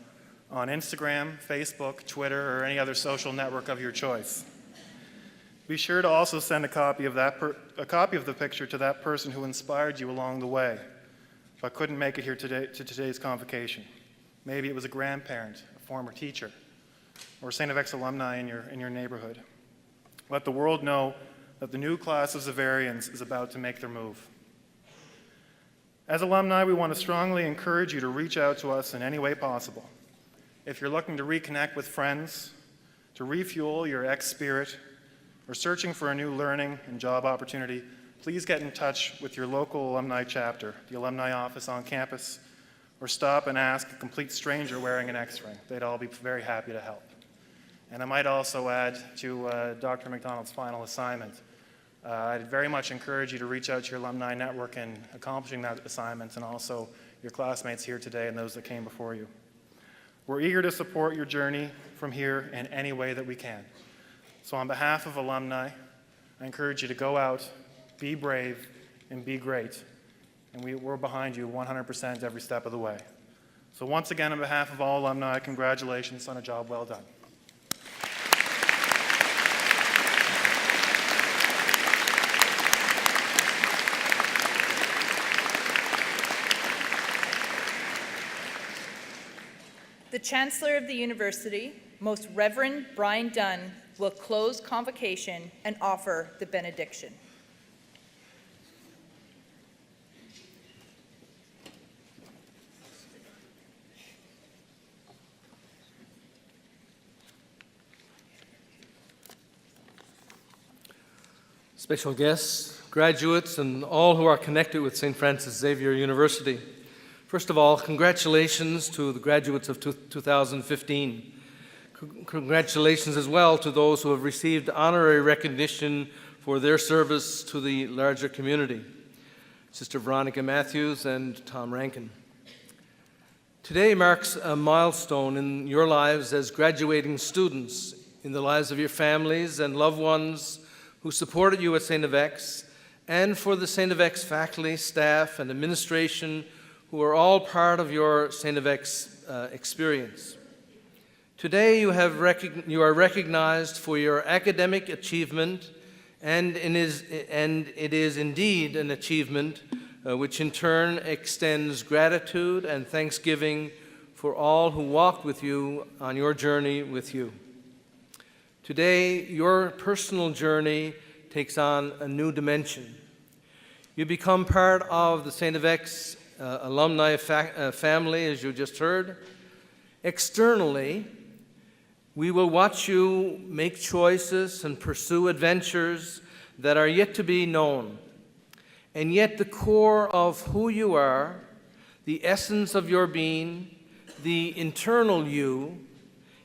on Instagram, Facebook, Twitter, or any other social network of your choice. Be sure to also send a copy of the picture to that person who inspired you along the way, but couldn't make it here today to today's convocation. Maybe it was a grandparent, a former teacher, or StFX alumni in your neighborhood. Let the world know that the new class of Xaverians is about to make their move. As alumni, we want to strongly encourage you to reach out to us in any way possible. If you're looking to reconnect with friends, to refuel your ex-spirit, or searching for a new learning and job opportunity, please get in touch with your local alumni chapter, the alumni office on campus, or stop and ask a complete stranger wearing an X-ring. They'd all be very happy to help. And I might also add to Dr. MacDonald's final assignment, I'd very much encourage you to reach out to your alumni network in accomplishing that assignment, and also your classmates here today and those that came before you. We're eager to support your journey from here in any way that we can. So on behalf of alumni, I encourage you to go out, be brave, and be great. And we're behind you 100% every step of the way. So once again, on behalf of all alumni, congratulations on a job well done. The Chancellor of the University, Most Reverend Brian Dunn, will close convocation and offer the benediction. Special guests, graduates, and all who are connected with St. Francis Xavier University. First of all, congratulations to the graduates of 2015. Congratulations as well to those who have received honorary recognition for their service to the larger community, Sister Veronica Matthews and Tom Rankin. Today marks a milestone in your lives as graduating students, in the lives of your families and loved ones who supported you at StFX, and for the StFX faculty, staff, and administration who are all part of your StFX experience. Today you are recognized for your academic achievement, and it is indeed an achievement which in turn extends gratitude and thanksgiving for all who walked with you on your journey with you. Today, your personal journey takes on a new dimension. You become part of the StFX alumni family, as you just heard. Externally, we will watch you make choices and pursue adventures that are yet to be known. And yet the core of who you are, the essence of your being, the internal you,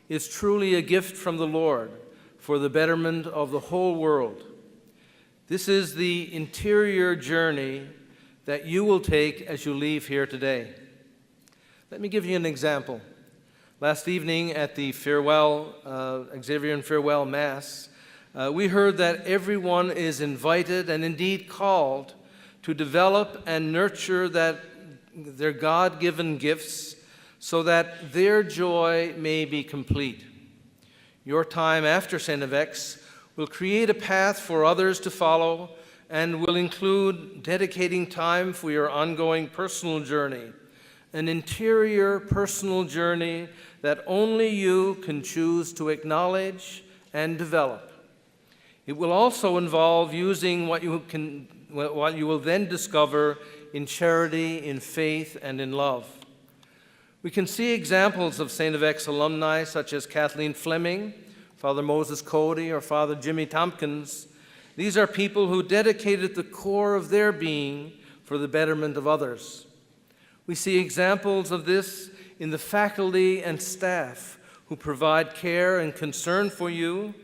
is truly a gift from the Lord for the betterment of the whole world. This is the interior journey that you will take as you leave here today. Let me give you an example. Last evening at the Xavier Farewell Mass, we heard that everyone is invited and indeed called to develop and nurture their God-given gifts so that their joy may be complete. Your time after StFX will create a path for others to follow and will include dedicating time for your ongoing personal journey, an interior personal journey that only you can choose to acknowledge and develop. It will also involve using what you will then discover in charity, in faith, and in love. We can see examples of StFX alumni such as Kathleen Fleming, Father Moses Cody, or Father Jimmy Tompkins. These are people who dedicated the core of their being for the betterment of others. We see examples of this in the faculty and staff who provide care and concern for you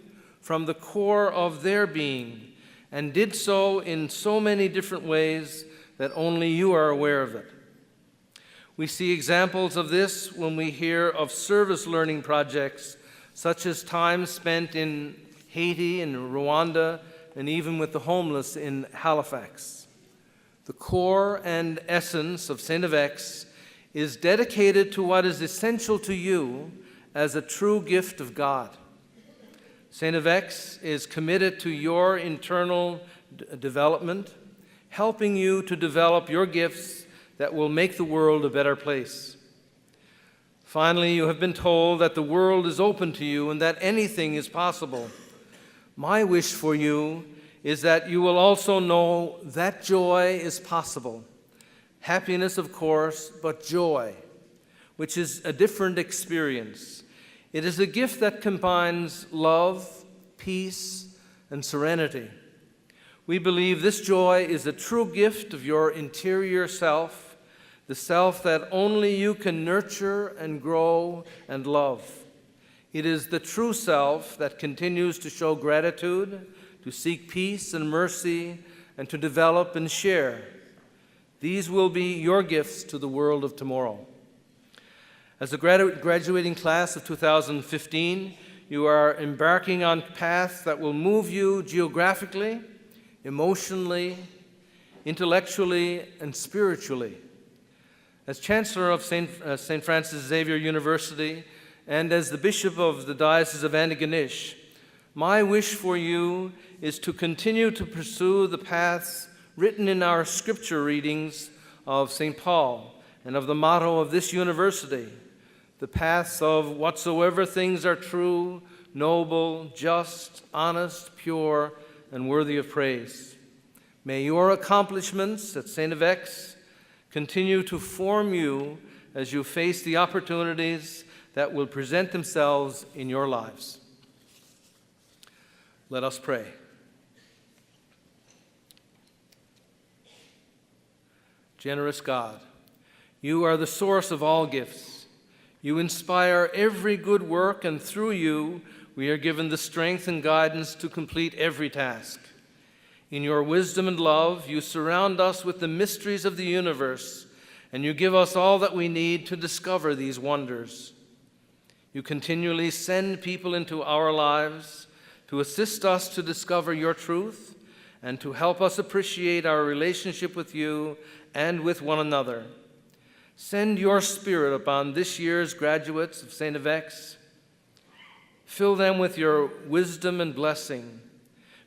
from the core of their being, and did so in so many different ways that only you are aware of it. We see examples of this when we hear of service learning projects, such as time spent in Haiti and Rwanda, and even with the homeless in Halifax. The core and essence of StFX is dedicated to what is essential to you as a true gift of God. StFX is committed to your internal development, helping you to develop your gifts that will make the world a better place. Finally, you have been told that the world is open to you and that anything is possible. My wish for you is that you will also know that joy is possible. Happiness, of course, but joy, which is a different experience. It is a gift that combines love, peace, and serenity. We believe this joy is a true gift of your interior self, the self that only you can nurture and grow and love. It is the true self that continues to show gratitude, to seek peace and mercy, and to develop and share. These will be your gifts to the world of tomorrow. As a graduating class of 2015, you are embarking on paths that will move you geographically, emotionally, intellectually, and spiritually. As Chancellor of St. Francis Xavier University and as the Bishop of the Diocese of Antigonish, my wish for you is to continue to pursue the paths written in our scripture readings of St. Paul and of the motto of this university, the paths of whatsoever things are true, noble, just, honest, pure, and worthy of praise. May your accomplishments at StFX continue to form you as you face the opportunities that will present themselves in your lives. Let us pray. Generous God, you are the source of all gifts. You inspire every good work, and through you, we are given the strength and guidance to complete every task. In your wisdom and love, you surround us with the mysteries of the universe, and you give us all that we need to discover these wonders. You continually send people into our lives to assist us to discover your truth and to help us appreciate our relationship with you and with one another. Send your Spirit upon this year's graduates of StFX. Fill them with your wisdom and blessing.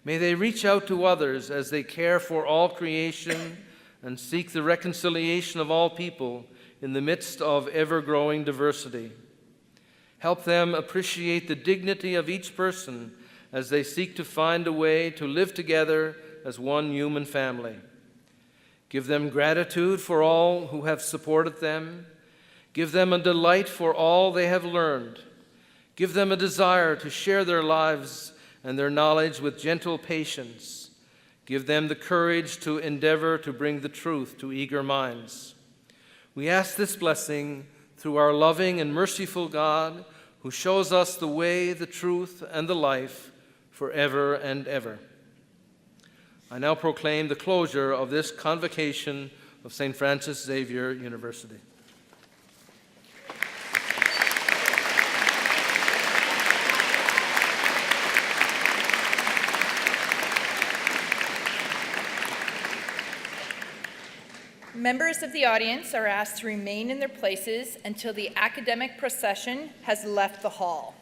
May they reach out to others as they care for all creation and seek the reconciliation of all people in the midst of ever-growing diversity. Help them appreciate the dignity of each person as they seek to find a way to live together as one human family. Give them gratitude for all who have supported them. Give them a delight for all they have learned. Give them a desire to share their lives and their knowledge with gentle patience. Give them the courage to endeavor to bring the truth to eager minds. We ask this blessing through our loving and merciful God, who shows us the way, the truth, and the life forever and ever. I now proclaim the closure of this convocation of St. Francis Xavier University. Members of the audience are asked to remain in their places until the academic procession has left the hall.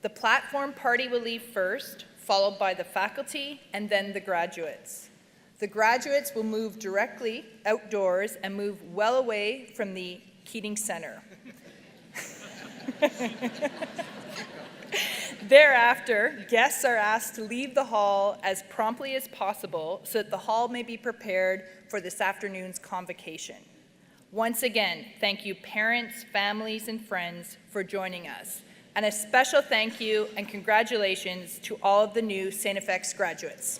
The platform party will leave first, followed by the faculty and then the graduates. The graduates will move directly outdoors and move well away from the Keating Center. Thereafter, guests are asked to leave the hall as promptly as possible so that the hall may be prepared for this afternoon's convocation. Once again, thank you parents, families, and friends for joining us. And a special thank you and congratulations to all of the new StFX graduates.